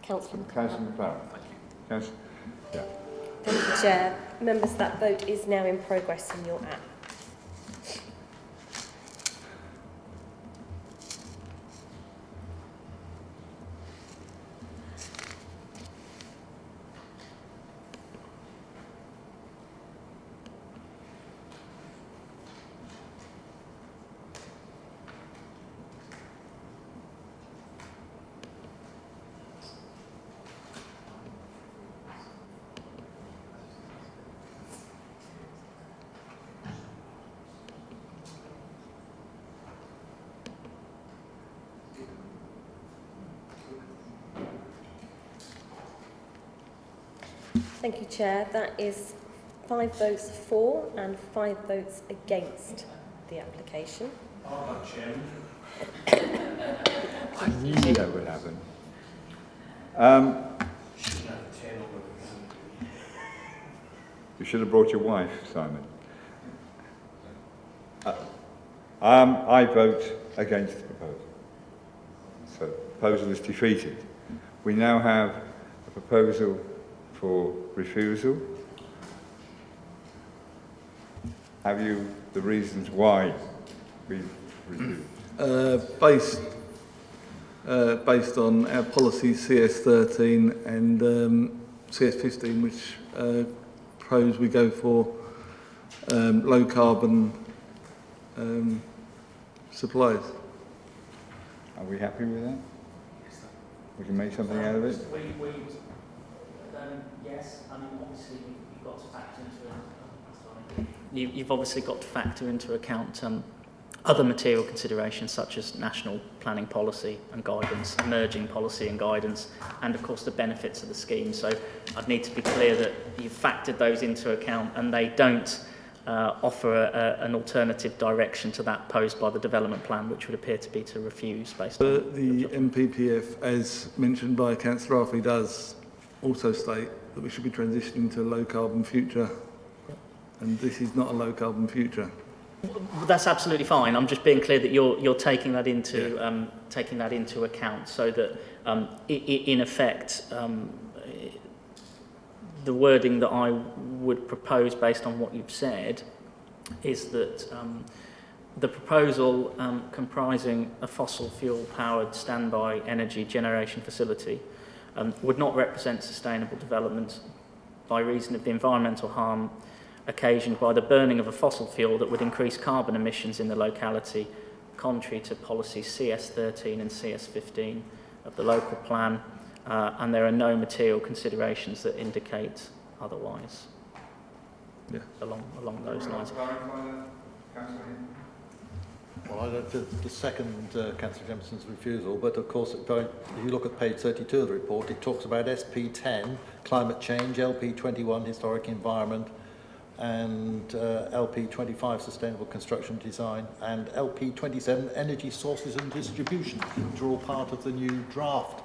Councillor McLaren. Thank you. Yeah. Thank you, Chair. Members, that vote is now in progress in your app. Thank you, Chair. That is 5 votes for and 5 votes against the application. I knew that would happen. You should have brought your wife, Simon. I vote against the proposal. So the proposal is defeated. We now have a proposal for refusal. Have you the reasons why we refused? Based on our policies CS13 and CS15, which propose we go for low carbon supplies. Are we happy with that? We can make something out of it? Yes, I mean, obviously you've got to factor into it. you've obviously got to factor into account other material considerations such as national planning policy and guidance, emerging policy and guidance, and of course the benefits of the scheme. So I'd need to be clear that you've factored those into account and they don't offer an alternative direction to that posed by the development plan, which would appear to be to refuse based on... The MPPF, as mentioned by Councillor Arthur, does also state that we should be transitioning to a low carbon future, and this is not a low carbon future. That's absolutely fine. I'm just being clear that you're taking that into taking that into account, so that in effect the wording that I would propose based on what you've said is that the proposal comprising a fossil fuel powered standby energy generation facility would not represent sustainable development by reason of the environmental harm occasioned by the burning of a fossil fuel that would increase carbon emissions in the locality, contrary to policies CS13 and CS15 of the local plan, and there are no material considerations that indicate otherwise. Yeah. Along those lines. Well, I don't the second Councillor Jemson's refusal, but of course, if you look at page 32 of the report, it talks about SP10, climate change, LP21, historic environment, and LP25, sustainable construction design, and LP27, energy sources and distribution, which are all part of the new draft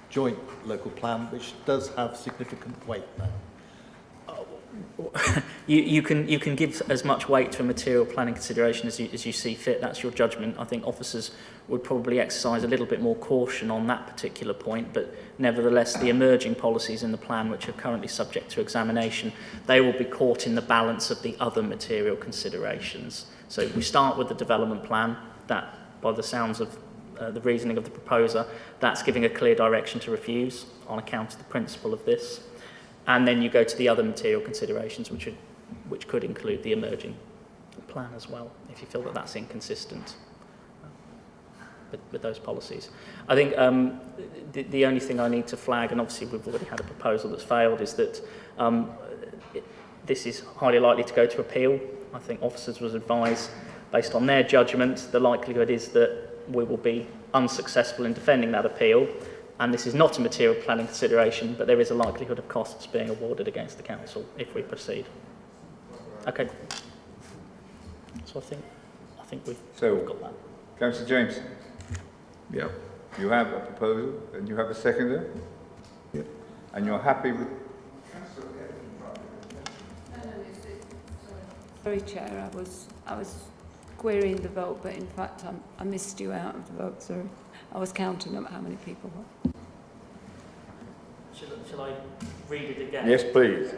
joint local plan, which does have significant weight now. You can give as much weight to a material planning consideration as you see fit. That's your judgment. I think officers would probably exercise a little bit more caution on that particular point, but nevertheless the emerging policies in the plan, which are currently subject to examination, they will be caught in the balance of the other material considerations. So we start with the development plan, that by the sounds of the reasoning of the proposer, that's giving a clear direction to refuse on account of the principle of this. And then you go to the other material considerations, which could include the emerging plan as well, if you feel that that's inconsistent with those policies. I think the only thing I need to flag, and obviously we've already had a proposal that's failed, is that this is highly likely to go to appeal. I think officers was advised, based on their judgment, the likelihood is that we will be unsuccessful in defending that appeal. And this is not a material planning consideration, but there is a likelihood of costs being awarded against the council if we proceed. Okay. So I think we've got that. Councillor James. Yeah. You have a proposal and you have a seconder. Yeah. And you're happy with. Sorry, Chair. I was querying the vote, but in fact I missed you out of the vote. Sorry. I was counting up how many people were. Shall I read it again? Yes, please.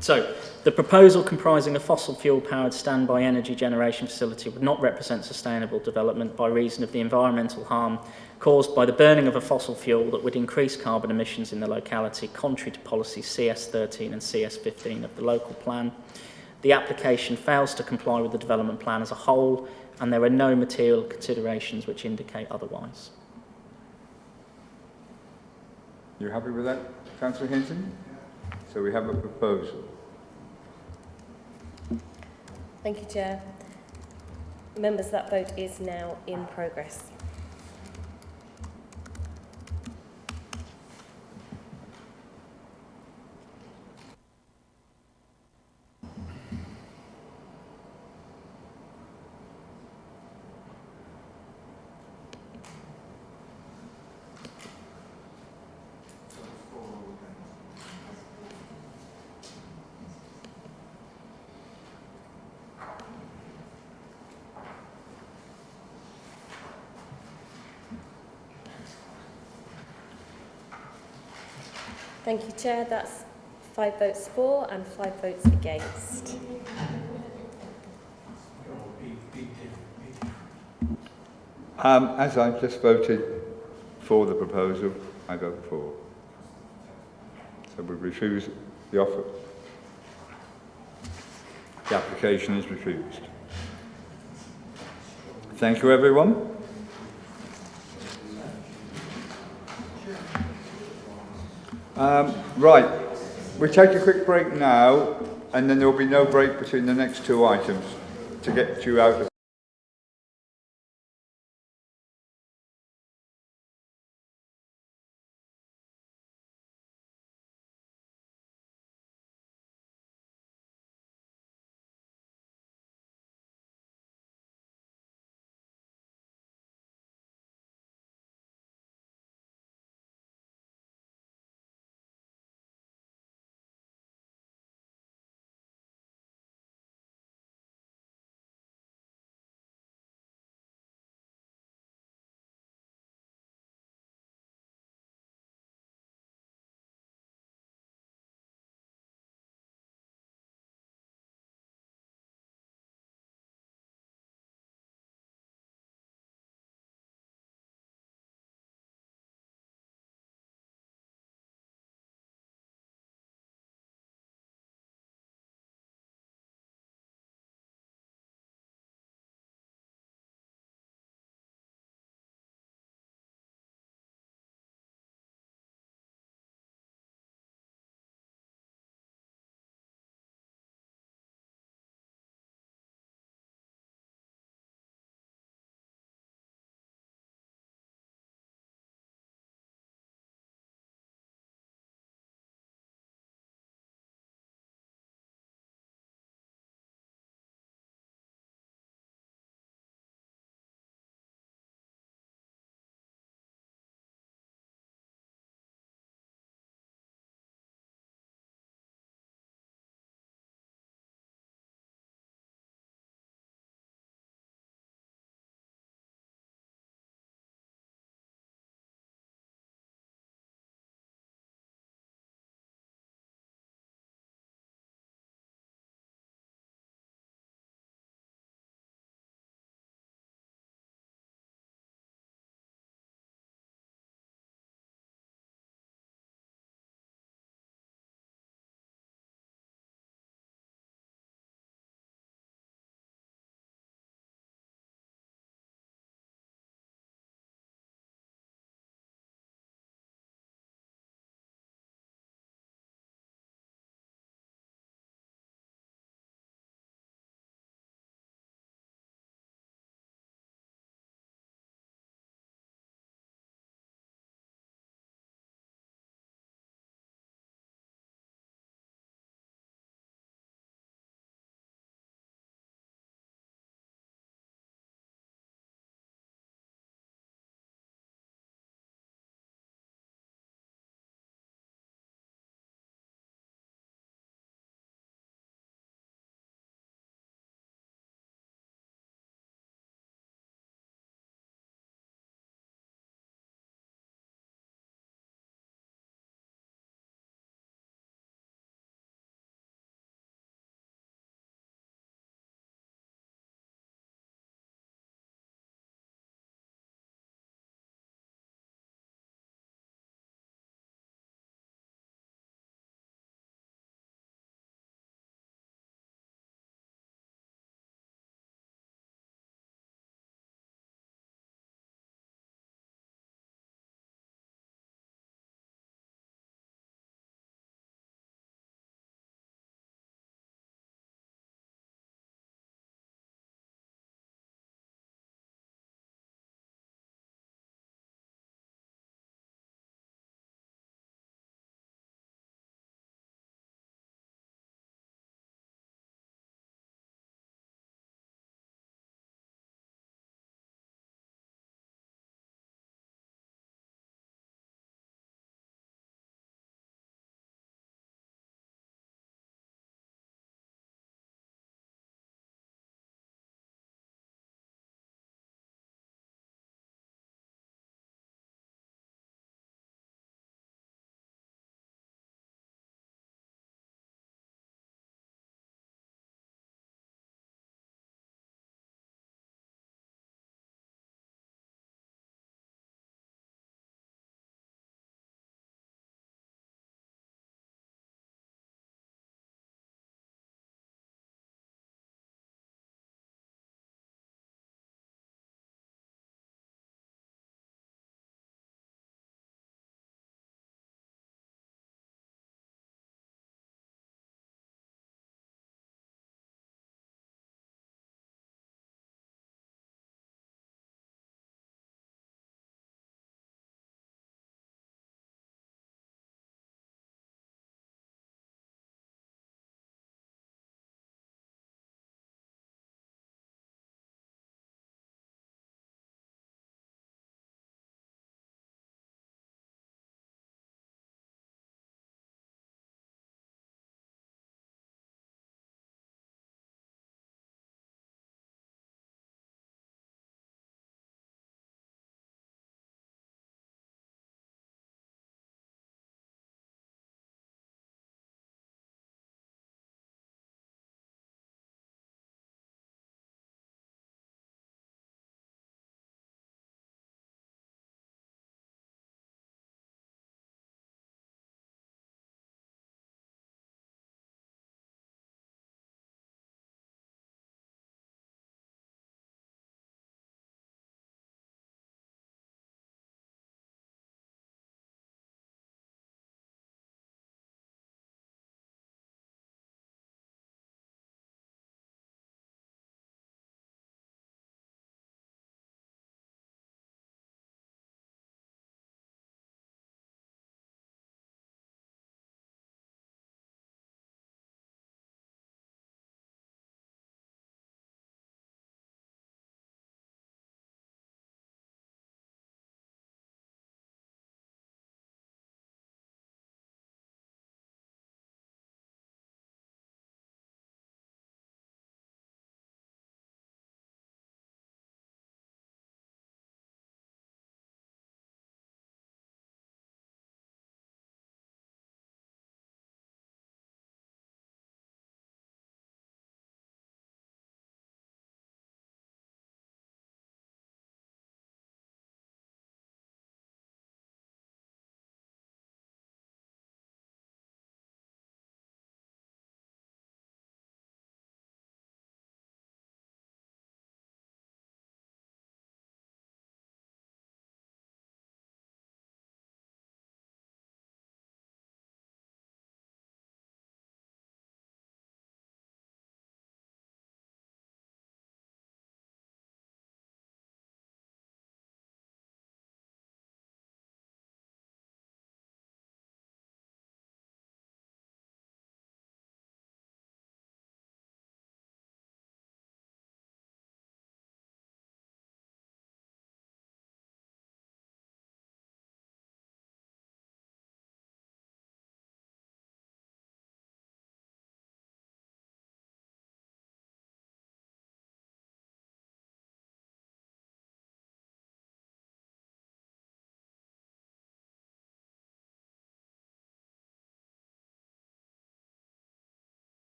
So, the proposal comprising a fossil fuel powered standby energy generation facility would not represent sustainable development by reason of the environmental harm caused by the burning of a fossil fuel that would increase carbon emissions in the locality, contrary to policy CS13 and CS15 of the local plan. The application fails to comply with the development plan as a whole, and there are no material considerations which indicate otherwise. You happy with that, Councillor Hinton? So we have a proposal. Thank you, Chair. Members, that vote is now in progress. Thank you, Chair. That's 5 votes for and 5 votes against. As I've just voted for the proposal, I vote for. So we refuse the offer. The application is refused. Thank you, everyone. Right, we take a quick break now. and then there will be no break between the next two items to get you out of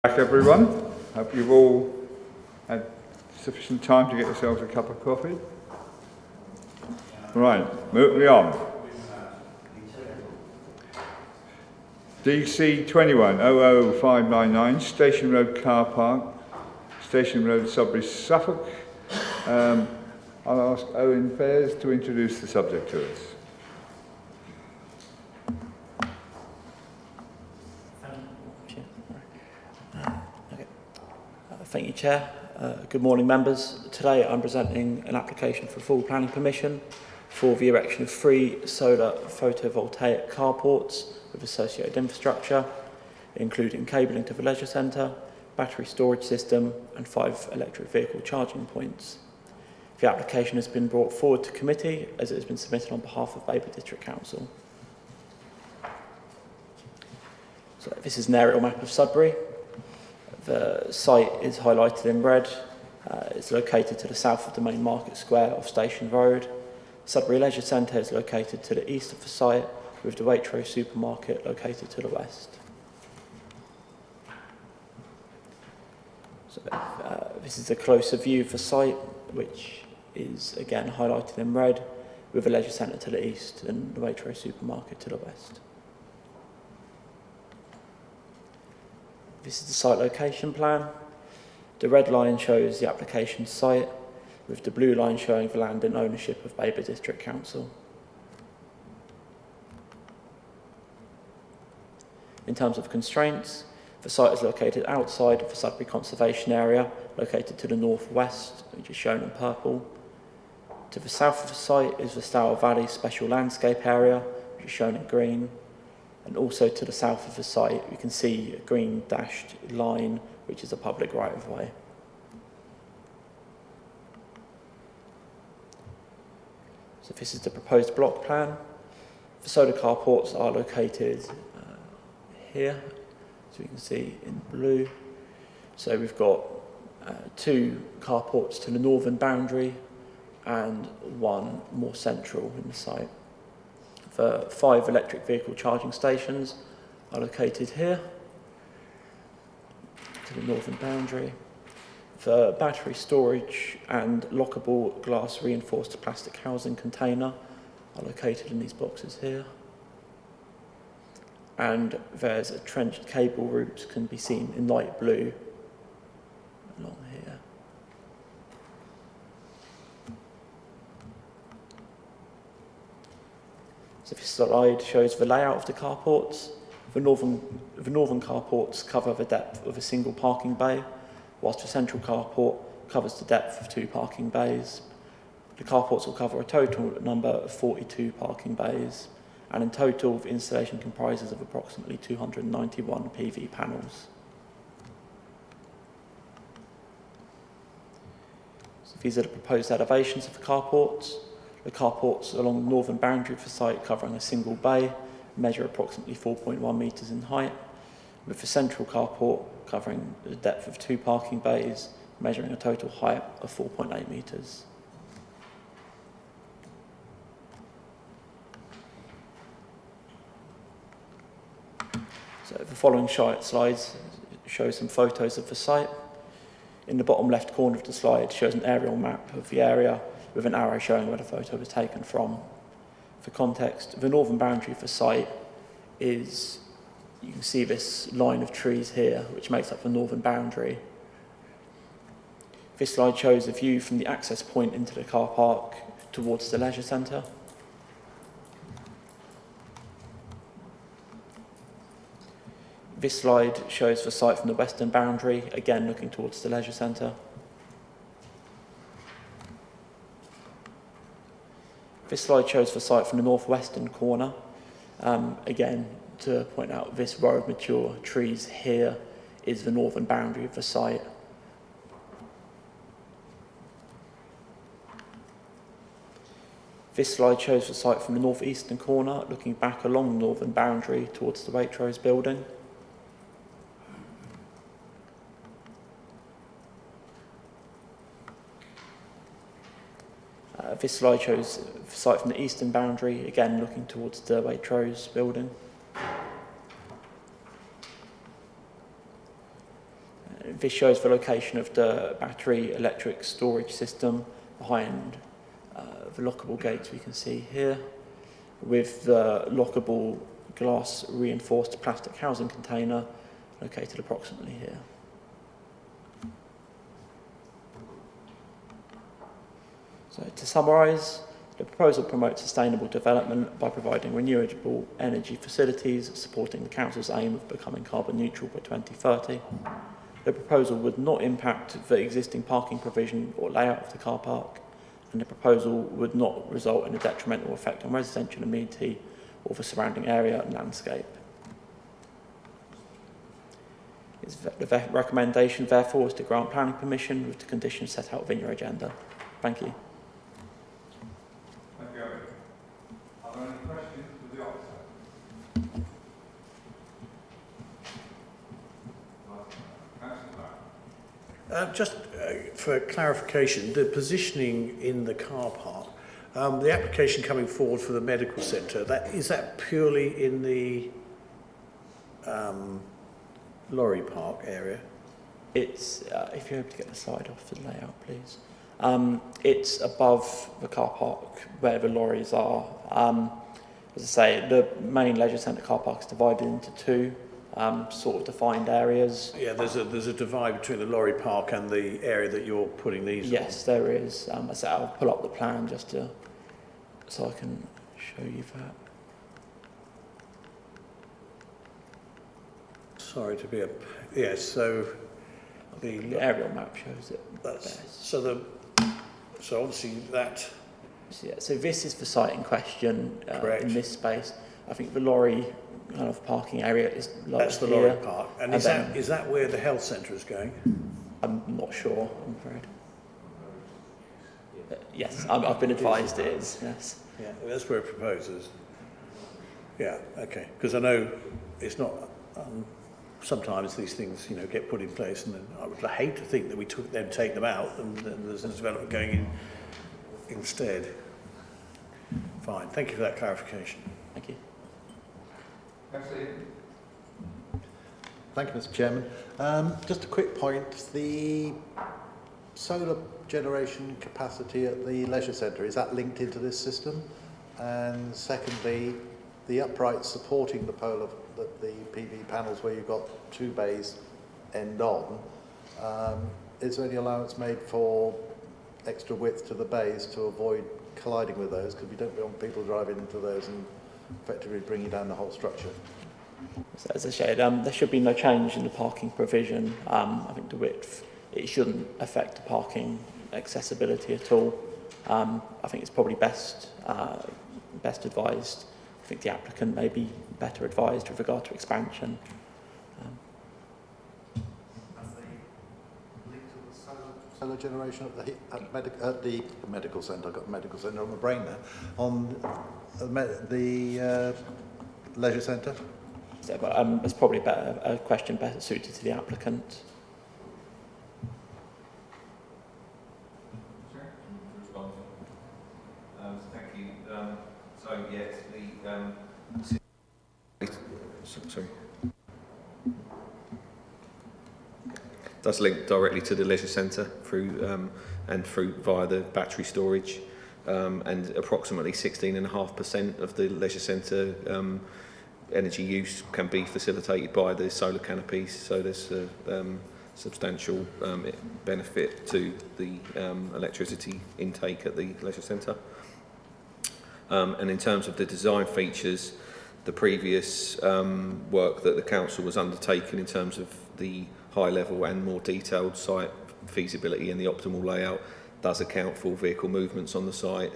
Back everyone. Hope you've all had sufficient time to get yourselves a cup of coffee. Right, moving on. DC 21-00599, Station Road Car Park, Station Road, Sudbury, Suffolk. I'll ask Owen Fairs to introduce the subject to us. Thank you, Chair. Good morning, members. Today I'm presenting an application for full planning permission for the erection of 3 solar photovoltaic carports with associated infrastructure, including cabling to the leisure centre, battery storage system and 5 electric vehicle charging points. The application has been brought forward to committee as it has been submitted on behalf of Babergh District Council. So this is an aerial map of Sudbury. The site is highlighted in red. It's located to the south of the main market square of Station Road. Sudbury Leisure Centre is located to the east of the site, with the Waitrose supermarket located to the west. So, this is a closer view of the site, which is again highlighted in red, with the leisure centre to the east and the Waitrose supermarket to the west. This is the site location plan. The red line shows the application site, with the blue line showing the land in ownership of Babergh District Council. In terms of constraints, the site is located outside of the Sudbury Conservation Area, located to the northwest, which is shown in purple. To the south of the site is the Stour Valley Special Landscape Area, which is shown in green. And also to the south of the site, you can see a green dashed line, which is a public right-of-way. So this is the proposed block plan. The solar carports are located here, so you can see in blue. So we've got 2 carports to the northern boundary and 1 more central in the site. The 5 electric vehicle charging stations are located here to the northern boundary. The battery storage and lockable glass reinforced plastic housing container are located in these boxes here. And there's a trenched cable route can be seen in light blue along here. So this slide shows the layout of the carports. The northern carports cover the depth of a single parking bay, whilst the central carport covers the depth of 2 parking bays. The carports will cover a total number of 42 parking bays, and in total the installation comprises of approximately 291 PV panels. So these are the proposed elevations of the carports. The carports along the northern boundary of the site covering a single bay measure approximately 4.1 metres in height, with the central carport covering the depth of 2 parking bays measuring a total height of 4.8 metres. So the following slides show some photos of the site. In the bottom left corner of the slide shows an aerial map of the area with an arrow showing where the photo was taken from. For context, the northern boundary of the site is, you can see this line of trees here, which makes up the northern boundary. This slide shows a view from the access point into the car park towards the leisure centre. This slide shows the site from the western boundary, again looking towards the leisure centre. This slide shows the site from the northwestern corner. Again, to point out this row of mature trees here is the northern boundary of the site. This slide shows the site from the northeastern corner, looking back along the northern boundary towards the Waitrose building. This slide shows the site from the eastern boundary, again looking towards the Waitrose building. this shows the location of the battery electric storage system behind the lockable gates we can see here, with the lockable glass reinforced plastic housing container located approximately here. So to summarise, the proposal promotes sustainable development by providing renewable energy facilities, supporting the Council's aim of becoming carbon neutral by 2030. The proposal would not impact the existing parking provision or layout of the car park, and the proposal would not result in a detrimental effect on residential amenity or the surrounding area and landscape. The recommendation, therefore, is to grant planning permission with the conditions set out within your agenda. Thank you. Thank you, Eric. Are there any questions for the officer? Just for clarification, the positioning in the car park, the application coming forward for the medical centre, is that purely in the lorry park area? It's, if you're able to get the slide off the layout, please. It's above the car park where the lorries are. As I say, the main leisure centre car park is divided into two sort of defined areas. Yeah, there's a divide between the lorry park and the area that you're putting these on. Yes, there is. As I say, I'll pull up the plan just to, so I can show you that. Sorry to be a... Yes, so... The aerial map shows it. So obviously that... Yeah, so this is the site in question in this space. I think the lorry kind of parking area is lower. That's the here. lorry park. And is that where the health centre is going? I'm not sure, I'm afraid. Yes, I've been advised it is, yes. Yeah, that's where it proposes. Yeah, okay. Because I know it's not... sometimes these things, get put in place, and then I would hate to think that we take them out, and then there's a development going in instead. Fine. Thank you for that clarification. Thank you. Thank you, Mr. Chairman. Just a quick point. The solar generation capacity at the leisure centre, is that linked into this system? And secondly, the uprights supporting the pole of the PV panels where you've got two bays end on, is there any allowance made for extra width to the bays to avoid colliding with those? Because we don't want people driving into those and effectively bringing down the whole structure. So as I said, there should be no change in the parking provision. I think the width, it shouldn't affect the parking accessibility at all. I think it's probably best advised. I think the applicant may be better advised with regard to expansion. Solar generation at the medical centre, I've got the medical centre on my brain now, on the leisure centre? So, but it's probably a question better suited to the applicant. Thank you. So yes, sorry. That's linked directly to the leisure centre through via the battery storage, and approximately 16.5% of the leisure centre energy use can be facilitated by the solar canopies. So there's a substantial benefit to the electricity intake at the leisure centre. And in terms of the design features, the previous work that the council was undertaking in terms of the high level and more detailed site feasibility and the optimal layout does account for vehicle movements on the site.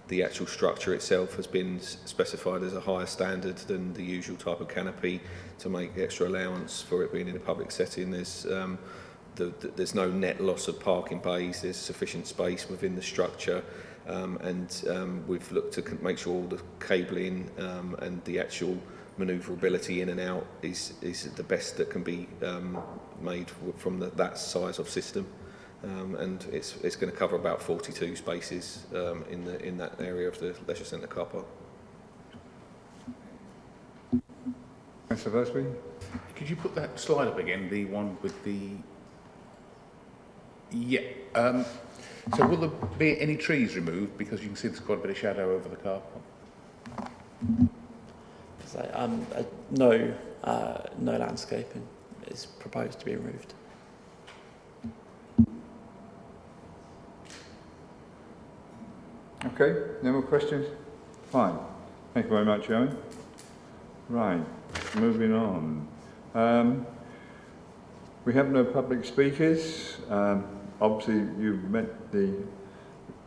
The actual structure itself has been specified as a higher standard than the usual type of canopy to make extra allowance for it being in a public setting. There's no net loss of parking bays, there's sufficient space within the structure, and we've looked to make sure all the cabling and the actual manoeuvrability in and out is the best that can be made from that size of system. And it's going to cover about 42 spaces in that area of the leisure centre car park. Councillor Versby? Could you put that slide up again, the one with the... Yeah. So will there be any trees removed? Because you can see there's quite a bit of shadow over the car park. So, no landscaping is proposed to be removed. Okay, no more questions? Fine. Thank you very much, Owen. Right, moving on. We have no public speakers. Obviously, you've met the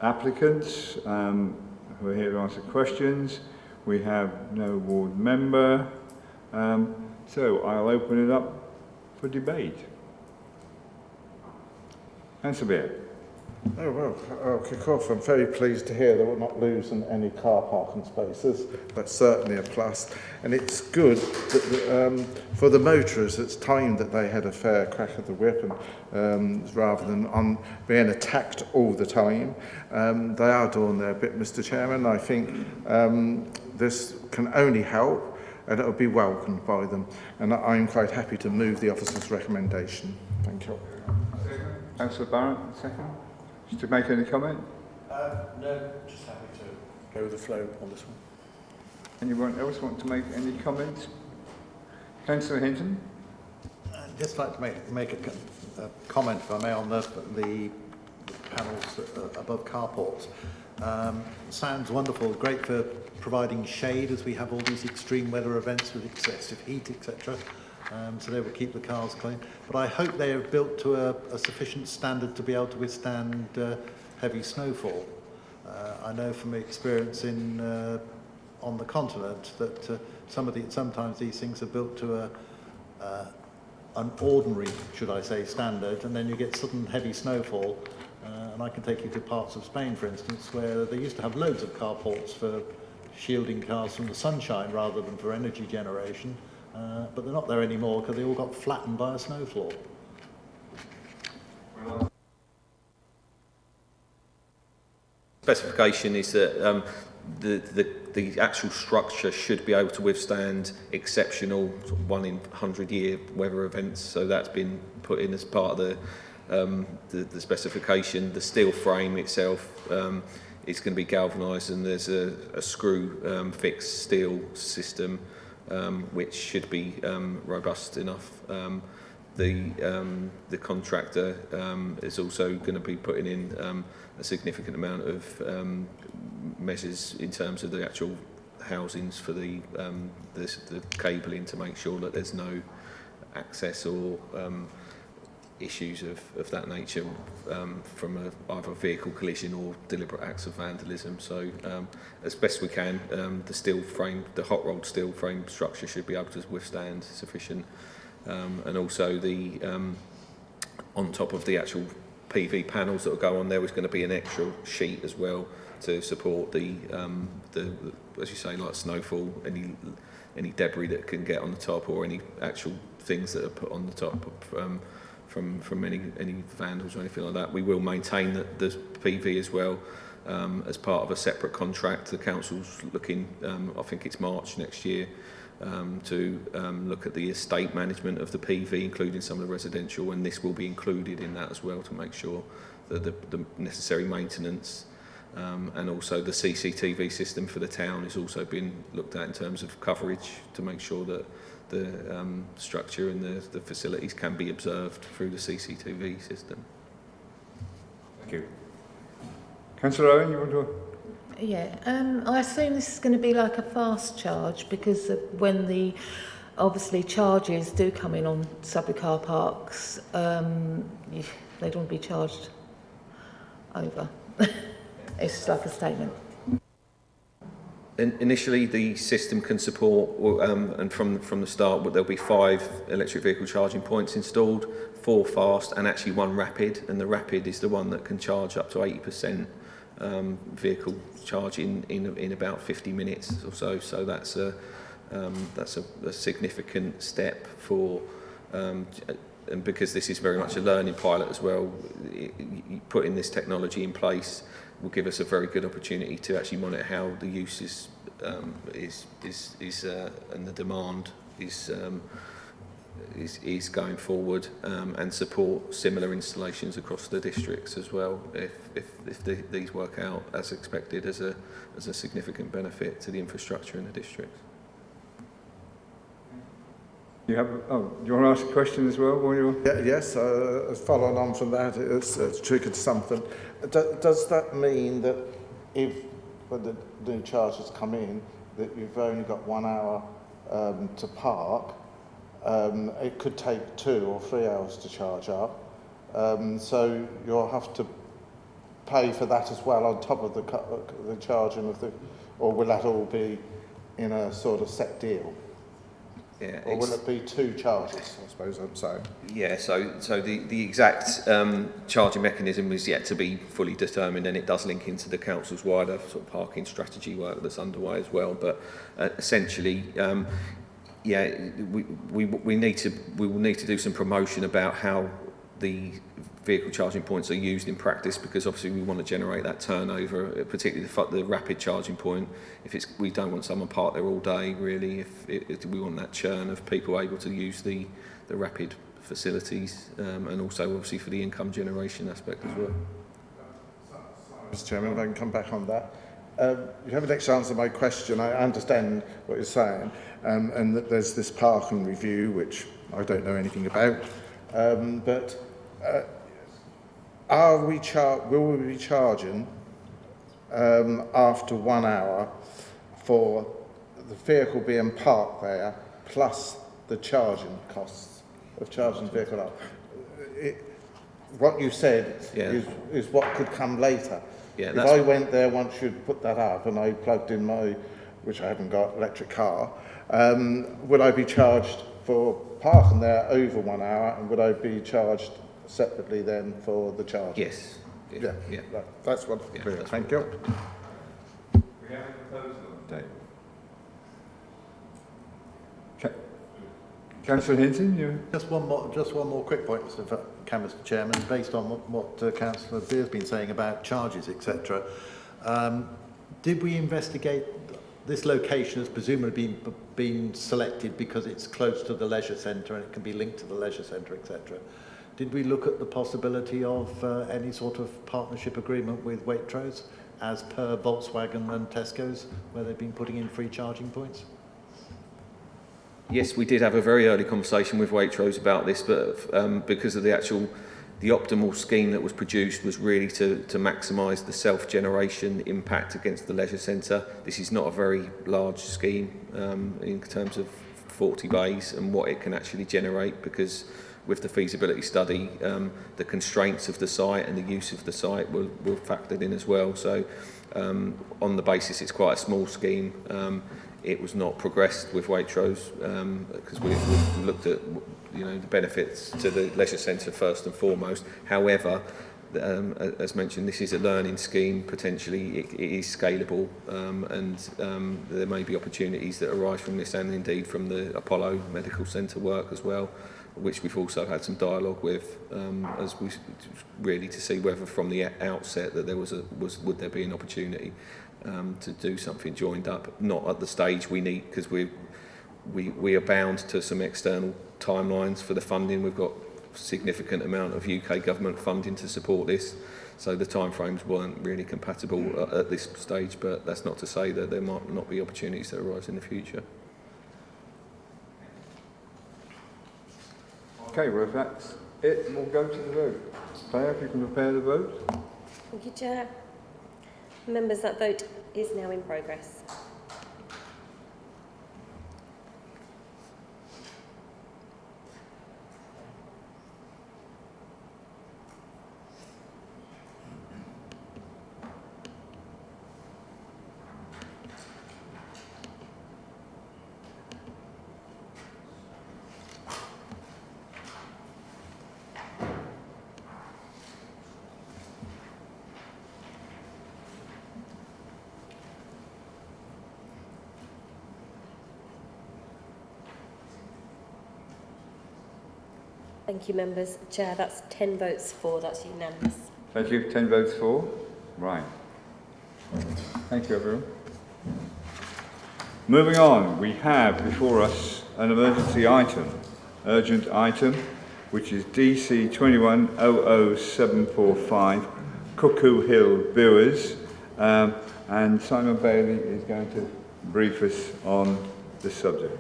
applicants who are here to answer questions. We have no ward member. So I'll open it up for debate. Councillor Beard. Oh, well, I'll kick off. I'm very pleased to hear that we're not losing any car parking spaces. That's certainly a plus. And it's good that for the motorists, it's time that they had a fair crack at the whip and rather than on being attacked all the time. They are doing their bit, Mr. Chairman. I think this can only help and it'll be welcomed by them. And I'm quite happy to move the officer's recommendation. Thank you. Councillor Barrett, second. To make any comment? No, just happy to go with the flow on this one. Anyone else want to make any comments? Councillor Hinton? I'd just like to make a comment, if I may, on the panels above carports. Sounds wonderful, great for providing shade as we have all these extreme weather events with excessive heat, etc. So they will keep the cars clean. But I hope they are built to a sufficient standard to be able to withstand heavy snowfall. I know from experience on the continent that sometimes these things are built to an ordinary, should I say, standard, and then you get sudden heavy snowfall. And I can take you to parts of Spain, for instance, where they used to have loads of carports for shielding cars from the sunshine rather than for energy generation. But they're not there anymore because they all got flattened by a snowfall. Specification is that the actual structure should be able to withstand exceptional 1 in 100 year weather events. So that's been put in as part of the specification. The steel frame itself is going to be galvanised, and there's a screw fixed steel system which should be robust enough. The contractor is also going to be putting in a significant amount of measures in terms of the actual housings for the cabling to make sure that there's no access or issues of that nature from either a vehicle collision or deliberate acts of vandalism. So as best we can, the steel frame, the hot rolled steel frame structure should be able to withstand sufficient. And also the on top of the actual PV panels that will go on, there is going to be an extra sheet as well to support the as you say, like snowfall, any debris that can get on the top, or any actual things that are put on the top from any vandals or anything like that. We will maintain the PV as well as part of a separate contract. The council's looking, I think it's March next year, to look at the estate management of the PV, including some of the residential, and this will be included in that as well to make sure that the necessary maintenance and also the CCTV system for the town has also been looked at in terms of coverage to make sure that the structure and the facilities can be observed through the CCTV system. Thank you. Councillor Owen, you want to... Yeah, I assume this is going to be like a fast charge because when the obviously charges do come in on Sudbury car parks, they don't want to be charged over. It's just like a statement. Initially, the system can support, and from the start, there'll be 5 electric vehicle charging points installed, 4 fast and actually 1 rapid, and the rapid is the one that can charge up to 80% vehicle charge in about 50 minutes or so. So that's a significant step for, and because this is very much a learning pilot as well, putting this technology in place will give us a very good opportunity to actually monitor how the use is and the demand is is going forward, and support similar installations across the districts as well, if these work out as expected as a significant benefit to the infrastructure in the districts. Do you want to ask a question as well? Yes, following on from that, it's triggered something. Does that mean that if when the new charges come in, that you've only got 1 hour to park, it could take 2 or 3 hours to charge up, so you'll have to pay for that as well on top of the charging of the, or will that all be in a sort of set deal? Yeah, or will it be 2 charges, I suppose I'm saying? Yeah, so the exact charging mechanism is yet to be fully determined, and it does link into the council's wider sort of parking strategy work that's underway as well. But essentially, yeah, we will need to do some promotion about how the vehicle charging points are used in practice, because obviously we want to generate that turnover, particularly the rapid charging point. We don't want someone parked there all day, really. If we want that churn of people able to use the rapid facilities, and also obviously for the income generation aspect as well. Mr. Chairman, if I can come back on that. You haven't actually answered my question. I understand what you're saying, and that there's this parking review, which I don't know anything about, but will we be charging after 1 hour for the vehicle being parked there plus the charging costs of charging the vehicle up? What you said is what could come later. Yeah, if I went there once you'd put that up and I plugged in my, which I haven't got, electric car, would I be charged for parking there over 1 hour, and would I be charged separately then for the charge? Yes. Yeah. That's what. Yeah, thank you. We have a proposal on the table. Councillor Hinton, you. Just one more quick point, Mr. Chairman, based on what Councillor Beer's been saying about charges, etc. Did we investigate this location as presumably been selected because it's close to the leisure centre and it can be linked to the leisure centre, etc.? Did we look at the possibility of any sort of partnership agreement with Waitrose, as per Volkswagen and Tesco's, where they've been putting in free charging points? Yes, we did have a very early conversation with Waitrose about this, but because of the optimal scheme that was produced was really to maximise the self-generation impact against the leisure centre. This is not a very large scheme in terms of 40 bays and what it can actually generate, because with the feasibility study, the constraints of the site and the use of the site were factored in as well. So on the basis it's quite a small scheme, it was not progressed with Waitrose because we looked at the benefits to the leisure centre first and foremost. However, as mentioned, this is a learning scheme. Potentially it is scalable, and there may be opportunities that arise from this, and indeed from the Apollo Medical Centre work as well, which we've also had some dialogue with, as we really to see whether from the outset that there would there be an opportunity to do something joined up. Not at the stage we need, because we are bound to some external timelines for the funding. We've got a significant amount of UK government funding to support this, so the timeframes weren't really compatible at this stage, but that's not to say that there might not be opportunities that arise in the future. Okay, well, if that's it, we'll go to the vote. Claire, if you can prepare the vote. Thank you, Chair. Members, that vote is now in progress. Thank you, members. Chair, that's 10 votes for. That's unanimous. Thank you. 10 votes for. Right. Thank you, everyone. Moving on, we have before us an emergency item. urgent item, which is DC 2100745 Cuckoo Hill Brewers, and Simon Bailey is going to brief us on this subject.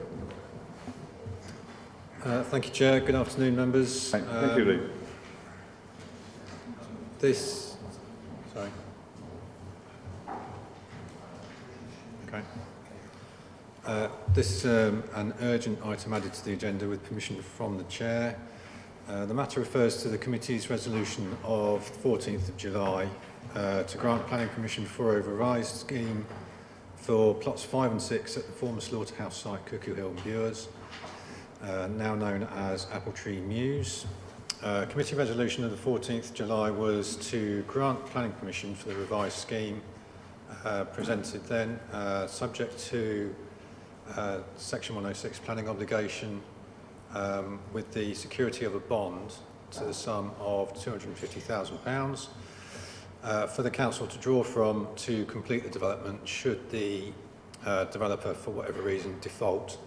Thank you, Chair. Good afternoon, members. Thank you, Lee. This is an urgent item added to the agenda with permission from the Chair. The matter refers to the committee's resolution of 14th of July to grant planning permission for a revised scheme for plots 5 and 6 at the former slaughterhouse site Cuckoo Hill Brewers, now known as Apple Tree Mews. Committee resolution of the 14th of July was to grant planning permission for the revised scheme presented then, subject to Section 106 planning obligation with the security of a bond to the sum of £250,000 for the council to draw from to complete the development should the developer, for whatever reason, default.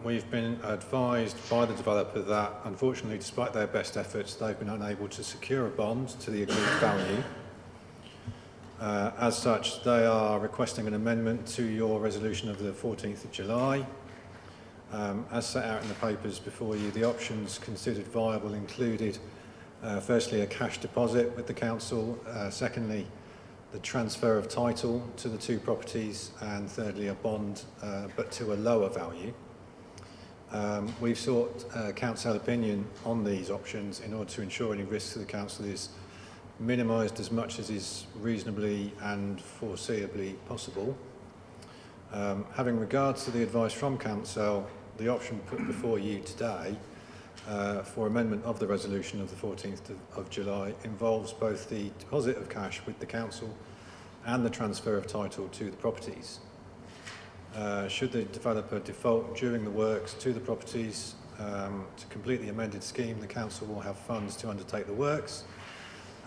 We've been advised by the developer that, unfortunately, despite their best efforts, they've been unable to secure a bond to the agreed value. As such, they are requesting an amendment to your resolution of the 14th of July. As set out in the papers before you, the options considered viable included, firstly, a cash deposit with the council, secondly, the transfer of title to the two properties, and thirdly, a bond, but to a lower value. We've sought council opinion on these options in order to ensure any risk to the council is minimised as much as is reasonably and foreseeably possible. Having regards to the advice from council, the option put before you today for amendment of the resolution of the 14th of July involves both the deposit of cash with the council and the transfer of title to the properties. Should the developer default during the works to the properties to complete the amended scheme, the council will have funds to undertake the works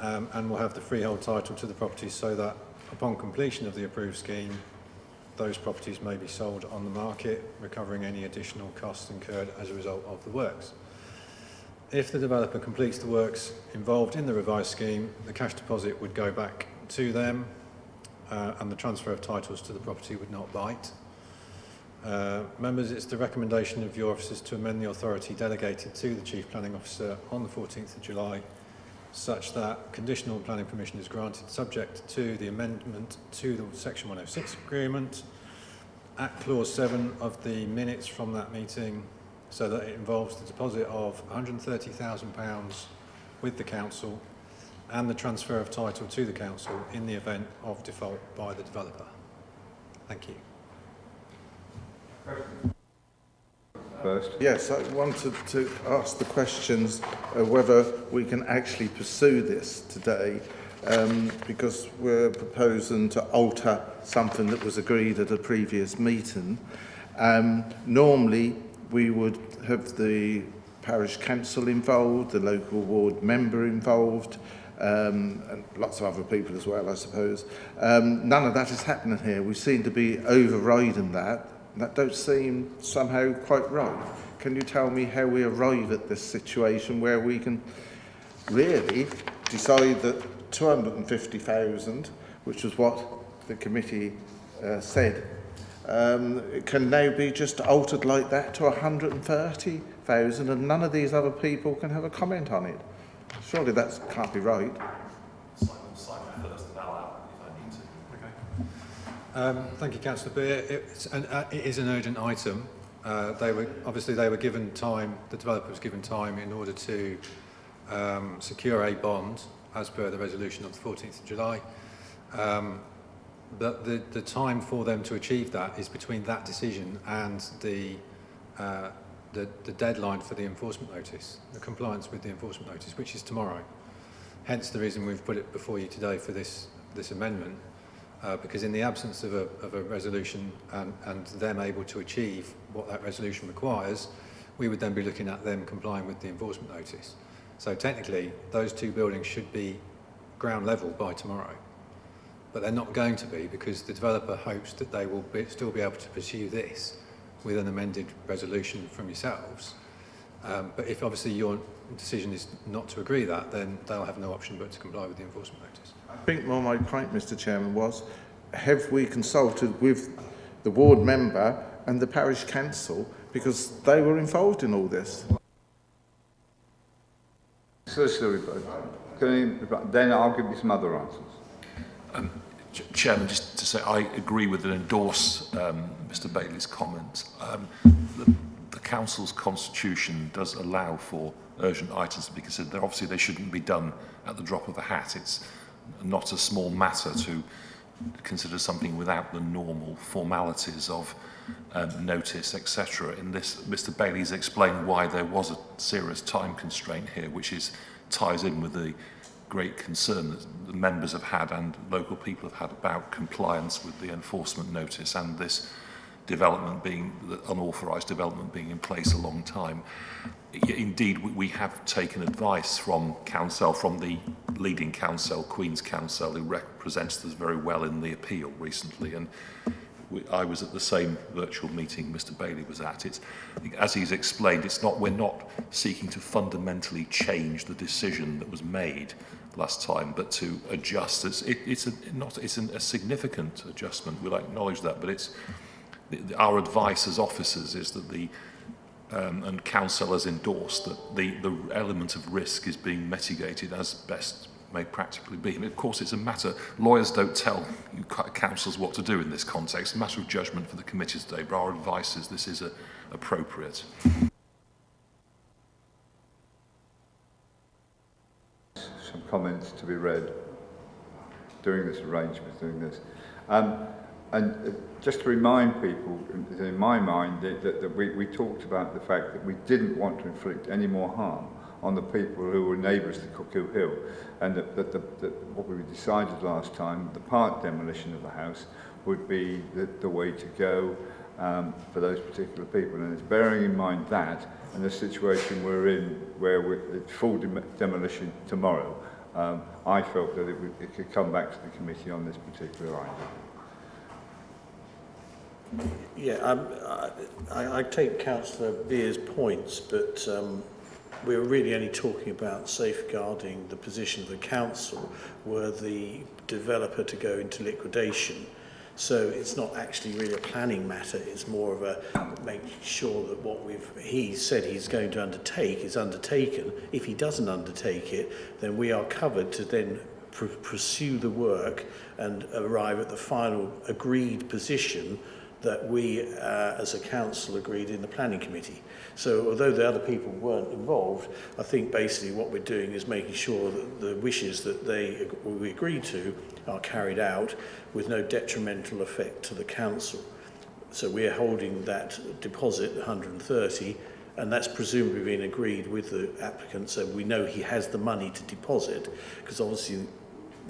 and will have the freehold title to the properties so that upon completion of the approved scheme, those properties may be sold on the market, recovering any additional costs incurred as a result of the works. If the developer completes the works involved in the revised scheme, the cash deposit would go back to them and the transfer of titles to the property would not bite. Members, it's the recommendation of your officers to amend the authority delegated to the Chief Planning Officer on the 14th of July such that conditional planning permission is granted subject to the amendment to the Section 106 agreement at Clause 7 of the minutes from that meeting, so that it involves the deposit of £130,000 with the council and the transfer of title to the council in the event of default by the developer. Thank you. First. Yes, I wanted to ask the questions of whether we can actually pursue this today, because we're proposing to alter something that was agreed at a previous meeting. Normally, we would have the Parish Council involved, the local ward member involved, and lots of other people as well, I suppose. None of that is happening here. We seem to be overriding that. That don't seem somehow quite right. Can you tell me how we arrive at this situation where we can really decide that 250,000, which was what the committee said, can now be just altered like that to 130,000 and none of these other people can have a comment on it? Surely that can't be right. Thank you, Councillor Beer. It is an urgent item. They were given time, the developer was given time in order to secure a bond as per the resolution of the 14th of July. But the time for them to achieve that is between that decision and the deadline for the enforcement notice, the compliance with the enforcement notice, which is tomorrow. Hence the reason we've put it before you today for this amendment. Because in the absence of a resolution and them able to achieve what that resolution requires, we would then be looking at them complying with the enforcement notice. So technically, those two buildings should be ground level by tomorrow. But they're not going to be because the developer hopes that they will still be able to pursue this with an amended resolution from yourselves. But if obviously your decision is not to agree that, then they'll have no option but to comply with the enforcement notice. I think more my point, Mr. Chairman, was have we consulted with the ward member and the parish council, because they were involved in all this? Then I'll give you some other answers. Chairman, just to say I agree with and endorse Mr Bailey's comments. The Council's constitution does allow for urgent items to be considered. Obviously, they shouldn't be done at the drop of a hat. It's not a small matter to consider something without the normal formalities of notice, etc. In this, Mr Bailey's explained why there was a serious time constraint here, which ties in with the great concern that the members have had and local people have had about compliance with the enforcement notice and this development being, the unauthorised development being in place a long time. Indeed, we have taken advice from council, from the leading council, Queen's Council, who represents us very well in the appeal recently, and I was at the same virtual meeting Mr Bailey was at. As he's explained, we're not seeking to fundamentally change the decision that was made last time, but to adjust. It's a significant adjustment. We'll acknowledge that, but our advice as officers is that and council has endorsed that the element of risk is being mitigated as best may practically be. I mean, of course, it's a matter, lawyers don't tell councils what to do in this context. It's a matter of judgment for the committee today, but our advice is this is appropriate. Some comments to be read during this arrangement, and just to remind people, in my mind, that we talked about the fact that we didn't want to inflict any more harm on the people who were neighbours to Cuckoo Hill, and that what we decided last time, the part demolition of the house, would be the way to go for those particular people. And it's bearing in mind that and the situation we're in, where it's full demolition tomorrow, I felt that it could come back to the committee on this particular item. Yeah, I take Councillor Beer's points, but we're really only talking about safeguarding the position of the council were the developer to go into liquidation. So it's not actually really a planning matter, it's more of a making sure that what he said he's going to undertake is undertaken. If he doesn't undertake it, then we are covered to then pursue the work and arrive at the final agreed position that we as a council agreed in the planning committee. So although the other people weren't involved, I think basically what we're doing is making sure that the wishes that we agreed to are carried out with no detrimental effect to the council. So we're holding that deposit, 130, and that's presumably been agreed with the applicant, so we know he has the money to deposit, because obviously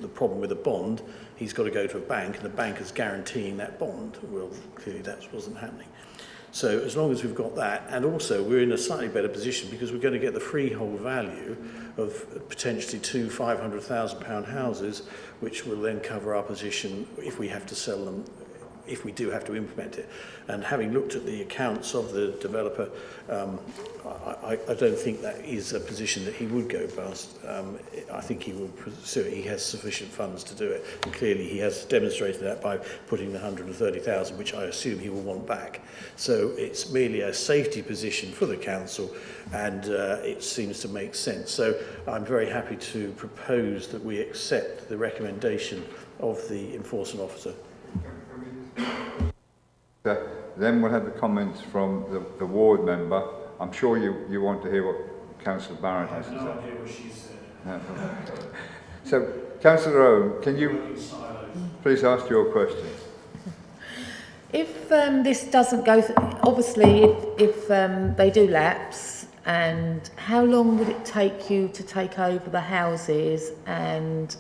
the problem with a bond, he's got to go to a bank and the bank is guaranteeing that bond. Well, clearly that wasn't happening. So as long as we've got that, and also we're in a slightly better position because we're going to get the freehold value of potentially two £500,000 houses, which will then cover our position if we have to sell them, if we do have to implement it. And having looked at the accounts of the developer, I don't think that is a position that he would go past. I think he will pursue it. He has sufficient funds to do it. And clearly he has demonstrated that by putting the 130,000, which I assume he will want back. So it's merely a safety position for the council, and it seems to make sense. So I'm very happy to propose that we accept the recommendation of the enforcement officer. Then we'll have the comments from the ward member. I'm sure you want to hear what Councillor Barrett has to say. I have no idea what she said. So, Councillor Owen, can you please ask your question? If this doesn't go, obviously, if they do lapse, and how long would it take you to take over the houses and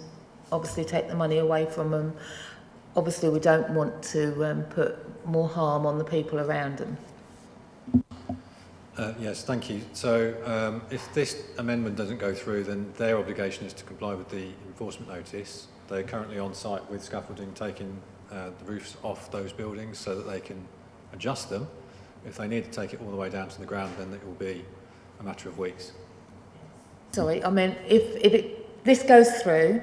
obviously take the money away from them? Obviously, we don't want to put more harm on the people around them. Yes, thank you. So if this amendment doesn't go through, then their obligation is to comply with the enforcement notice. They're currently on site with scaffolding, taking the roofs off those buildings so that they can adjust them If they need to take it all the way down to the ground, then it will be a matter of weeks. Sorry, I mean, if this goes through,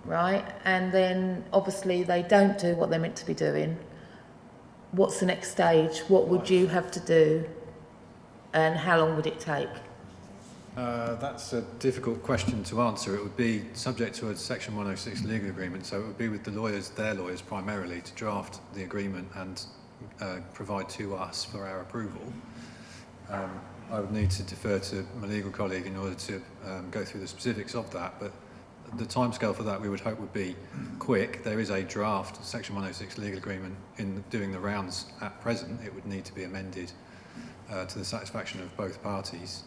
right, and then obviously they don't do what they're meant to be doing, what's the next stage? What would you have to do, and how long would it take? That's a difficult question to answer. It would be subject to a Section 106 legal agreement, so it would be with the lawyers, their lawyers primarily, to draft the agreement and provide to us for our approval. I would need to defer to my legal colleague in order to go through the specifics of that, but the timescale for that we would hope would be quick. There is a draft Section 106 legal agreement in doing the rounds at present. It would need to be amended to the satisfaction of both parties.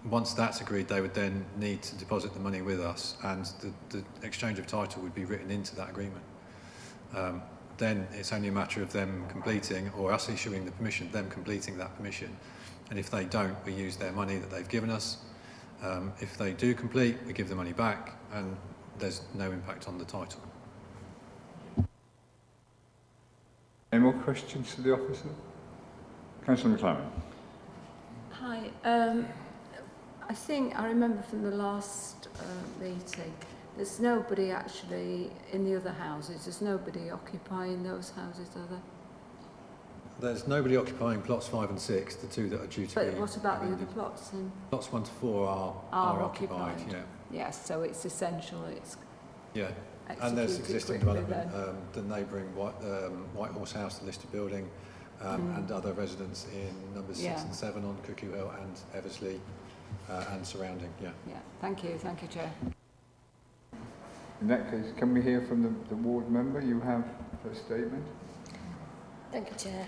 Once that's agreed, they would then need to deposit the money with us, and the exchange of title would be written into that agreement. Then it's only a matter of them completing, or us issuing the permission, them completing that permission. And if they don't, we use their money that they've given us. If they do complete, we give the money back, and there's no impact on the title. Any more questions to the officer? Councillor McLaren. Hi. I think I remember from the last meeting, there's nobody actually in the other houses. There's nobody occupying those houses, are there? There's nobody occupying plots 5 and 6, the two that are due to be. But what about the other plots? And Plots 1 to 4 are occupied. Yeah. Yes, so it's essential. It's Yeah. And there's existing development, the neighbouring White Horse House, the listed building, and other residents in numbers 6 and 7 on Cuckoo Hill and Eversley and surrounding. Yeah. Yeah. Thank you, Chair. In that case, can we hear from the ward member? You have a statement. Thank you, Chair.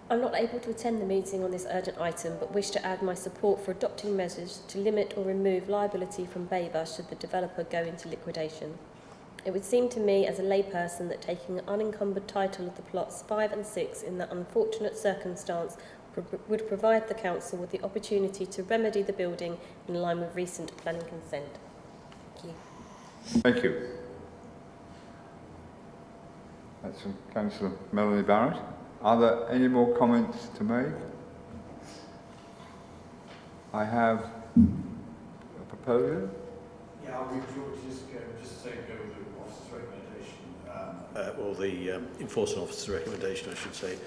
I'm not able to attend the meeting on this urgent item, but wish to add my support for adopting measures to limit or remove liability from Babergh should the developer go into liquidation. It would seem to me as a layperson that taking an unencumbered title of the plots 5 and 6 in that unfortunate circumstance would provide the council with the opportunity to remedy the building in line with recent planning consent. Thank you. Thank you. That's from Councillor Melanie Barrett. Are there any more comments to make? I have a proposal. Yeah, I'll just say go with the officer's recommendation, or the enforcement officer's recommendation, I should say,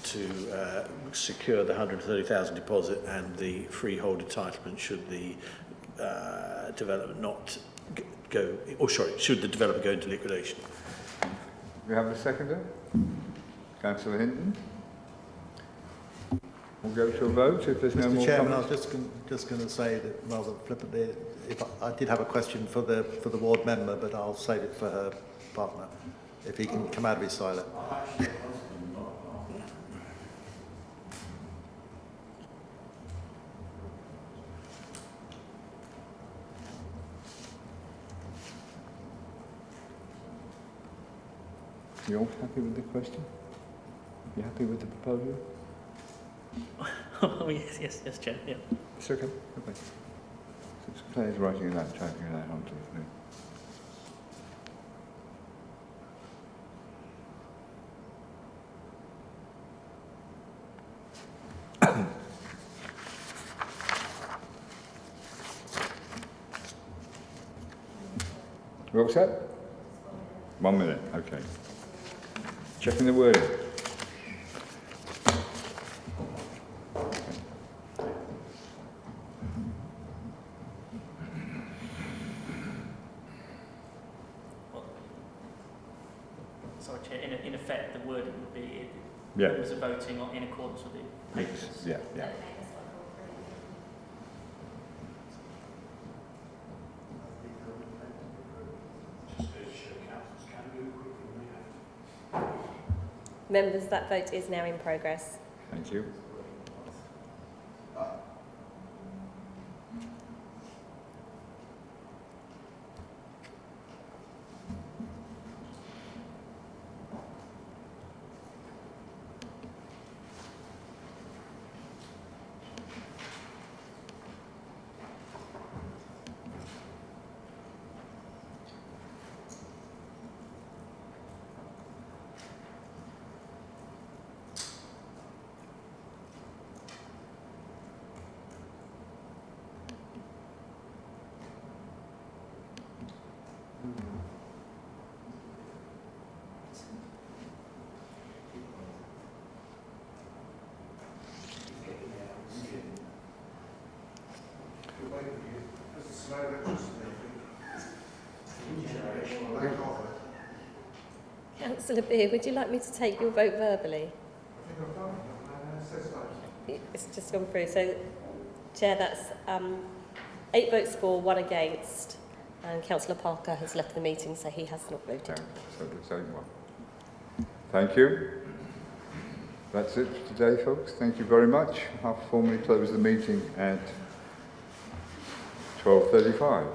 to secure the 130,000 deposit and the freehold entitlement should the development not go, or sorry, should the developer go into liquidation. We have a seconder? Councillor Hinton. We'll go to a vote if there's no more Mr. Chairman, comments. I was just going to say that rather flippantly, if I did have a question for the ward member, but I'll save it for her partner, if he can come out of his silence. You all happy with the question? You happy with the proposal? Oh, yes, Chair, yeah. It's okay. Okay. So Claire's writing it out, typing it out onto the thing. You all set? 1 minute, okay. Checking the wording. Sorry, Chair, in effect, the wording would be Yeah. members are voting in accordance with the papers. Yeah, yeah. Members, that vote is now in progress. Thank you. Councillor Beer, would you like me to take your vote verbally? It's just gone through. So, Chair, that's 8 votes for, 1 against, and Councillor Parker has left the meeting, so he has not voted. So the same one. Thank you. That's it for today, folks. Thank you very much. I'll formally close the meeting at 12:35.